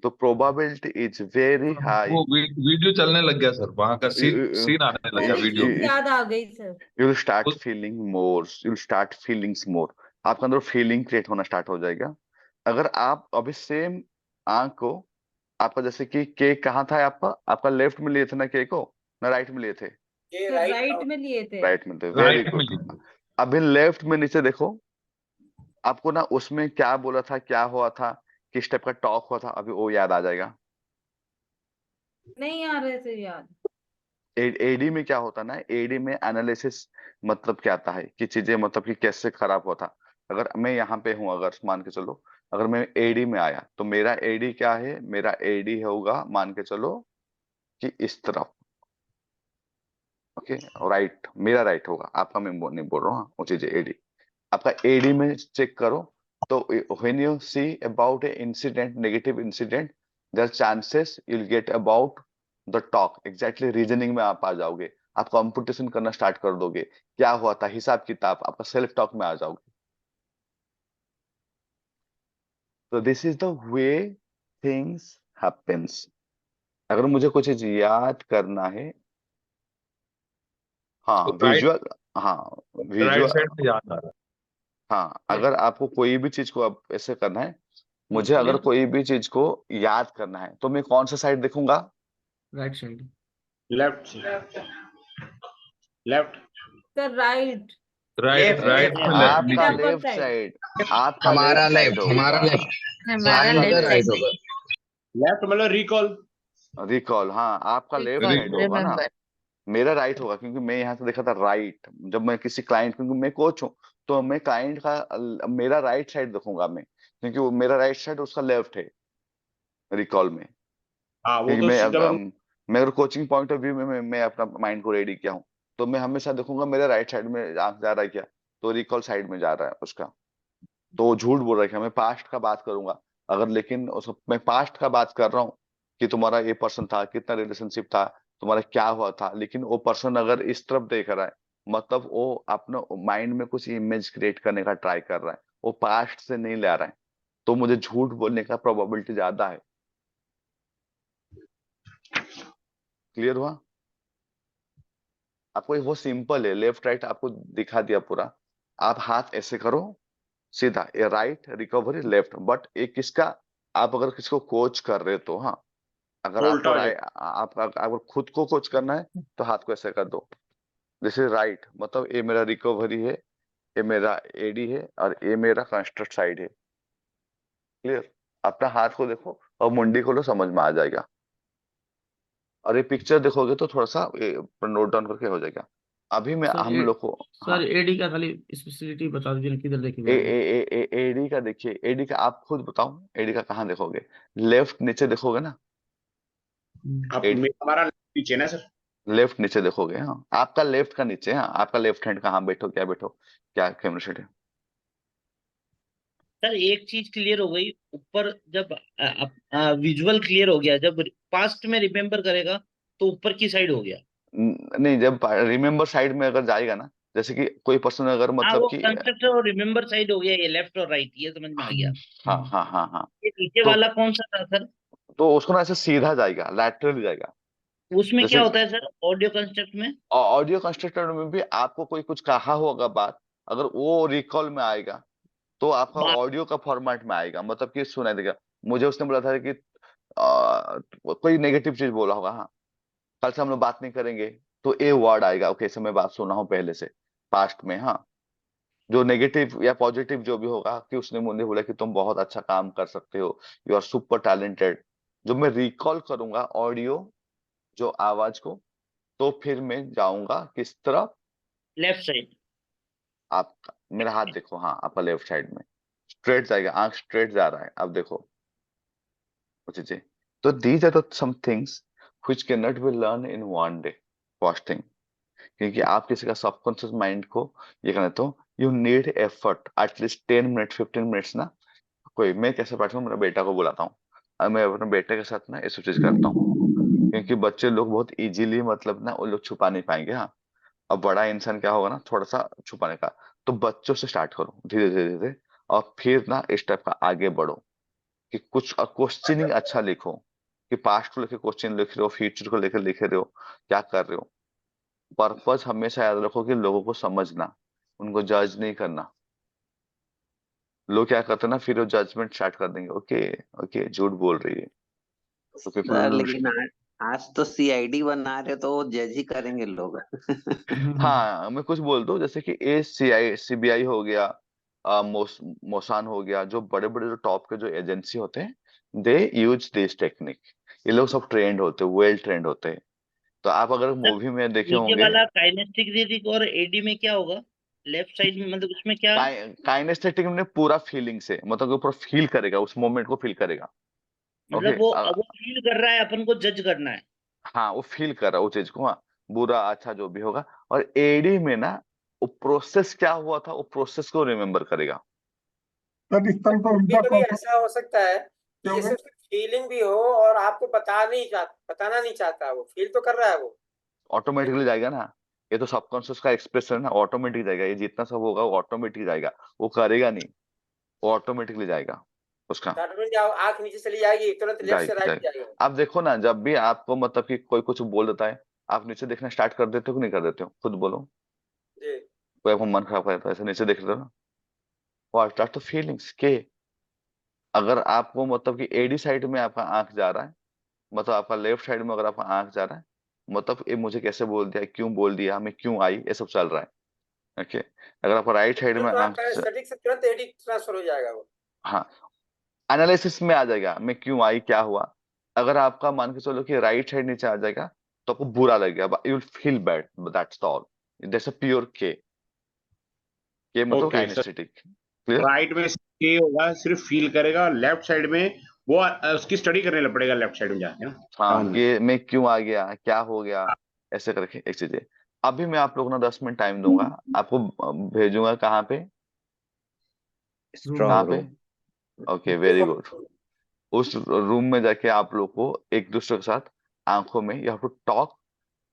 तो प्रोबेबिलिटी इज वेरी हाई। वो वीडियो चलने लग गया सर, वहां का सीन सीन आने लग गया मुझे वीडियो चीज में। याद आ गई सर। यू विल स्टार्ट उस- feeling more, you will start feelings more, आपके अंदर फीलिंग क्रिएट होना स्टार्ट हो जाएगा। अगर आप अभी सेम आंख को, आपका जैसे कि केक कहाँ था आपका, आपका लेफ्ट में लिए थे ना केक को, ना राइट में लिए थे, ये सर राइट राइट डाउन में लिए थे। राइट में थे, वेरी राइट में गुड। ली। अभी लेफ्ट में नीचे देखो, आपको ना उसमें क्या बोला था, क्या हुआ था, किस टाइप का टॉक हुआ था, अभी वो याद आ जाएगा। नहीं आ रहे थे याद। एडी में क्या होता है ना, एडी में एनालिसिस मतलब क्या आता है कि चीजें मतलब कि कैसे खराब हुआ था। अगर मैं यहाँ पे हूँ, अगर मान के चलो, अगर मैं एडी में आया तो मेरा एडी क्या है, मेरा एडी होगा मान के चलो कि इस तरफ, ओके, राइट, मेरा राइट होगा, आपका मैं नहीं बोल रहा हूँ, वो चीजें एडी, आपका एडी में चेक करो। तो when you see about a incident, negative incident, there chances you will get about the talk, exactly reasoning में आप आ जाओगे, आप कंपटीशन करना स्टार्ट कर दोगे, क्या हुआ था, हिसाब किताब, आपका सेल्फ टॉक में आ जाओगे। तो this is the way things happens. अगर मुझे कुछ चीज याद करना है, हाँ तो राइट विजुअल, हाँ राइट विजुअल, साइड में याद आ रहा हाँ अगर आपको कोई भी चीज को अब ऐसे करना है, मुझे अगर लेफ्ट कोई भी चीज को याद करना है तो मैं कौन सा साइड देखूंगा? राइट साइड है। Left left The right. है। राइट लेफ्ट राइट लेफ्ट में Left आपका upper लेफ्ट side. साइड, आपका हमारा लेफ्ट साइड लेफ्ट, हमारा होगा, लेफ्ट, हमारा आपका मतलब left राइट side. होगा। लेफ्ट मतलब रिकॉल। रिकॉल, हाँ आपका लेफ्ट Recall. साइड होगा ना, Remember. मेरा राइट होगा, क्योंकि मैं यहाँ से देखा था राइट। जब मैं किसी क्लाइंट, क्योंकि मैं कोच हूँ, तो मैं क्लाइंट का मेरा राइट साइड देखूंगा मैं, क्योंकि वो मेरा राइट साइड उसका लेफ्ट है रिकॉल में। हाँ वो क्योंकि तो मैं सीधा मैं अगर कोचिंग पॉइंट ऑफ व्यू में मैं अपना माइंड को रेडी किया हूँ, तो मैं हमेशा देखूंगा मेरे राइट साइड में आंख जा रहा है क्या, तो रिकॉल साइड में जा रहा है उसका। तो वो झूठ बोल रहा है कि मैं पास्ट का बात करूंगा, अगर लेकिन उसको मैं पास्ट का बात कर रहा हूँ कि तुम्हारा ये पर्सन था, कितना रिलेशनशिप था, तुम्हारा क्या हुआ था, लेकिन वो पर्सन अगर इस तरफ देख रहा है, मतलब वो अपना माइंड में कुछ इमेज क्रिएट करने का ट्राई कर रहा है, वो पास्ट से नहीं ले रहा है, तो मुझे झूठ बोलने का प्रोबेबिलिटी ज्यादा है। क्लियर हुआ आपको? ये वो सिंपल है, लेफ्ट राइट आपको दिखा दिया पूरा। आप हाथ ऐसे करो सीधा, ये राइट रिकवरी लेफ्ट, बट एक किसका, आप अगर किसको कोच कर रहे हो तो हाँ, अगर उल्टा आपको हो जाएगा। आप अगर खुद को कोच करना है तो हाथ को ऐसे कर दो, जैसे राइट मतलब ये मेरा रिकवरी है, ये मेरा एडी है, और ये मेरा कंस्ट्रक्ट साइड है। क्लियर? अपना हाथ को देखो और मुंडी खोलो, समझ में आ जाएगा। और ये पिक्चर देखोगे तो थोड़ा सा नोट डाउन करके हो जाएगा। अभी मैं सर हम लोग को, हाँ सर एडी का खाली स्पेशलिटी बता दीजिए ना, किधर देखे ए जाएगा। ए ए ए एडी का देखिए, एडी का आप खुद बताओ, एडी का कहाँ देखोगे? लेफ्ट नीचे देखोगे ना, आप एडी हमारा नीचे ना सर। लेफ्ट नीचे देखोगे, हाँ आपका लेफ्ट का नीचे, हाँ आपका लेफ्ट हैंड कहाँ बैठो, क्या बैठो, क्या कैमरा है? सर एक चीज क्लियर हो गई, ऊपर जब विजुअल क्लियर हो गया, जब पास्ट में रिमेम्बर करेगा तो ऊपर की साइड हो गया। नहीं, जब रिमेम्बर साइड में अगर जाएगा ना, जैसे कि कोई पर्सन अगर हाँ मतलब वो कि, कंस्ट्रक्टर और रिमेम्बर साइड हो गया, ये लेफ्ट और राइट, ये समझ में आ गया। हाँ हाँ हाँ हाँ, ये नीचे तो वाला कौन सा था सर? उसको ना ऐसे सीधा जाएगा, लैटरली जाएगा। उसमें क्या जैसे होता है सर ऑडियो कंस्ट्रक्ट में? ऑडियो कंस्ट्रक्टर में भी आपको कोई कुछ कहा होगा बात, अगर वो रिकॉल में आएगा तो आपका बात ऑडियो का फॉर्मेट में आएगा, मतलब कि सुनाई देगा। मुझे उसने बोला था कि कोई नेगेटिव चीज बोला होगा, हाँ कल से हम लोग बात नहीं करेंगे, तो ए वर्ड आएगा, ओके ऐसे मैं बात सुना हूँ पहले से पास्ट में, हाँ जो नेगेटिव या पॉजिटिव जो भी होगा, कि उसने मुझे बोला कि तुम बहुत अच्छा काम कर सकते हो, यू आर सुपर टैलेंटेड, जो मैं रिकॉल करूंगा ऑडियो, जो आवाज को, तो फिर मैं जाऊंगा किस तरफ? Left side. आपका मेरा हाथ देखो, हाँ आपका लेफ्ट साइड में स्ट्रेट जाएगा, आंख स्ट्रेट जा रहा है, अब देखो वो चीजें। तो these are the some things which can not be learn in one day, first thing. क्योंकि आप किसी का सबकॉन्शियस माइंड को ये करना, तो you need effort at least 10 minute 15 minutes ना। कोई मैं कैसे बैठता हूँ, मेरे बेटा को बुलाता हूँ, और मैं अपने बेटे के साथ ना ये सब चीज करता हूँ, क्योंकि बच्चे लोग बहुत इजीली मतलब ना वो लोग छुपा नहीं पाएंगे, हाँ। अब बड़ा इंसान क्या होगा ना, थोड़ा सा छुपाने का, तो बच्चों से स्टार्ट करो धीरे धीरे धीरे, और फिर ना इस टाइप का आगे बढ़ो, कि कुछ क्वेश्चनिंग अच्छा लिखो, कि पास्ट को लेकर क्वेश्चन लिख रहे हो, फ्यूचर को लेकर लिख रहे हो, क्या कर रहे हो। पर्पस हमेशा याद रखो कि लोगों को समझना, उनको जज नहीं करना। लोग क्या करते हैं ना, फिर वो जजमेंट स्टार्ट कर देंगे, ओके ओके झूठ बोल रही है, तो सर पीपल। लेकिन आज तो सीआईडी बना रहे, तो वो जज ही करेंगे लोग। हाँ मैं कुछ बोल दूं, जैसे कि ए सी आई सीबीआई हो गया, मोसान हो गया, जो बड़े बड़े जो टॉप के जो एजेंसी होते हैं, दे यूज दिस टेक्निक। ये लोग सब ट्रेंड होते हैं, वेल ट्रेंड होते हैं। तो आप अगर सर मूवी में देखे नीचे होंगे, वाला काइनेस्टिक रीडिंग और एडी में क्या होगा? लेफ्ट साइड में मतलब उसमें क्या? काइनेस्थेटिक में पूरा फीलिंग से, मतलब वो पूरा फील करेगा, उस मोमेंट को फील करेगा। ओके, मतलब वो फील कर रहा है, अपन को जज करना है। हाँ वो फील कर रहा है वो चीज को, हाँ बुरा अच्छा जो भी होगा। और एडी में ना, वो प्रोसेस क्या हुआ था, वो प्रोसेस को रिमेम्बर करेगा। सर इस तरह तो उल्टा कभी ऐसा हो सकता है कि क्यों जैसे उसकी फीलिंग भी हो और आपको बताना नहीं चाहता, वो फील तो कर रहा है वो। ऑटोमेटिकली जाएगा ना, ये तो सबकॉन्शियस का एक्सप्रेशन है ना, ऑटोमेटिक जाएगा, ये जितना सब होगा वो ऑटोमेटिक जाएगा, वो करेगा नहीं, वो ऑटोमेटिकली जाएगा। उसका ऑटोमेटिक आंख नीचे चली जाएगी, तुरंत लेफ्ट से राइट जाएगा। आप देखो ना, जब भी आपको मतलब कि कोई कुछ बोल देता है, आप नीचे देखना स्टार्ट कर देते हो कि नहीं कर देते हो? खुद बोलो। जी कोई आपको मन खराब करता है, ऐसे नीचे देख रहे हो ना, व्हाट स्टार्ट टू फीलिंग्स के अगर आपको मतलब कि एडी साइड में आपका आंख जा रहा है, मतलब आपका लेफ्ट साइड में अगर आपका आंख जा रहा है, मतलब ये मुझे कैसे बोल दिया, क्यों बोल दिया, हमें क्यों आई, ये सब चल रहा है। ओके, अगर आपका राइट साइड में तुरंत आंख आपका स्टैटिक से तुरंत एडी ट्रांसफर हो जाएगा वो। हाँ, एनालिसिस में आ जाएगा, मैं क्यों आई, क्या हुआ। अगर आपका मान के चलो कि राइट साइड नीचे आ जाएगा, तो आपको बुरा लगेगा, you will feel bad, that's all. That's a pure के मतलब okay sir, kinaesthetic. Clear? Right में के होगा, सिर्फ फील करेगा, लेफ्ट साइड में वो उसकी स्टडी करने पड़ेगा, लेफ्ट साइड में जाके ना। हाँ, कि मैं क्यों आ गया, क्या हो गया, ऐसे करके एक चीज है। अभी मैं आप लोगों को ना 10 मिनट टाइम दूंगा, आपको भेजूंगा कहाँ पे, कहाँ स्ट्रॉन्ग पे? रूम। Okay, very good. उस रूम में जाके आप लोग को एक दूसरे के साथ आंखों में you have to talk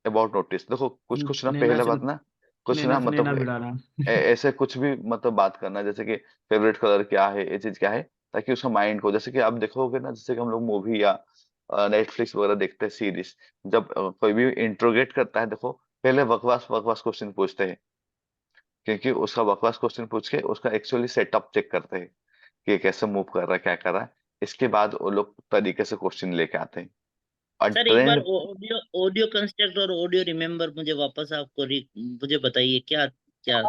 about notice. देखो कुछ कुछ ना, नैना पहले से बात ना, कुछ नैना ना से नैना मतलब भिड़ाना। ऐसे कुछ भी मतलब बात करना, जैसे कि फेवरेट कलर क्या है, ये चीज क्या है, ताकि उसका माइंड को, जैसे कि आप देखोगे ना, जैसे कि हम लोग मूवी या नेटफ्लिक्स वगैरह देखते हैं सीरीज, जब कोई भी इंट्रोगेट करता है, देखो पहले बकवास बकवास क्वेश्चन पूछते हैं, क्योंकि उसका बकवास क्वेश्चन पूछ के उसका एक्चुअली सेटअप चेक करते हैं कि ये कैसे मूव कर रहा है, क्या कर रहा है। इसके बाद वो लोग तरीके से क्वेश्चन लेके आते हैं। और सर एक बार ट्रेंड, ऑडियो ऑडियो कंस्ट्रक्ट और ऑडियो रिमेम्बर मुझे वापस आपको मुझे बताइए क्या क्या।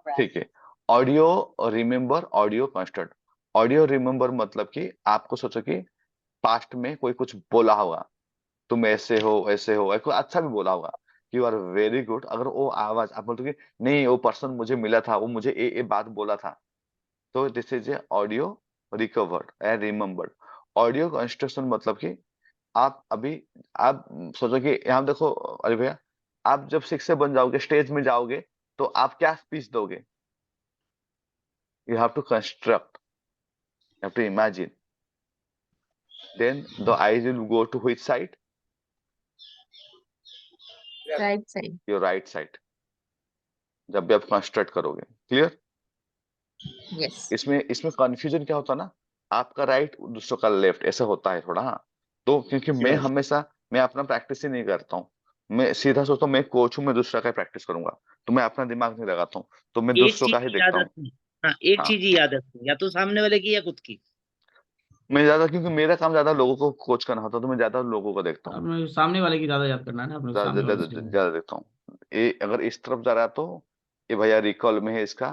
ठीक है, audio remember, audio construct. Audio remember मतलब कि आपको सोचो कि पास्ट में कोई कुछ बोला होगा, तुम ऐसे हो, ऐसे हो, कोई अच्छा भी बोला होगा, यू आर वेरी गुड, अगर वो आवाज आप बोलते हो कि नहीं वो पर्सन मुझे मिला था, वो मुझे ये बात बोला था, तो this is a audio recovered and remembered. Audio construction मतलब कि आप अभी, आप सोचो कि यहाँ देखो, अरे भैया, आप जब शिक्षक बन जाओगे, स्टेज में जाओगे, तो आप क्या स्पीच दोगे? You have to construct, you have to imagine, then the eyes will go to which side? Right side. Your right side, जब भी आप कंस्ट्रक्ट करोगे। क्लियर? Yes. इसमें इसमें कंफ्यूजन क्या होता है ना, आपका राइट दूसरों का लेफ्ट ऐसा होता है थोड़ा। हाँ, तो क्योंकि मैं Yes. हमेशा, मैं अपना प्रैक्टिस ही नहीं करता हूँ, मैं सीधा सोचता हूँ मैं कोच हूँ, मैं दूसरा का प्रैक्टिस करूंगा, तो मैं अपना दिमाग नहीं लगाता हूँ, तो मैं एक दूसरों चीज का ही की याद देखता हूँ। रखनी। हाँ, एक हाँ, चीज ही याद रखनी, या तो सामने वाले की या खुद की। मैं ज्यादा, क्योंकि मेरा काम ज्यादा लोगों को कोच करना होता है, तो मैं ज्यादा लोगों को देखता हूँ, अपने सामने वाले की ज्यादा याद करना है ना, अपने ज्यादा सामने वाले ज्यादा से। ज्यादा देखता हूँ। ये अगर इस तरफ जा रहा है, तो ये भैया रिकॉल में है इसका,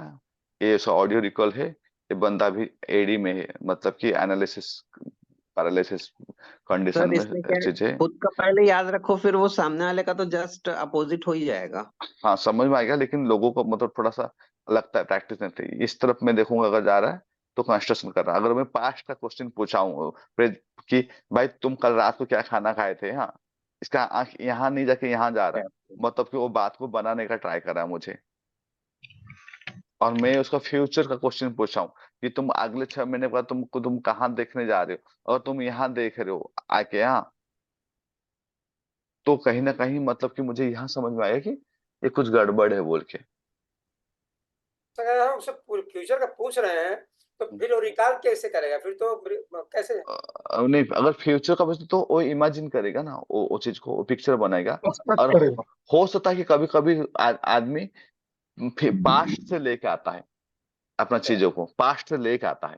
ये ऑडियो रिकॉल है, ये बंदा भी एडी में है, मतलब कि एनालिसिस पैरालिसिस कंडीशन सर में इसमें क्या है, चीजें। खुद का पहले याद रखो, फिर वो सामने वाले का तो जस्ट अपोजिट हो ही जाएगा। हाँ, समझ में आएगा, लेकिन लोगों को मतलब थोड़ा सा लगता है प्रैक्टिस नहीं थी। इस तरफ मैं देखूंगा, अगर जा रहा है तो कंस्ट्रक्शन कर रहा है। अगर मैं पास्ट का क्वेश्चन पूछा हूँ कि भाई तुम कल रात को क्या खाना खाए थे, हाँ, इसका आंख यहाँ नहीं जाके यहाँ जा रहा है, मतलब कि वो बात को बनाने का ट्राई कर रहा है मुझे। और मैं उसका फ्यूचर का क्वेश्चन पूछा हूँ कि तुम अगले 6 महीने बाद तुम कहाँ देखने जा रहे हो, और तुम यहाँ देख रहे हो आके यहाँ, तो कहीं ना कहीं मतलब कि मुझे यहाँ समझ में आया कि ये कुछ गड़बड़ है बोल के। तो अगर हम सब फ्यूचर का पूछ रहे हैं, तो फिर वो रिकॉल कैसे करेगा? फिर तो कैसे? नहीं, अगर फ्यूचर का बचता तो वो इमेजिन करेगा ना, वो चीज को, वो पिक्चर बनाएगा। एक्सपेक्ट और करेगा। हो सकता है कि कभी कभी आदमी पास्ट से लेके आता है, अपना चीजों को पास्ट से लेके आता है।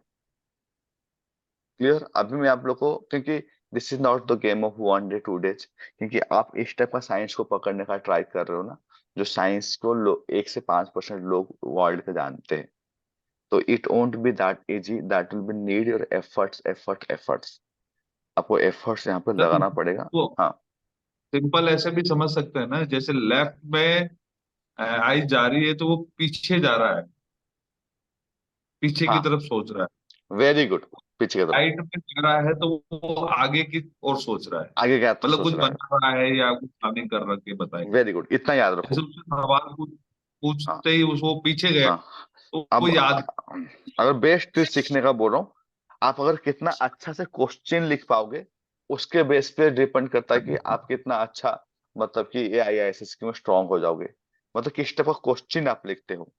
क्लियर? अभी मैं आप लोग को, क्योंकि this is not the game of 1 day 2 days, क्योंकि आप इस टाइप का साइंस को पकड़ने का ट्राई कर रहे हो ना, जो साइंस को 1 से 5% लोग वर्ल्ड के जानते हैं, तो it won't be that easy, that will be need your efforts. आपको एफर्ट्स यहाँ पे सर लगाना पड़ेगा। वो हाँ, सिंपल ऐसे भी समझ सकते हैं ना, जैसे लेफ्ट में आई जा रही है तो वो पीछे जा रहा है, पीछे की हाँ, तरफ सोच रहा है। वेरी गुड, पीछे की तरफ। राइट में जा रहा है तो वो आगे की ओर सोच रहा है, आगे क्या तो मतलब सोच कुछ रहा है। बना रहा है या कुछ प्लानिंग कर रखे बताए। वेरी गुड, इतना याद ऐसे रखो। उससे सवाल हाँ, पूछते ही वो पीछे गया, हाँ। तो वो अब याद। अगर बेस्ट चीज सीखने का बोल रहा हूँ, आप अगर कितना अच्छा से क्वेश्चन लिख पाओगे, उसके बेस पे डिपेंड करता है कि आप कितना अच्छा, मतलब कि AIISS में स्ट्रांग हो जाओगे। मतलब किस टाइप का क्वेश्चन आप लिखते हो,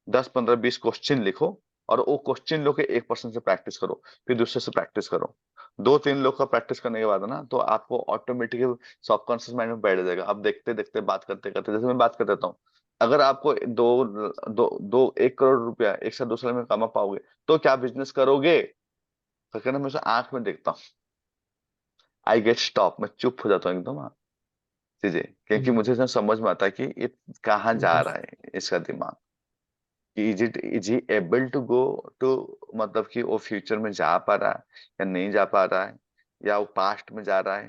10 15 20 क्वेश्चन लिखो, और वो क्वेश्चन लो के एक पर्सन से प्रैक्टिस करो, फिर दूसरे से प्रैक्टिस करो। 2-3 लोग का प्रैक्टिस करने के बाद ना तो आपको ऑटोमेटिकली सबकॉन्शियस माइंड में बैठ जाएगा। अब देखते देखते बात करते करते, जैसे मैं बात कर देता हूँ, अगर आपको 1 करोड़ रुपया एक साथ 2 साल में कमा पाओगे तो क्या बिजनेस करोगे? तो कहना, मैं उसे आंख में देखता हूँ, आई गेट स्टॉप, मैं चुप हो जाता हूँ एकदम। चीजें, क्योंकि मुझे इसमें समझ में आता है कि ये कहाँ जा रहा है इसका दिमाग, कि is he able to go to, मतलब कि वो फ्यूचर में जा पा रहा है या नहीं जा पा रहा है, या वो पास्ट में जा रहा है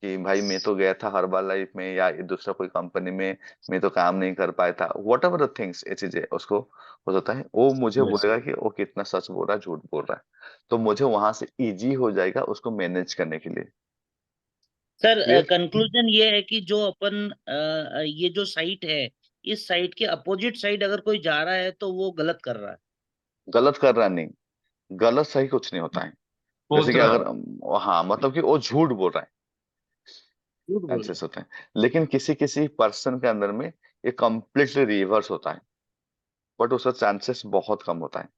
कि भाई मैं तो गया था हर्बल लाइफ में या ये दूसरा कोई कंपनी में, मैं तो काम नहीं कर पाया था, वट एवर द थिंग्स, ये चीजें उसको हो जाता है। वो मुझे बोलेगा कि वो कितना सच बोल रहा है झूठ बोल रहा है, तो मुझे वहां से इजी हो जाएगा उसको मैनेज करने के लिए। Sir clear? कंक्लूजन ये है कि जो अपन ये जो साइट है, इस साइट के अपोजिट साइड अगर कोई जा रहा है तो वो गलत कर रहा है। गलत कर रहा नहीं, गलत सही कुछ नहीं होता है। जैसे सोच कि रहा अगर है। हाँ, मतलब कि वो झूठ बोल रहा है, झूठ बोल रहा चांसेस होते हैं, लेकिन किसी किसी पर्सन के अंदर में ये कम्प्लीटली रिवर्स होता है, बट उसका चांसेस बहुत कम होता है।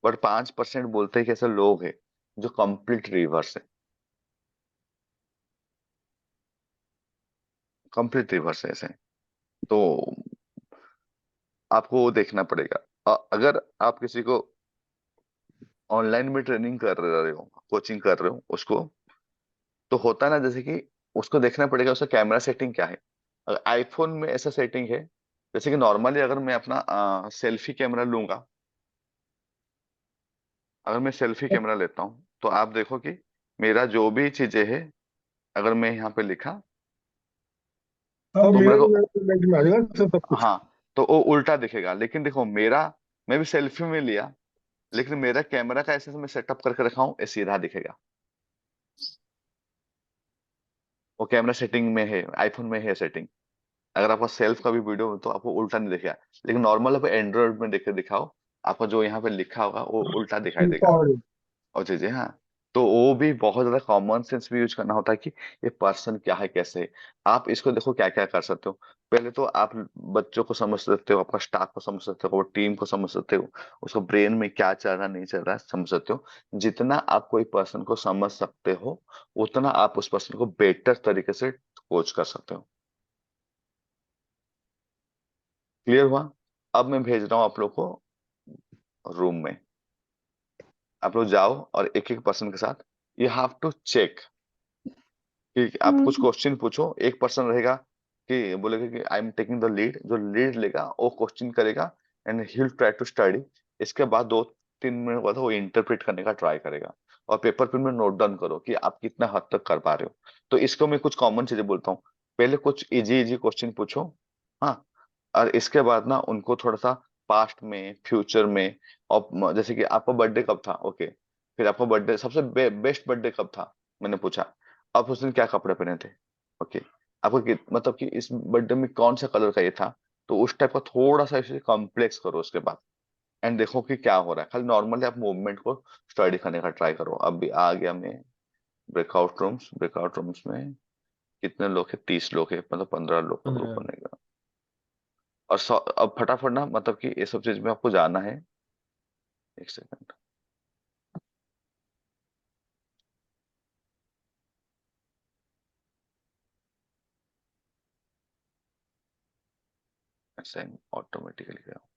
बट 5% बोलते हैं कि ऐसे लोग हैं जो कंप्लीट रिवर्स है, कंप्लीट रिवर्स है ऐसे। तो आपको वो देखना पड़ेगा। अगर आप किसी को ऑनलाइन में ट्रेनिंग कर रहे हो, कोचिंग कर रहे हो उसको, तो होता है ना, जैसे कि उसको देखना पड़ेगा उसका कैमरा सेटिंग क्या है। अगर आईफोन में ऐसा सेटिंग है, जैसे कि नॉर्मली अगर मैं अपना सेल्फी कैमरा लूंगा, अगर मैं सेल्फी कैमरा लेता हूँ तो आप देखो कि मेरा जो भी चीजें है, अगर मैं यहाँ पे लिखा हाँ, तो मेरे मिरर को, इमेज में आ जाएगा सब कुछ। हाँ, तो वो उल्टा दिखेगा। लेकिन देखो मेरा, मैं भी सेल्फी में लिया, लेकिन मेरा कैमरा का ऐसे से मैं सेटअप करके रखा हूँ, ये सीधा दिखेगा। वो कैमरा सेटिंग में है, आईफोन में है सेटिंग। अगर आपका सेल्फ का भी वीडियो हो तो आपको उल्टा नहीं दिखेगा, लेकिन नॉर्मल आप एंड्रॉइड में देख के दिखाओ, आपको जो यहाँ पे लिखा होगा वो उल्टा दिखाई देगा। और चीजें, हाँ, तो वो भी बहुत ज्यादा कॉमन सेंस भी यूज करना होता है कि ये पर्सन क्या है, कैसे है। आप इसको देखो क्या क्या कर सकते हो। पहले तो आप बच्चों को समझ सकते हो, आपका स्टाफ को समझ सकते हो, टीम को समझ सकते हो, उसको ब्रेन में क्या चल रहा नहीं चल रहा है समझ सकते हो। जितना आप कोई पर्सन को समझ सकते हो, उतना आप उस पर्सन को बेटर तरीके से कोच कर सकते हो। क्लियर हुआ? अब मैं भेज रहा हूँ आप लोग को रूम में, आप लोग जाओ और एक एक पर्सन के साथ यू हैव टू चेक कि आप कुछ क्वेश्चन पूछो। एक पर्सन रहेगा कि बोलेगा कि I am taking the lead, जो लीड लेगा वो क्वेश्चन करेगा and he will try to study. इसके बाद 2-3 मिनट बाद वो इंटरप्रेट करने का ट्राई करेगा, और पेपर पे में नोट डाउन करो कि आप कितना हद तक कर पा रहे हो। तो इसको मैं कुछ कॉमन चीजें बोलता हूँ। पहले कुछ इजी इजी क्वेश्चन पूछो, हाँ, और इसके बाद ना उनको थोड़ा सा पास्ट में, फ्यूचर में, और जैसे कि आपका बर्थडे कब था, ओके, फिर आपका बर्थडे सबसे बेस्ट बर्थडे कब था, मैंने पूछा। आप उस दिन क्या कपड़े पहने थे, ओके, आपको मतलब कि इस बर्थडे में कौन सा कलर का ये था। तो उस टाइप का थोड़ा सा इसे कॉम्प्लेक्स करो उसके बाद, एंड देखो कि क्या हो रहा है। खाली नॉर्मली आप मूवमेंट को स्टडी करने का ट्राई करो। अभी आ गया मैं ब्रेकआउट रूम्स में कितने लोग हैं, 30 लोग हैं, मतलब 15 लोग का ग्रुप 15। बनेगा। और अब फटाफट ना, मतलब कि ये सब चीज में आपको जाना है। एक सेकंड, असाइन ऑटोमेटिकली गया।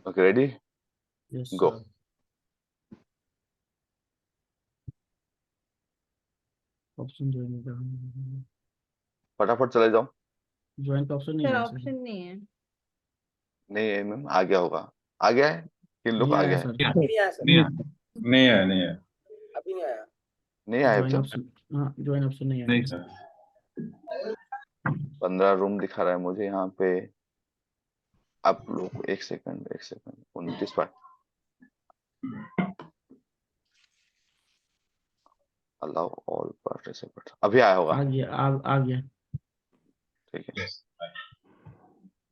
Okay, ready, yes go. Sir. Option join फटाफट चले जाओ। ज्वाइन का ऑप्शन नहीं सर है सर। ऑप्शन नहीं है। नहीं है मैम, आ गया होगा। आ गया है, 3 लोग नहीं को आ आया गया है। सर। अभी नहीं आया सर, नहीं आया, नहीं आया, नहीं आया, अभी नहीं आया। नहीं आया ज्वाइन तो ऑप्शन, हाँ ज्वाइन ऑप्शन नहीं नहीं आया। सर। 15 रूम दिखा रहा है मुझे यहाँ पे। आप लोग एक सेकंड, 29 बार अलाउ ऑल पार्टिसिपेंट, अभी आया होगा। आ गया, आ गया। ठीक है,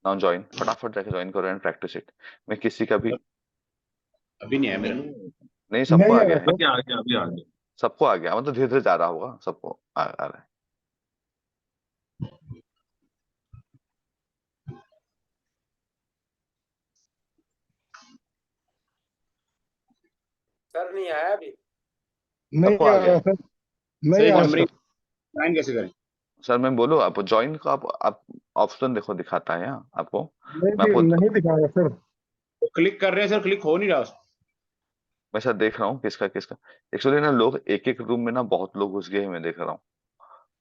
नाउ ज्वाइन, फटाफट जाके ज्वाइन करो एंड प्रैक्टिस इट। मैं किसी का भी अभी नहीं आया मेरा। नहीं, सबको नहीं आ आ गया रहा है, सर। अभी आ गया, अभी आ गया। सबको आ गया, मतलब धीरे धीरे जा रहा होगा, सबको आ रहा है। सर नहीं आया अभी। सबको नहीं आ आ गया रहा है। सर। सर नहीं ये आ रहा नंबरिंग सर। ज्वाइन कैसे करें? सर मैं बोलूँ, आप ज्वाइन को आप ऑप्शन देखो, दिखाता है यहाँ आपको। मैं नहीं आपको नहीं दिखा रहा सर। तो क्लिक कर रहे हैं सर, क्लिक हो नहीं रहा उस मैं सर देख रहा हूँ किसका किसका। एक्चुअली ना लोग एक एक रूम में ना बहुत लोग घुस गए हैं, मैं देख रहा हूँ।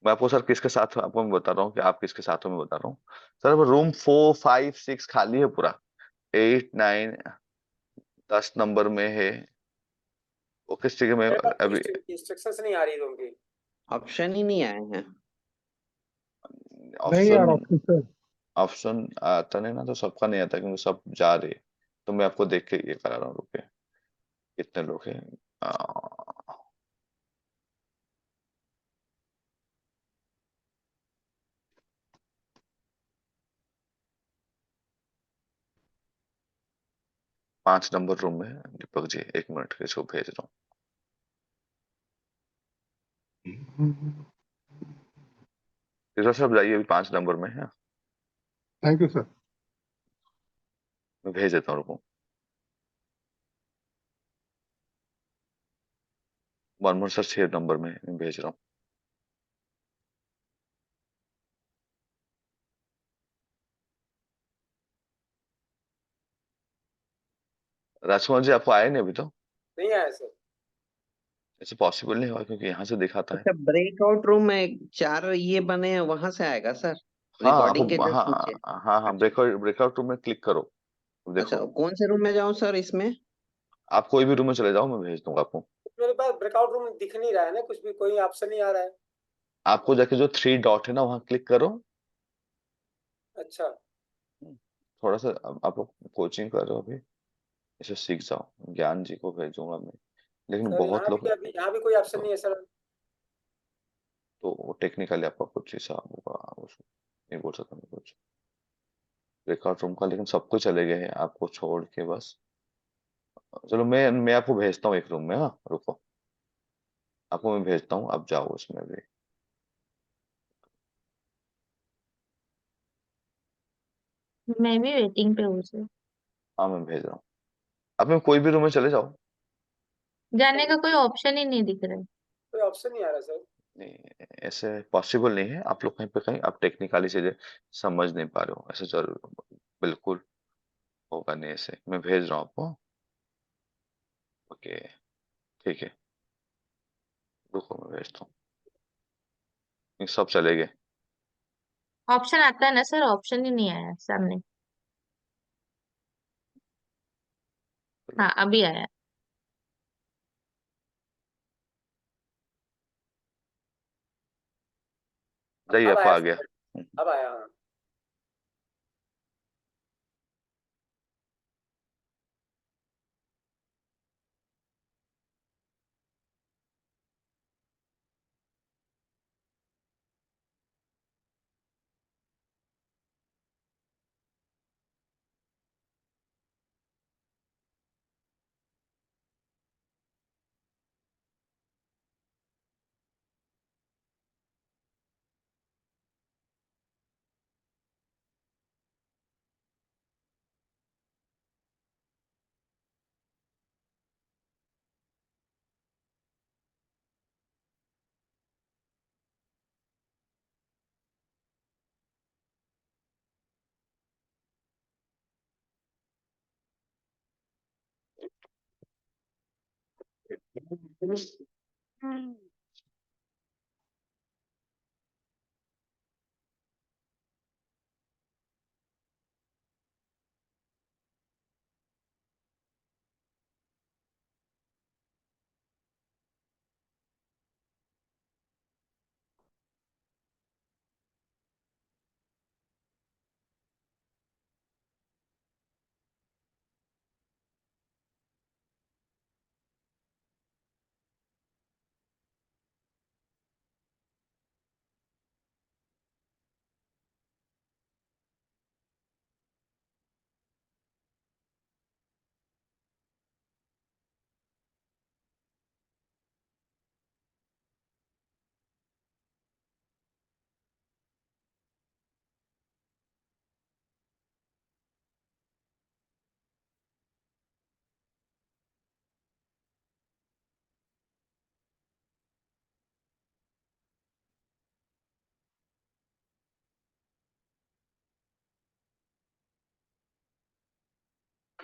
मैं आपको सर किसके साथ आपको मैं बता रहा हूँ कि आप किसके साथ हो, मैं बता रहा हूँ। सर अब रूम 4, 5, 6 खाली है पूरा। 8, 9, 10 नंबर में है। वो किस जगह में मेरे पास अभी इंस्ट्रक्शंस नहीं आ रही रूम की। ऑप्शन ही नहीं आए हैं। नहीं आ ऑप्शन रहा सर। ऑप्शन आता नहीं ना, तो सबका नहीं आता क्योंकि सब जा रहे हैं। तो मैं आपको देख के ये करा रहा हूँ, रुके कितने लोग हैं। आ, 5 नंबर रूम में है दीपक जी, 1 मिनट इसको भेज रहा हूँ। टीचर साहब जाइए, अभी 5 नंबर में है। Thank you sir. मैं भेज देता हूँ, रुको। मनमोहन सर 6 नंबर में मैं भेज रहा हूँ। राजकुमार जी आपको आया नहीं अभी तो? नहीं आया सर। ऐसे पॉसिबल नहीं हुआ क्योंकि यहाँ से दिखाता है। अच्छा, ब्रेकआउट रूम में 4 ये बने हैं, वहां से आएगा सर? हाँ रिकॉर्डिंग के आपको, जस्ट नीचे? हाँ हाँ हाँ, अच्छा। ब्रेकआउट ब्रेकआउट रूम में क्लिक करो, अच्छा, देखो। कौन से रूम में जाऊं सर इसमें? आप कोई भी रूम में चले जाओ, मैं भेज दूंगा आपको। मेरे पास ब्रेकआउट रूम दिख नहीं रहा है ना, कुछ भी कोई ऑप्शन नहीं आ रहा है। आपको जाके जो 3 डॉट है ना, वहाँ क्लिक करो। अच्छा थोड़ा सा आप लोग कोचिंग कर रहे हो अभी, इसे सीख जाओ। ज्ञान जी को भेजूंगा मैं, लेकिन सर, बहुत लोग। यहाँ भी कोई ऑप्शन नहीं है सर। तो टेक्निकली आपका कुछ हिसाब होगा, उसको नहीं बोल सकता मैं कुछ ब्रेकआउट रूम का, लेकिन सब कुछ चले गए हैं आपको छोड़ के बस। चलो मैं आपको भेजता हूँ एक रूम में, हाँ रुको, आपको मैं भेजता हूँ, आप जाओ उसमें भी। मैं भी वेटिंग पे हूँ सर। हाँ मैं भेज रहा हूँ, आप में कोई भी रूम में चले जाओ। जाने का कोई ऑप्शन ही नहीं दिख रहा है। कोई ऑप्शन नहीं आ रहा सर। नहीं, ऐसे पॉसिबल नहीं है, आप लोग कहीं पे कहीं आप टेक्निकली चीजें समझ नहीं पा रहे हो, ऐसे चल बिल्कुल होगा नहीं। ऐसे मैं भेज रहा हूँ आपको। ओके, ठीक है, रुको मैं भेजता हूँ। ये सब चले गए। ऑप्शन आता है ना सर? ऑप्शन ही नहीं आया सामने। हाँ, अभी आया। जाइए, अब आपको आया आ गया। सर। अब आया, हाँ।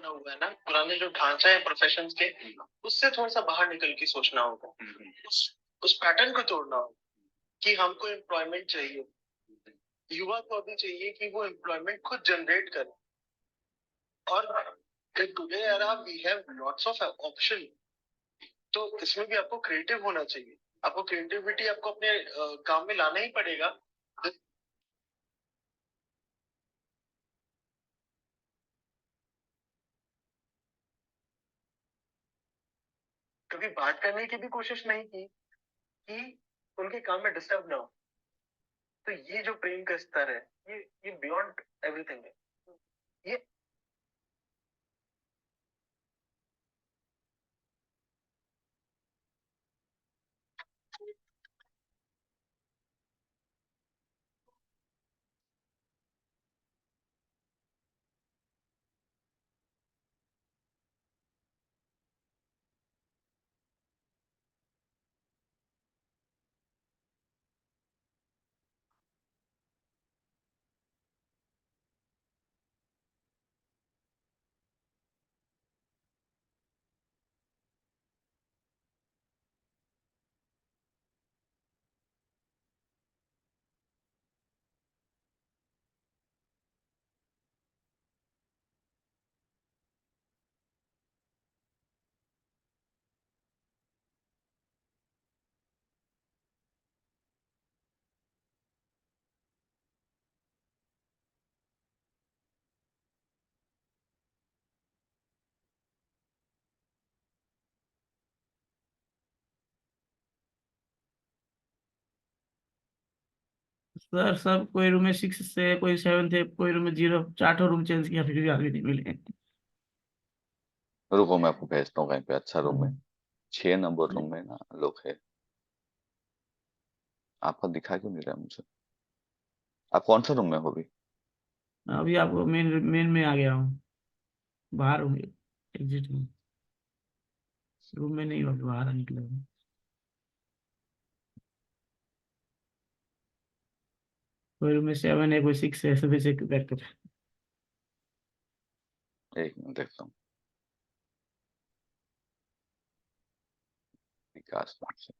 बना हुआ है ना, पुराने जो ढांचा है प्रोफेशंस के, उससे थोड़ा सा बाहर निकल के सोचना होगा। उस पैटर्न को तोड़ना होगा कि हमको एम्प्लॉयमेंट चाहिए, युवा को अभी चाहिए कि वो एम्प्लॉयमेंट खुद जनरेट करे। और today era we have lots of option, तो इसमें भी आपको क्रिएटिव होना चाहिए। आपको क्रिएटिविटी आपको अपने काम में लाना ही पड़ेगा। कभी बात करने की भी कोशिश नहीं की कि उनके काम में डिस्टर्ब ना हो। तो ये जो प्रेम का स्तर है, ये बियॉन्ड एवरीथिंग है। ये सर सब कोई रूम में 6 से, कोई 7 थे, कोई रूम में 0, चारों रूम चेंज किया फिर भी आगे नहीं मिले। रुको मैं आपको भेजता हूँ कहीं पे अच्छा रूम में। 6 नंबर रूम में ना लोग है। आपका दिखा क्यों नहीं रहा है मुझे? आप कौन सा रूम में हो अभी? अभी आपको मेन मेन में आ गया हूँ, बाहर हूँ, एग्जिट में, रूम में नहीं हूँ, बाहर निकला हूँ। कोई रूम में 7 है, कोई 6 है, सभी से बैठ कर। एक मिनट देखता हूँ। विकास से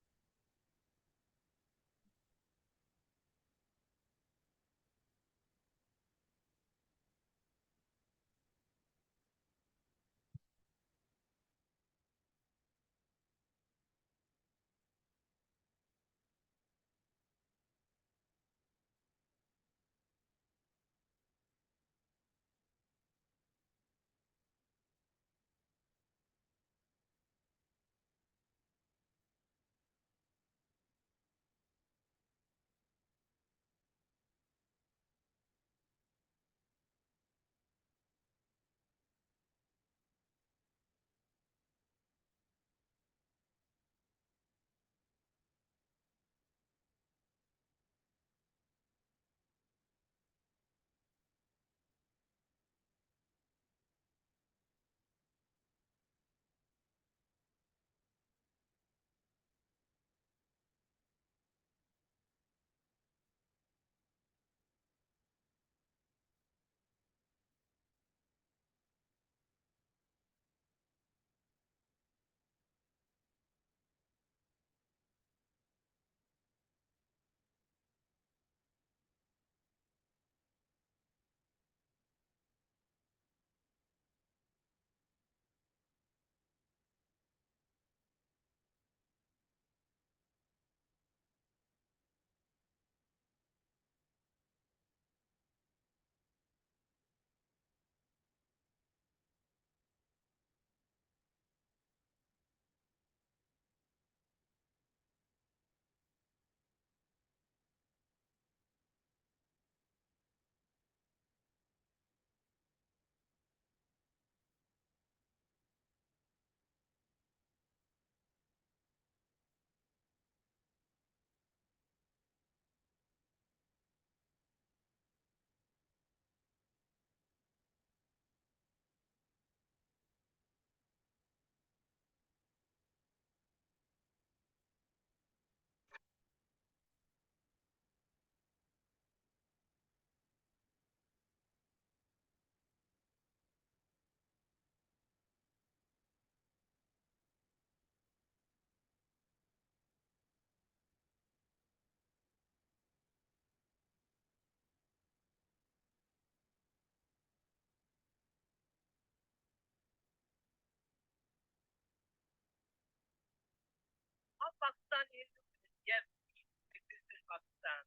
Pakistani Hindu. Yes, it exists in Pakistan.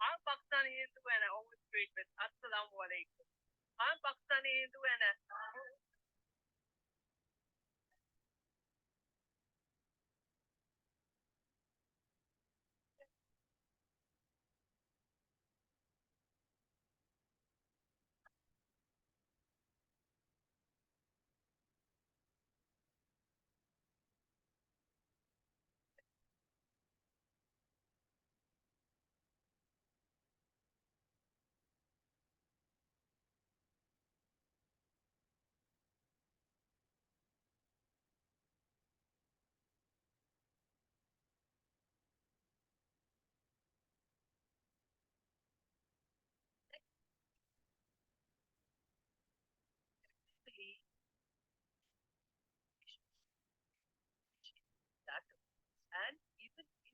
I'm Pakistani Hindu and I always trade with Assalamu alaikum. I'm Pakistani Hindu and I that and even in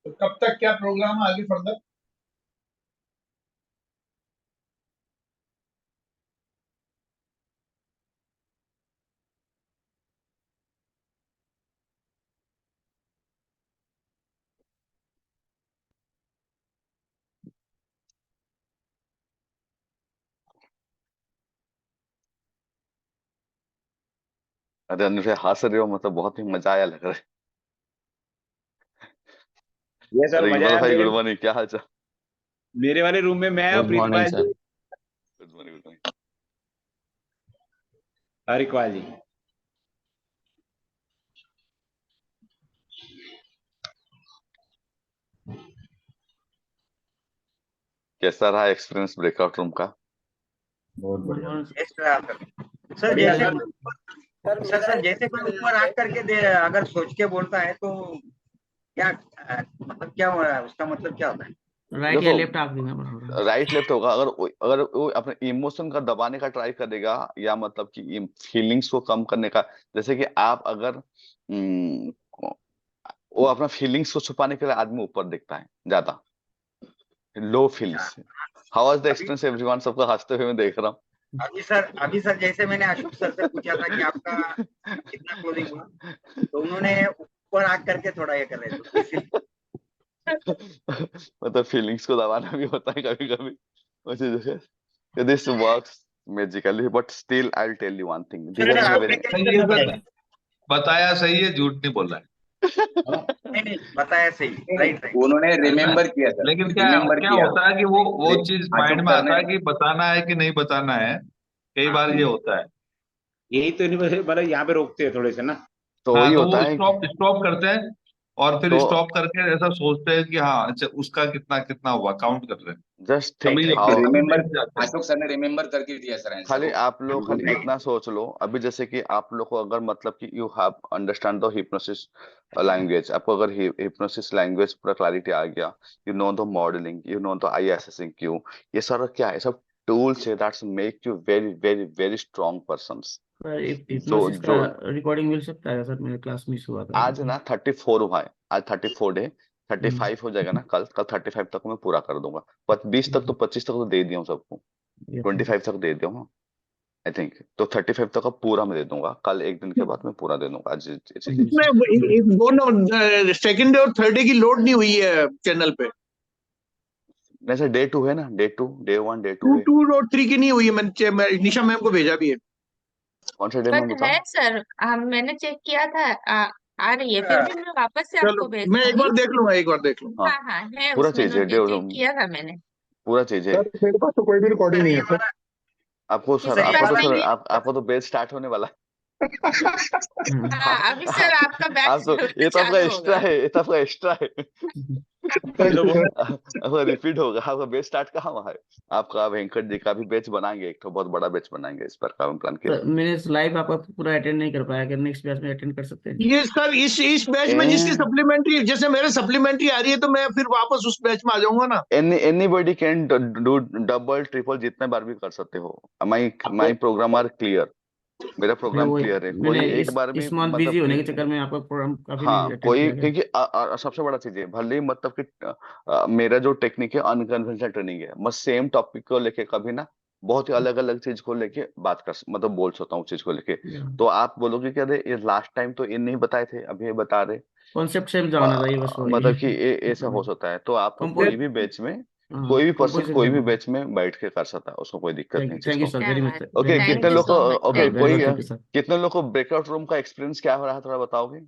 तो कब तक क्या प्रोग्राम है आगे फर्दर? अरे अंदर से हंस रहे हो, मतलब बहुत ही मजा आया लग रहा है। ये सर अरे मजा इकबाल आया भाई, गुड मॉर्निंग, क्या हाल चाल? मेरे वाले रूम में मैं और good morning Pritpal ji. Sir. Good morning, good morning. और इकबाल जी। कैसा रहा एक्सपीरियंस ब्रेकआउट रूम का? बहुत बढ़िया। बेस्ट रहा सर। सर बढ़िया जैसे सर। सर जैसे कोई ऊपर हाथ करके दे, अगर सोच के बोलता है तो क्या मतलब क्या हो रहा है, उसका मतलब क्या होता है? राइट या देखो, लेफ्ट आप देना पड़ेगा। राइट लेफ्ट होगा। अगर वो अपने इमोशन का दबाने का ट्राई करेगा, या मतलब कि फीलिंग्स को कम करने का, जैसे कि आप अगर वो अपना फीलिंग्स को छुपाने के लिए आदमी ऊपर दिखता है ज्यादा, low feels. How was the experience everyone? सबको हंसते हुए मैं देख रहा हूँ। अभी सर जैसे मैंने अशोक सर से पूछा था कि आपका कितना क्लोजिंग हुआ, तो उन्होंने ऊपर आग करके थोड़ा ये कर रहे थे, इसीलिए। मतलब फीलिंग्स को दबाना भी होता है कभी कभी मुझे, जैसे this works magically, but still I will tell you one thing, this sir is आपने वेरी क्या सही है करना सर, पड़ेगा? बताया सही है, झूठ नहीं बोल रहा है। नहीं बताया सही, राइट राइट। उन्होंने रिमेम्बर किया सर, लेकिन क्या रिमेम्बर क्या किया। होता है कि वो चीज माइंड अशोक में सर आता ने है कि बताना है कि नहीं बताना है। कई बार ये होता है। यही तो नहीं, मतलब यहाँ पे रोकते हैं थोड़े से ना। तो हाँ, वही तो होता वो है स्टॉप स्टॉप करते हैं और फिर तो स्टॉप करके ऐसा सोचते हैं कि हाँ अच्छा उसका कितना कितना हुआ, काउंट कर रहे हैं। जस्ट तभी थिंक ये हाउ रिमेम्बर, confidence जाता है। अशोक सर ने रिमेम्बर करके दिया सर आंसर खाली वो। आप लोग खाली इतना सोच लो, अभी जैसे कि आप लोग को अगर मतलब कि you have understand the hypnosis language, आपको अगर हिप्नोसिस लैंग्वेज पूरा क्लैरिटी आ गया, you know the modelling, you know the I assessing Q, ये सारा क्या है, सब टूल्स है that's make you very very very strong persons. Sir जो हिप्नोसिस का जो रिकॉर्डिंग मिल सकता है सर? मेरे क्लास मिस हुआ था आज ना 34 हुआ है, आज 34 डे, 35 हो जाएगा ना, कल 35 तक मैं पूरा कर दूंगा। 20 तक तो 25 तक तो दे दिया हूँ सबको, 25 तक दे दिया हूँ आई थिंक, तो 35 तक का पूरा मैं दे दूंगा, कल एक दिन के बाद मैं पूरा दे दूंगा आज इसी दिन। इसमें दोनों सेकंड डे और थर्ड डे की लोड नहीं हुई है चैनल पे। जैसे डे 2 है ना, डे 2, डे 1, डे 2 टू है। टू और 3 की नहीं हुई है, मैंने निशा मैम को भेजा भी है। कौन सा डे में बट बताओ? है सर, मैंने चेक किया था, आ रही है, फिर भी मैं वापस से चलो आपको भेज मैं एक दूंगी। बार देख लूंगा, एक बार देख लूंगा। हाँ हाँ, है पूरा उसमें चीज है, नोट, चेक किया था मैंने। पूरा चीज है। सर मेरे पास तो कोई भी रिकॉर्डिंग नहीं है सर। आपको सर, किसके पास नहीं है? आपको तो बैच स्टार्ट होने वाला है। हाँ, अभी सर आपका आप बैच तो, ये तो आपका चालू एक्स्ट्रा होगा। है, ये तो आपका एक्स्ट्रा है। Thank you sir. आपका रिपीट होगा, आपका बैच स्टार्ट कहाँ हुआ है? आपका वेंकट जी का भी बैच बनाएंगे, एक तो बहुत बड़ा बैच बनाएंगे, इस पर काम प्लान किया। सर मैंने लाइव आपका पूरा अटेंड नहीं कर पाया, अगर नेक्स्ट बैच में अटेंड कर सकते हैं? ये सर इस बैच में जिसकी सप्लीमेंट्री, जैसे मेरे सप्लीमेंट्री आ रही है, तो मैं फिर वापस उस बैच में आ जाऊंगा ना। Anybody can do double triple जितने बार भी कर सकते हो। माई प्रोग्राम आर क्लियर, मेरा प्रोग्राम वो क्लियर है, मैंने कोई एक बार भी इस मंथ बिजी मतलब होने के कि चक्कर में आपका प्रोग्राम काफी नहीं हाँ अटेंड कोई, किया गया। क्योंकि सबसे बड़ा चीज है, भले ही मतलब कि मेरा जो टेक्निक है अनकन्वेंशनल ट्रेनिंग है, मैं सेम टॉपिक को लेके कभी ना बहुत ही अलग अलग चीज को लेके बात कर मतलब बोल सकता हूँ चीज को लेके। तो आप बोलोगे कि अरे ये लास्ट टाइम तो ये नहीं बताए थे, अभी ये बता रहे, कॉन्सेप्ट सेम जाना चाहिए बस, वही मतलब कि ये ऐसा हो सकता है। तो आप कोई भी बैच में, कोई भी पर्सन कंपोजिशन कोई सेम भी होगा। बैच में बैठ के कर सकता है, उसको कोई दिक्कत नहीं चीज थैंक यू को। Sir, very much, okay, very कितने थैंक यू लोग को, so much, okay thank very कोई मच, थैंक यू सर। कितने लोग को ब्रेकआउट रूम का एक्सपीरियंस क्या हो रहा है, थोड़ा बताओगे?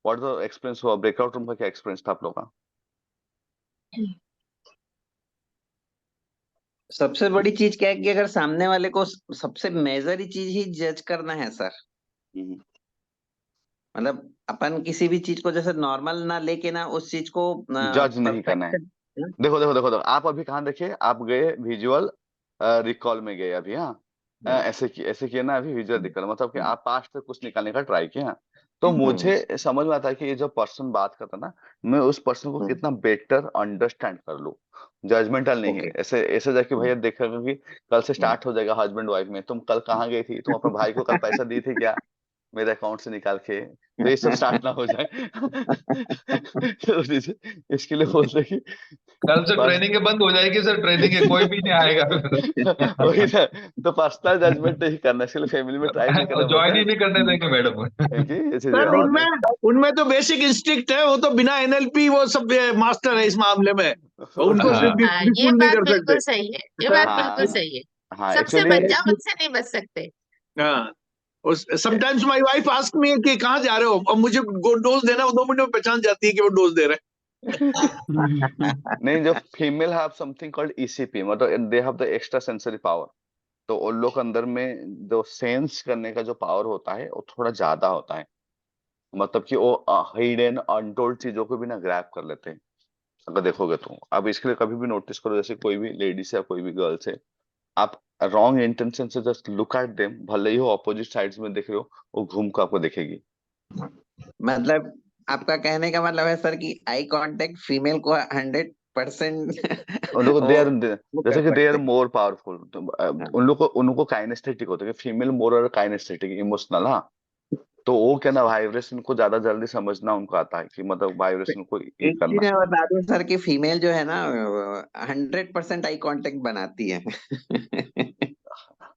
व्हाट द एक्सपीरियंस हुआ ब्रेकआउट रूम का, क्या एक्सपीरियंस था आप लोग का? सबसे बड़ी चीज क्या है कि अगर सामने वाले को सबसे मेजर ही चीज ही जज करना है सर। मतलब अपन किसी भी चीज को जैसे नॉर्मल ना लेके ना उस चीज को जज नहीं करना है। परफेक्शन। देखो देखो देखो देखो, आप अभी कहाँ देखे, आप गए विजुअल रिकॉल में गए अभी, हाँ ऐसे किया ना अभी, विजुअल रिकॉल मतलब कि आप पास्ट से कुछ निकालने का ट्राई किया। तो मुझे समझ में आता है कि ये जो पर्सन बात करता है ना, मैं उस पर्सन को कितना बेटर अंडरस्टैंड कर लूं। जजमेंटल नहीं है, ओके। ऐसे ऐसे जाके भैया देखा कि कल से स्टार्ट हो जाएगा हस्बैंड वाइफ में, तुम कल कहाँ गई थी, तुम अपने भाई को कल पैसा दी थी क्या मेरे अकाउंट से निकाल के, तो ये सब स्टार्ट ना हो जाए। तो इसके लिए बोलते कि कल से ट्रेनिंग बंद हो जाएगी सर, ट्रेनिंग है कोई भी नहीं आएगा। वही ना, तो पर्सनल जजमेंट नहीं करना, इसलिए फैमिली में ट्राई नहीं करना बोलते ज्वाइन ही हैं, नहीं करने देंगे मैडम। क्योंकि ये चीजें सर और नहीं। उनमें उनमें तो बेसिक इंस्टिंक्ट है, वो तो बिना एनएलपी वो सब मास्टर है इस मामले में, और उनको हाँ हाँ, ये बिल्कुल नहीं बात कर बिल्कुल सकते। सही है, ये बात बिल्कुल हाँ सही है। हाँ सबसे एक्चुअली, बच जाओ, उनसे नहीं बच सकते। हाँ, sometimes my wife ask me कि कहाँ जा रहे हो, अब मुझे डोज देना, वो 2 मिनट में पहचान जाती है कि वो डोज दे रहे नहीं, जो female have something called ECP, मतलब they have the extra sensory power, तो उन लोग के अंदर में जो सेंस करने का जो पावर होता है वो थोड़ा ज्यादा होता है, मतलब कि वो हिडन अनटोल्ड चीजों को भी ना ग्रैब कर लेते हैं। अगर देखोगे तो अब इसके लिए कभी भी नोटिस करो, जैसे कोई भी लेडीज है कोई भी गर्ल्स है, आप रॉन्ग इंटेंशन से जस्ट लुक एट देम, भले ही हो अपोजिट साइड्स में देख रहे हो, वो घूम कर आपको देखेगी। मतलब आपका कहने का मतलब है सर कि आई कांटेक्ट फीमेल को 100% उन लोग दे आर, वो जैसे कर कि दे आर सकते मोर पावरफुल, उन लोग को काइनेस्थेटिक होता है, फीमेल मोर और काइनेस्थेटिक इमोशनल, हाँ, तो वो क्या ना वाइब्रेशन को ज्यादा जल्दी समझना उनको आता है, कि मतलब हैं। वाइब्रेशन को ये एक चीज करना। मैं बता दूं सर कि फीमेल जो है ना 100% आई कांटेक्ट बनाती है।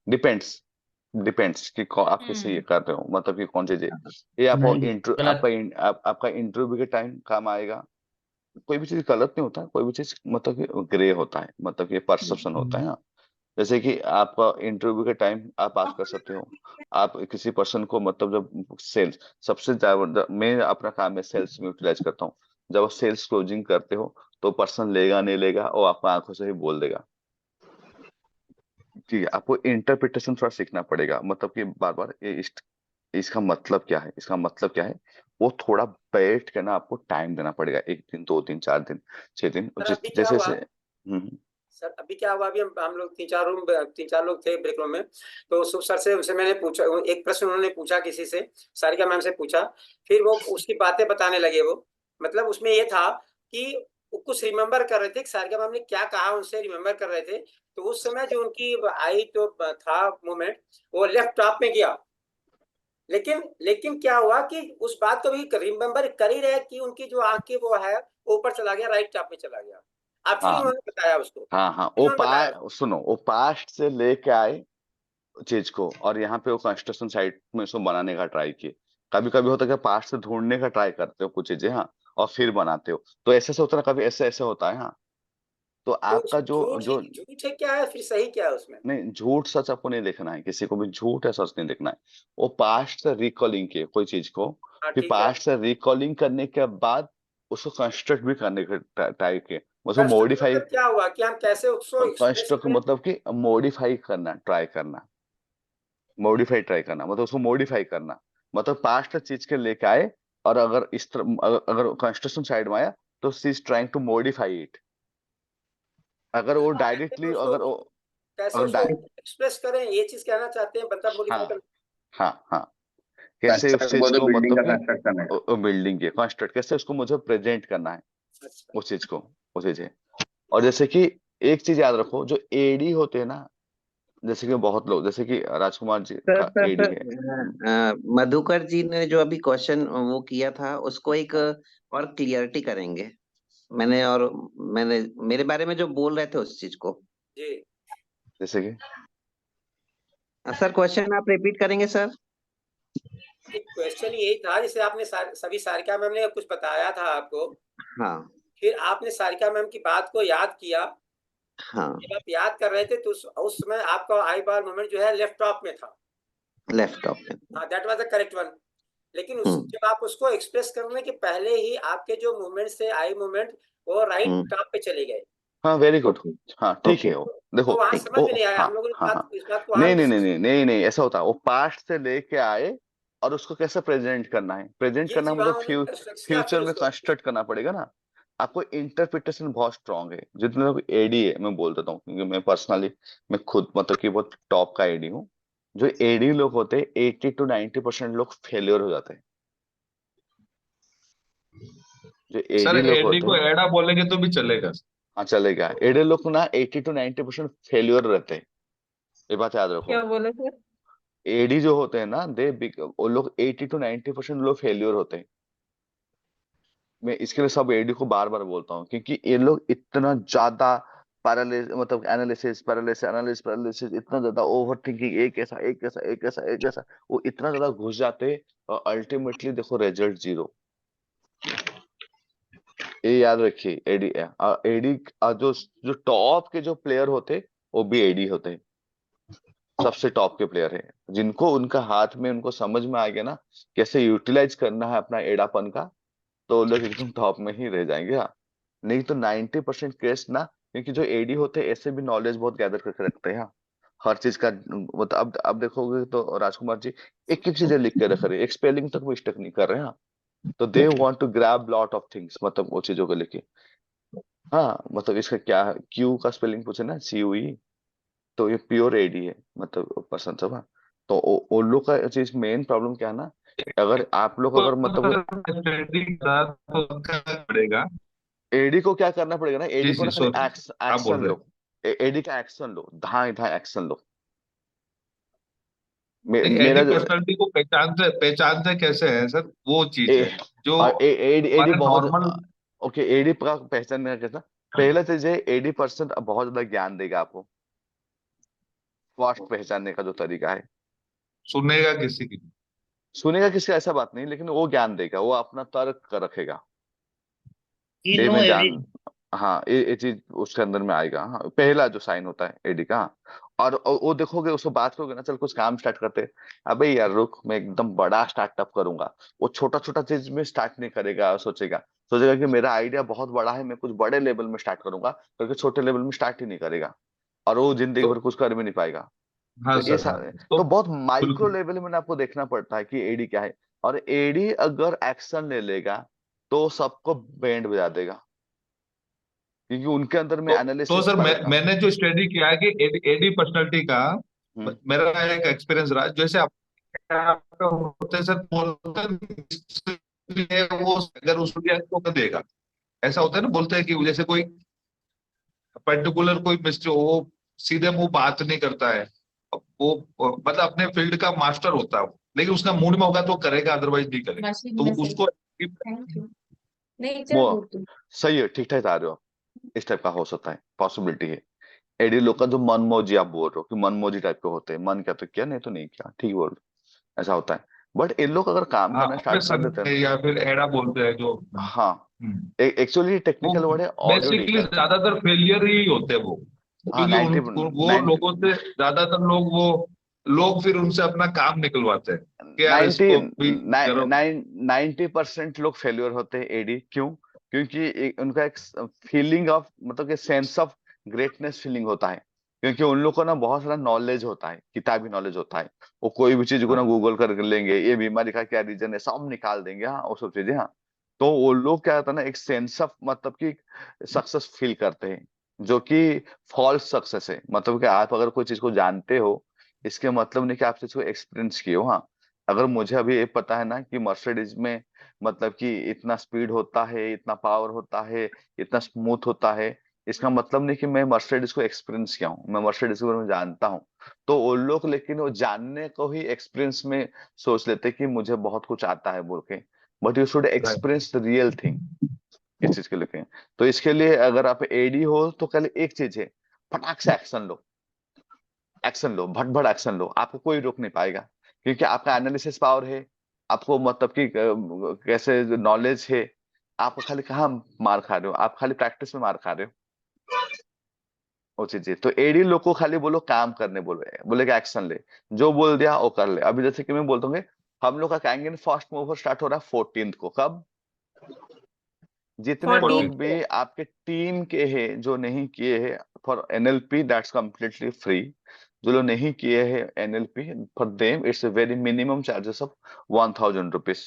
डिपेंड्स, डिपेंड्स कि आप किसे ये कर रहे हो, मतलब कि कौन सी चीज, ये आपको नहीं गलत। आपका इंटरव्यू के टाइम काम आएगा। कोई भी चीज गलत नहीं होता, कोई भी चीज मतलब कि ग्रे होता है, मतलब कि परसेप्शन होता है ना। जैसे कि आपका इंटरव्यू के टाइम आप बात कर सकते हो, आप किसी पर्सन को मतलब जब सेल्स, सबसे ज्यादा मैं अपना काम में सेल्स में यूटिलाइज करता हूँ, जब आप सेल्स क्लोजिंग करते हो तो पर्सन लेगा नहीं लेगा वो आपको आंखों से ही बोल देगा। ठीक है, आपको इंटरप्रिटेशन थोड़ा सीखना पड़ेगा, मतलब कि बार बार इसका मतलब क्या है, इसका मतलब क्या है, वो थोड़ा बैठ के ना आपको टाइम देना पड़ेगा, 1 दिन 2 दिन 4 दिन 6 दिन, सर अभी क्या जैसे हुआ, जैसे। हम्म सर अभी क्या हुआ, अभी हम लोग तीन चार लोग थे ब्रेक रूम में, तो सुख सर से उनसे मैंने पूछा, एक प्रश्न उन्होंने पूछा किसी से, सारिका मैम से पूछा, फिर वो उसकी बातें बताने लगे। वो मतलब उसमें ये था कि वो कुछ रिमेम्बर कर रहे थे, सारिका मैम ने क्या कहा उनसे रिमेम्बर कर रहे थे। तो उस समय जो उनकी आई तो था मूवमेंट, वो लेफ्ट टॉप में गया, लेकिन लेकिन क्या हुआ कि उस बात को भी रिमेम्बर कर ही रहे कि उनकी जो आंखें वो है ऊपर चला गया, राइट टॉप में चला गया। अब फिर हाँ उन्होंने बताया उसको, हाँ हाँ, फिर उन्होंने बताया। सुनो, वो पास्ट से लेके आए चीज को, और यहाँ पे वो कंस्ट्रक्शन साइट में उसको बनाने का ट्राई किए। कभी कभी होता है कि पास्ट से ढूंढने का ट्राई करते हो कुछ चीजें, हाँ, और फिर बनाते हो, तो ऐसे से होता है ना, कभी ऐसे ऐसे होता है, हाँ। तो तो आपका जो जो झूठ है क्या है, फिर सही क्या है उसमें? नहीं, झूठ सच आपको नहीं देखना है, किसी को भी झूठ या सच नहीं देखना है। वो पास्ट से रिकॉलिंग किए कोई चीज को, हाँ फिर ठीक है। पास्ट से रिकॉलिंग करने के बाद उसको कंस्ट्रक्ट भी करने के ट्राई किए, उसको कंस्ट्रक्ट मॉडिफाई। मतलब क्या हुआ कि हम कैसे उसको एक्सप्रेस कंस्ट्रक्ट करें? मतलब कि मॉडिफाई करना, ट्राई करना, मॉडिफाई ट्राई करना, मतलब उसको मॉडिफाई करना, मतलब पास्ट चीज के लेके आए, और अगर इस तरह अगर कंस्ट्रक्शन साइड में आया तो she is trying to modify it. अगर वो डायरेक्टली कैसे अगर उसको एक्सप्रेस करें, ये चीज कहना चाहते हैं, मतलब मॉडिफाई हाँ करना। हाँ हाँ, कैसे उस कंस्ट्रक्ट चीज बोलते को, बिल्डिंग मतलब का कि कंस्ट्रक्ट करने का। बिल्डिंग के कंस्ट्रक्ट, कैसे उसको मुझे प्रेजेंट करना है अच्छा। उस चीज को, वो चीज है। और जैसे कि एक चीज याद रखो, जो एडी होते हैं ना, जैसे कि बहुत लोग, जैसे कि राजकुमार जी सर का सर एडी है। सर मधुकर जी ने जो अभी क्वेश्चन वो किया था उसको एक और क्लियरिटी करेंगे। मैंने मेरे बारे में जो बोल रहे थे उस चीज को। जी जैसे कि सर क्वेश्चन आप रिपीट करेंगे सर? क्वेश्चन यही था, जैसे आपने सभी सारिका मैम ने कुछ बताया था आपको, हाँ फिर आपने सारिका मैम की बात को याद किया। हाँ, जब आप याद कर रहे थे तो उस समय आपका आई बार मूवमेंट जो है लेफ्ट टॉप में था। लैपटॉप में। हाँ, that was the correct one. लेकिन हम्म जब आप उसको एक्सप्रेस करने के पहले ही आपके जो मूवमेंट से आई मूवमेंट वो राइट हम्म टॉप पे चले गए। हाँ, वेरी गुड। ओके हाँ ठीक ओके। है, वो देखो, तो वहां ठीक। समझ वो में नहीं आया, हाँ हम लोगों ने हाँ हाँ, इस बात को वहां नहीं नहीं नहीं डिस्कस। नहीं नहीं नहीं, ऐसा होता है, वो पास्ट से लेके आए और उसको कैसे प्रेजेंट करना है, प्रेजेंट ये करना जी वहां मतलब उन्होंने कंस्ट्रक्ट किया, फ्यूचर फिर में उसको कंस्ट्रक्ट करना पड़ेगा ना। आपको इंटरप्रिटेशन बहुत स्ट्रांग है, जितने लोग एडी है, मैं बोल देता हूँ क्योंकि मैं पर्सनली, मैं खुद मतलब कि बहुत टॉप का एडी हूँ। जो एडी लोग होते हैं 80 to 90% लोग फेलियर हो जाते हैं। जो सर एडी लोग एडी होते को हैं, एडा बोलेंगे तो भी चलेगा। हाँ चलेगा, एडी लोग को ना 80 to 90% फेलियर रहते हैं, ये बात याद रखो। क्या बोले सर? एडी जो होते हैं ना, वो लोग 80 to 90% लोग फेल्योर होते हैं। मैं इसके लिए सब एडी को बार बार बोलता हूँ, क्योंकि ये लोग इतना ज्यादा पैरालिस, मतलब एनालिसिस पैरालिसिस एनालिसिस पैरालिसिस, इतना ज्यादा ओवर थिंकिंग, एक ऐसा एक ऐसा एक ऐसा एक ऐसा, वो इतना ज्यादा घुस जाते हैं, और अल्टीमेटली देखो रिजल्ट जीरो। ये याद रखिए, एडी एडी जो जो टॉप के जो प्लेयर होते, वो भी एडी होते हैं, सबसे टॉप के प्लेयर है, जिनको उनका हाथ में, उनको समझ में आ गया ना कैसे यूटिलाइज करना है अपना एडापन का, तो वो लोग एकदम टॉप में ही रह जाएंगे, हाँ। नहीं तो 90% केस ना, क्योंकि जो एडी होते हैं ऐसे भी नॉलेज बहुत गैदर करके रखते हैं, हाँ, हर चीज का, मतलब अब देखोगे तो राजकुमार जी एक एक चीजें लिख के रख रहे हैं, एक स्पेलिंग तक मिस्टेक नहीं कर रहे हैं, हाँ। तो they want to grab lot of things, मतलब वो चीजों को लेके, हाँ, मतलब इसका क्या है, क्यू का स्पेलिंग पूछे ना, CUE, तो ये प्योर एडी है, मतलब पर्सन सब, हाँ। तो वो लोग का चीज मेन प्रॉब्लम क्या है ना, अगर आप लोग तो अगर मतलब स्टडी करा तो उसका पड़ेगा एडी को क्या करना पड़ेगा ना, एडी जी को जी ना खाली सॉरी आप एक्शन बोल रहे लो, एडी का एक्शन लो, धाए धाए एक्शन लो। नहीं एडी मेरा जो पर्सनालिटी को पहचानते कैसे है सर वो चीज ए, है जो और एडी एडी हमारे बहुत, नॉर्मल ओके, एडी का पहचान कैसा, पहला चीज है, 80% बहुत ज्यादा ज्ञान देगा आपको, फास्ट पहचानने का जो तरीका है। सुनेगा किसी की सुनेगा किसी, ऐसा बात नहीं, लेकिन वो ज्ञान देगा, वो अपना तर्क रखेगा, he ये know मैं जान, everything. हाँ, ये चीज उसके अंदर में आएगा, हाँ, पहला जो साइन होता है एडी का, हाँ। और वो देखोगे, उसको बात करोगे ना, चल कुछ काम स्टार्ट करते हैं, अबे यार रुक, मैं एकदम बड़ा स्टार्टअप करूंगा, वो छोटा छोटा चीज में स्टार्ट नहीं करेगा, सोचेगा सोचेगा कि मेरा आइडिया बहुत बड़ा है, मैं कुछ बड़े लेवल में स्टार्ट करूंगा, करके छोटे लेवल में स्टार्ट ही नहीं करेगा, और वो जिंदगी तो भर कुछ कर भी नहीं पाएगा। हाँ तो ये सर हाँ तो तो बहुत माइक्रो बिल्कुल लेवल में ना आपको देखना पड़ता है कि एडी क्या है, और एडी अगर एक्शन ले लेगा तो सबको बैंड बजा देगा। क्योंकि उनके अंदर में तो एनालिसिस सर पाएगा। मैंने जो स्टडी किया है कि एडी पर्सनालिटी का मेरा एक एक्सपीरियंस रहा, जैसे आप होते हैं सर, बोलते हैं वो अगर उस को देगा, ऐसा होता है ना, बोलते हैं कि जैसे कोई पर्टिकुलर कोई मिस्टर वो सीधे मुंह बात नहीं करता है, वो मतलब अपने फील्ड का मास्टर होता है वो, लेकिन उसका मूड में होगा तो करेगा, अदरवाइज नहीं करेगा, तो उसको वो सही है, ठीक ठाक आ रहे हो, इस टाइप का हो सकता है, पॉसिबिलिटी है। एडी लोग का जो मनमोजी आप बोल रहे हो कि मनमोजी टाइप के होते हैं, मन क्या तो किया, नहीं तो नहीं किया, ठीक बोल रहे हो, ऐसा होता है। बट इन लोग अगर काम करना स्टार्ट कर देते हैं या फिर एडा बोलते हैं जो, हाँ, एक्चुअली टेक्निकल वर्ड है ऑडियो बेसिकली डिकर। ज्यादातर फेलियर ही होते हैं वो, हाँ, क्योंकि वो लोगों से ज्यादातर लोग फिर उनसे अपना काम निकलवाते हैं कि यार इसको भी करो। 90% लोग फेल्यूर होते हैं एडी, क्यों? क्योंकि उनका एक फीलिंग ऑफ, मतलब कि सेंस ऑफ ग्रेटनेस फीलिंग होता है, क्योंकि उन लोगों को ना बहुत सारा नॉलेज होता है, किताबी नॉलेज होता है, वो कोई भी चीज को ना गूगल कर लेंगे, ये बीमारी का क्या रीजन है सब निकाल देंगे, हाँ वो सब चीजें, हाँ। तो वो लोग क्या होता है ना, एक सेंस ऑफ, मतलब कि सक्सेस फील करते हैं, जो कि फॉल्स सक्सेस है। मतलब कि आप अगर कोई चीज को जानते हो, इसके मतलब नहीं कि आप इसको एक्सपीरियंस किए हो, हाँ। अगर मुझे अभी ये पता है ना कि मर्सिडीज में मतलब कि इतना स्पीड होता है, इतना पावर होता है, इतना स्मूथ होता है, इसका मतलब नहीं कि मैं मर्सिडीज को एक्सपीरियंस किया हूँ, मैं मर्सिडीज के बारे में जानता हूँ। तो वो लोग लेकिन वो जानने को ही एक्सपीरियंस में सोच लेते कि मुझे बहुत कुछ आता है बोल के, but you should experience the real thing, इस चीज के लिए। तो इसके लिए अगर आप एडी हो तो कल एक चीज है, फटाक से एक्शन लो, एक्शन लो, भट भट एक्शन लो, आपको कोई रोक नहीं पाएगा, क्योंकि आपका एनालिसिस पावर है, आपको मतलब कि कैसे नॉलेज है। आप खाली कहाँ मार खा रहे हो, आप खाली प्रैक्टिस में मार खा रहे हो, वो चीज। तो एडी लोग को खाली बोलो काम करने, बोले कि एक्शन ले, जो बोल दिया वो कर ले। अभी जैसे कि मैं बोलता हूँ, हम लोग का कैंगन फास्ट मूवर स्टार्ट हो रहा है 14 को, कब? जितने 14 लोग भी आपके टीम के हैं जो नहीं किए हैं, for NLP that's completely free. जो लोग नहीं किए हैं NLP, for them it's very minimum charges of 1000 rupees.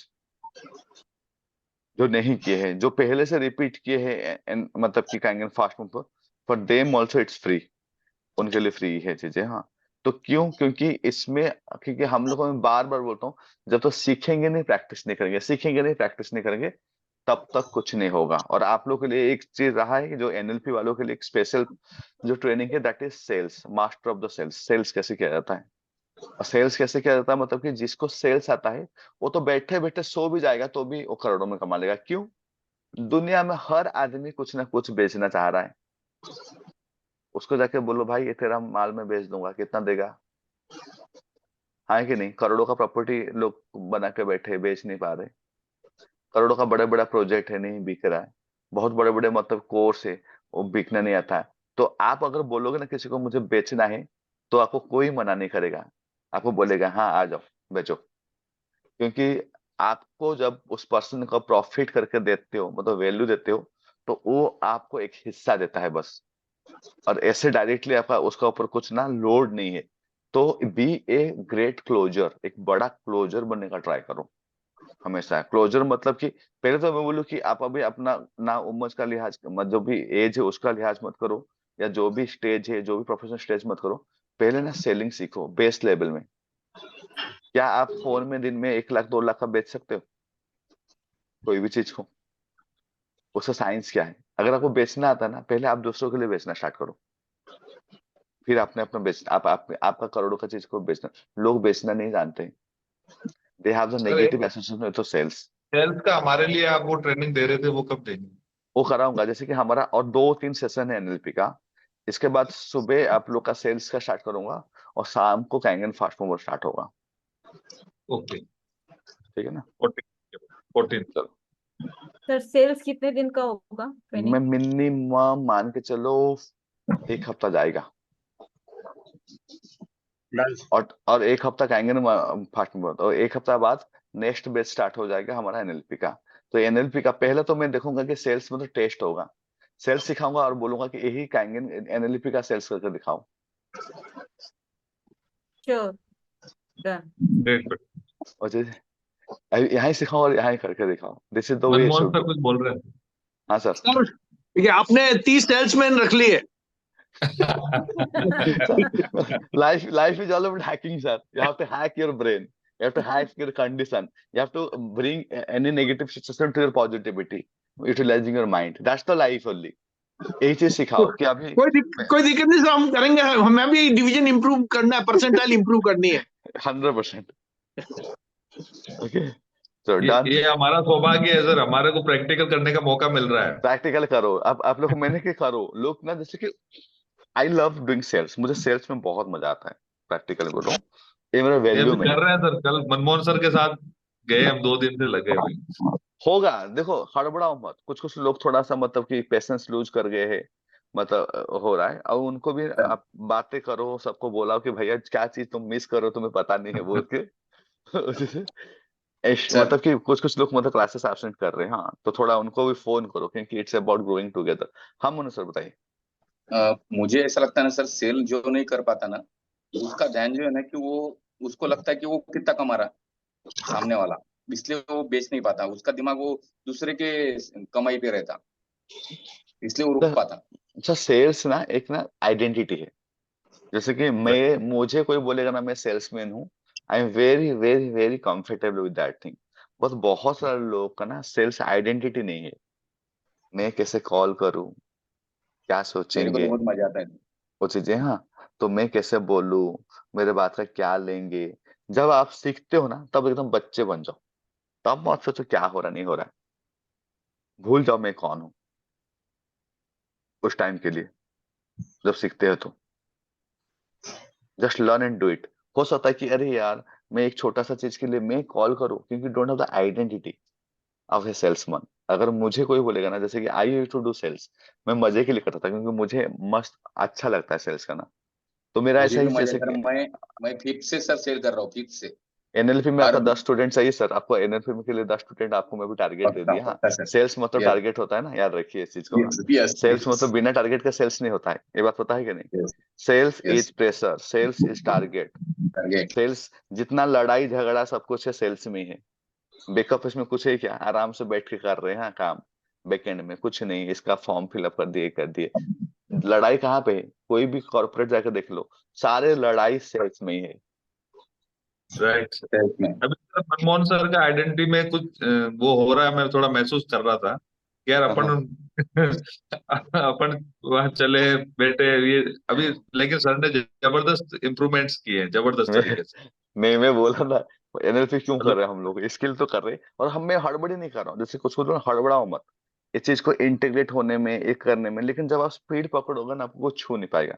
जो नहीं किए हैं, जो पहले से रिपीट किए हैं मतलब कि Kangen fast move, for them also it's free, उनके लिए फ्री है चीजें, हाँ। तो क्यों? क्योंकि इसमें, क्योंकि हम लोगों में बार बार बोलता हूँ, जब तो सीखेंगे नहीं, प्रैक्टिस नहीं करेंगे, सीखेंगे नहीं, प्रैक्टिस नहीं करेंगे, तब तक कुछ नहीं होगा। और आप लोग के लिए एक चीज रहा है कि जो एनएलपी वालों के लिए एक स्पेशल जो ट्रेनिंग है, that is sales, master of the sales. Sales कैसे किया जाता है, और सेल्स कैसे किया जाता है, मतलब कि जिसको सेल्स आता है वो तो बैठे बैठे सो भी जाएगा तो भी वो करोड़ों में कमा लेगा। क्यों? दुनिया में हर आदमी कुछ ना कुछ बेचना चाह रहा है। उसको जाके बोलो भाई ये तेरा माल में बेच दूंगा, कितना देगा? हाँ कि नहीं? करोड़ों का प्रॉपर्टी लोग बना के बैठे, बेच नहीं पा रहे। करोड़ों का बड़ा बड़ा प्रोजेक्ट है, नहीं बिक रहा है। बहुत बड़े बड़े मतलब कोर्स है, वो बिकने नहीं आता है। तो आप अगर बोलोगे ना किसी को मुझे बेचना है, तो आपको कोई मना नहीं करेगा, आपको बोलेगा हाँ आ जाओ बेचो। क्योंकि आपको जब उस पर्सन को प्रॉफिट करके देते हो, मतलब वैल्यू देते हो, तो वो आपको एक हिस्सा देता है बस। और ऐसे डायरेक्टली आपका उसका ऊपर कुछ ना लोड नहीं है। तो बी ए ग्रेट क्लोजर, एक बड़ा क्लोजर बनने का ट्राई करो हमेशा। क्लोजर मतलब कि पहले तो मैं बोलूँ कि आप अभी अपना ना उम्र का लिहाज, जो भी एज है उसका लिहाज मत करो, या जो भी स्टेज है, जो भी प्रोफेशनल स्टेज मत करो। पहले ना सेलिंग सीखो बेस लेवल में। क्या आप फोन में दिन में 1 लाख 2 लाख का बेच सकते हो कोई भी चीज को? उसका साइंस क्या है? अगर आपको बेचना आता है ना, पहले आप दूसरों के लिए बेचना स्टार्ट करो, फिर आपने अपना बेच आपका करोड़ों का चीज को बेचना। लोग बेचना नहीं जानते, they have the sir negative association with sales. Sales का हमारे लिए आप वो ट्रेनिंग दे रहे थे, वो कब देंगे? वो कराऊंगा, जैसे कि हमारा और 2-3 सेशन है एनएलपी का। इसके बाद सुबह आप लोग का सेल्स का स्टार्ट करूंगा, और शाम को कैंगन फास्ट मूवर स्टार्ट होगा। ओके, ठीक है ना? 14। चलो, सर सेल्स कितने दिन का होगा मैं ट्रेनिंग? मिनिमम मान के चलो 1 हफ्ता जाएगा, और 1 हफ्ता कैंगन फास्ट मूवर, और 1 हफ्ता बाद नेक्स्ट बैच स्टार्ट हो जाएगा हमारा एनएलपी का। तो एनएलपी का पहले तो मैं देखूंगा कि सेल्स में तो टेस्ट होगा, सेल्स सिखाऊंगा और बोलूंगा कि यही कैंगन एनएलपी का सेल्स करके दिखाओ। Sure, done. और यहाँ ही सिखाओ और यहाँ ही करके दिखाओ, this is the way Manmohan should sir go. कुछ बोल रहे हैं? हाँ सर। कि आपने 30 सेल्समैन रख लिए। Life is all about hacking, sir. You have to hack your brain. You have to hack your condition. You have to bring any negative situation to your positivity, utilizing your mind. That's the life only. यही चीज सिखाओ कि अभी कोई दिक्कत नहीं sir, हम करेंगे, हमें भी डिवीजन इंप्रूव करना है, परसेंटाइल इंप्रूव करनी है। 100%। Okay, so done। ये हमारा सौभाग्य है सर, हमारे को प्रैक्टिकल करने का मौका मिल रहा है। प्रैक्टिकल करो, अब आप लोग मैंने क्या करो, लोग ना जैसे कि आई लव डूइंग सेल्स, मुझे सेल्स में बहुत मजा आता है, प्रैक्टिकल बोलो, ये मेरा ये वैल्यू अभी में कर रहे हैं सर, कल मनमोहन सर के साथ गए हम, 2 दिन से लगे हुए। होगा। देखो हड़बड़ाओ मत, कुछ कुछ लोग थोड़ा सा मतलब कि पेशेंस लूज कर गए हैं, मतलब हो रहा है, और उनको भी आप बातें करो, सबको बोला कि भैया क्या चीज तुम मिस करो तुम्हें पता नहीं है बोल के। मतलब कि कुछ कुछ लोग मतलब क्लासेस एब्सेंट कर रहे हैं, हाँ, तो थोड़ा उनको भी फोन करो, क्योंकि इट्स अबाउट ग्रोइंग टुगेदर। हम उन्हें सर बताइए। मुझे ऐसा लगता है ना सर, सेल जो नहीं कर पाता ना, उसका ध्यान जो है ना कि वो, उसको लगता है कि वो कितना कमा रहा सामने वाला, इसलिए वो बेच नहीं पाता, उसका दिमाग वो दूसरे के कमाई पे रहता, इसलिए वो रुक पाता। अच्छा, सेल्स ना एक ना आइडेंटिटी है, जैसे कि मुझे कोई बोलेगा ना मैं सेल्समैन हूँ, I am very very very comfortable with that thing. बस बहुत सारे लोग का ना सेल्स आइडेंटिटी नहीं है, मैं कैसे कॉल करूँ, क्या मेरे को सोचेंगे तो बहुत मजा आता है। वो चीजें, हाँ, तो मैं कैसे बोलूं, मेरे बात का क्या लेंगे। जब आप सीखते हो ना तब एकदम बच्चे बन जाओ, तब मत सोचो क्या हो रहा नहीं हो रहा है, भूल जाओ मैं कौन हूं उस टाइम के लिए, जब सीखते हो तो just learn and do it. हो सकता है कि अरे यार मैं एक छोटा सा चीज के लिए मैं कॉल करूं, क्योंकि don't have the identity of a salesman. अगर मुझे कोई बोलेगा ना, जैसे कि I used to do sales, मैं मजे के लिए करता था, क्योंकि मुझे मस्त अच्छा लगता है सेल्स करना, तो मेरा मुझे ऐसा भी ही मजा जैसे सर, कि मैं फिफ्थ से सर सेल कर रहा हूँ, फिफ्थ से। एनएलपी में हर आपका 10 स्टूडेंट चाहिए सर, आपको एनएलपी में के लिए 10 स्टूडेंट आपको मैं भी टारगेट दे दिया। हाँ, पक्का सर। सेल्स मतलब यस टारगेट होता है ना, याद रखिए इस चीज को। हाँ, यस सेल्स यस मतलब बिना टारगेट का सेल्स नहीं होता है, ये बात पता है कि नहीं। Yes sales yes is pressure, sales is target. Target. Sales जितना लड़ाई झगड़ा सब कुछ है सेल्स में ही है। बैकअप इसमें कुछ है क्या, आराम से बैठ के कर रहे हैं हाँ, काम बैकएंड में कुछ नहीं, इसका फॉर्म फिलअप कर दिए। लड़ाई कहाँ पे है, कोई भी कॉर्पोरेट जाकर देख लो, सारे लड़ाई सेल्स में ही है। राइट। सेल्स में अभी सर मनमोहन सर का आइडेंटिटी में कुछ वो हो रहा है, मैं थोड़ा महसूस कर रहा था कि यार अपन अपन वहां चले बैठे ये अभी, लेकिन सर ने जबरदस्त इम्प्रूवमेंट्स किए हैं, जबरदस्त तरीके से। मैं बोला ना, एनएलपी क्यों कर मतलब रहे हैं हम लोग, स्किल तो कर रहे हैं, और हम मैं हड़बड़ी नहीं कर रहा हूँ, जैसे कुछ कुछ लोग हड़बड़ाओ मत इस चीज को इंटीग्रेट होने में, एक करने में, लेकिन जब आप स्पीड पकड़ोगे ना आपको छू नहीं पाएगा।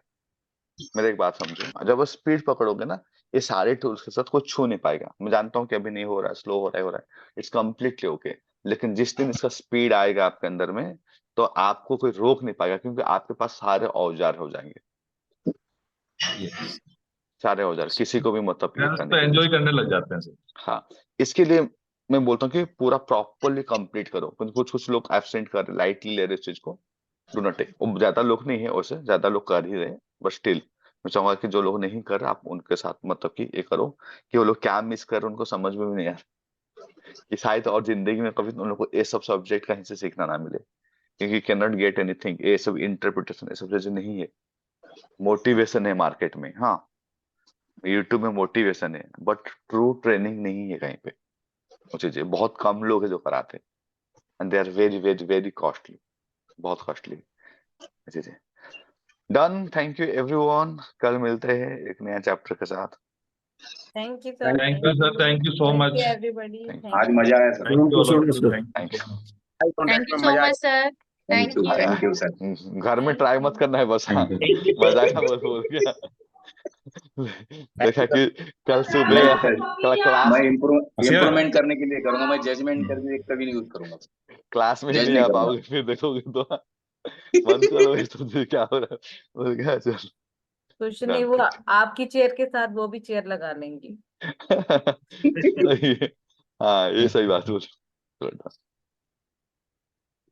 मेरा एक बात समझो, जब आप स्पीड पकड़ोगे ना ये सारे टूल्स के साथ कुछ छू नहीं पाएगा। मैं जानता हूँ कि अभी नहीं हो रहा है, स्लो हो रहा है, इट्स कम्प्लीटली ओके, लेकिन जिस दिन इसका स्पीड आएगा आपके अंदर में, तो आपको कोई रोक नहीं पाएगा, क्योंकि आपके पास सारे औजार हो जाएंगे, सारे औजार, किसी को भी मतलब ये सेल्स करने तो के लिए। एंजॉय करने लग जाते हैं सर। हाँ, इसके लिए मैं बोलता हूँ कि पूरा प्रॉपरली कंप्लीट करो, क्योंकि कुछ कुछ लोग एब्सेंट कर रहे, लाइटली ले रहे इस चीज को। डू नॉट टेक, ज्यादा लोग नहीं है वैसे, ज्यादा लोग कर ही रहे, बट स्टिल मैं चाहूंगा कि जो लोग नहीं कर रहे आप उनके साथ मतलब कि ये करो, कि वो लोग क्या मिस कर रहे हैं उनको समझ में भी नहीं आ रहा, कि शायद और जिंदगी में कभी उन लोग को ये सब सब्जेक्ट कहीं से सीखना ना मिले, क्योंकि कैन नॉट गेट एनीथिंग, ये सब इंटरप्रिटेशन ये सब चीजें नहीं है। मोटिवेशन है मार्केट में, हाँ, यूट्यूब में मोटिवेशन है, बट ट्रू ट्रेनिंग नहीं है कहीं पे। वो चीजें बहुत कम लोग हैं जो कराते हैं, and they are very very very costly, बहुत कॉस्टली चीजें। डन, थैंक यू एवरीवन, कल मिलते हैं एक नया चैप्टर के साथ। Thank you, sir. Thank you sir, thank you so Thank much. you, everybody. Thank आज you. मजा आया sir. Thank you all of you, sir. Thank you so much. I Thank contact you में so मजा much, sir. Thank you. Thank you sir. घर में Thank try मत you. करना है बस, हाँ, Thank you. मजा आया बोल बोल के। देखा कि कल नहीं सुबह सर, क्लास मैं इम्प्रूवमेंट करने के लिए करूंगा, मैं जजमेंट करके कभी नहीं यूज करूंगा, क्लास में ही जज नहीं नहीं आ करूंगा। पाओगे, फिर देखोगे तो बंद करो ये तो, क्या हो रहा है बोल गया, चल कुछ नहीं, डन। वो आपकी चेयर के साथ वो भी चेयर लगा लेंगी। सही है, हाँ ये सही बात बोल।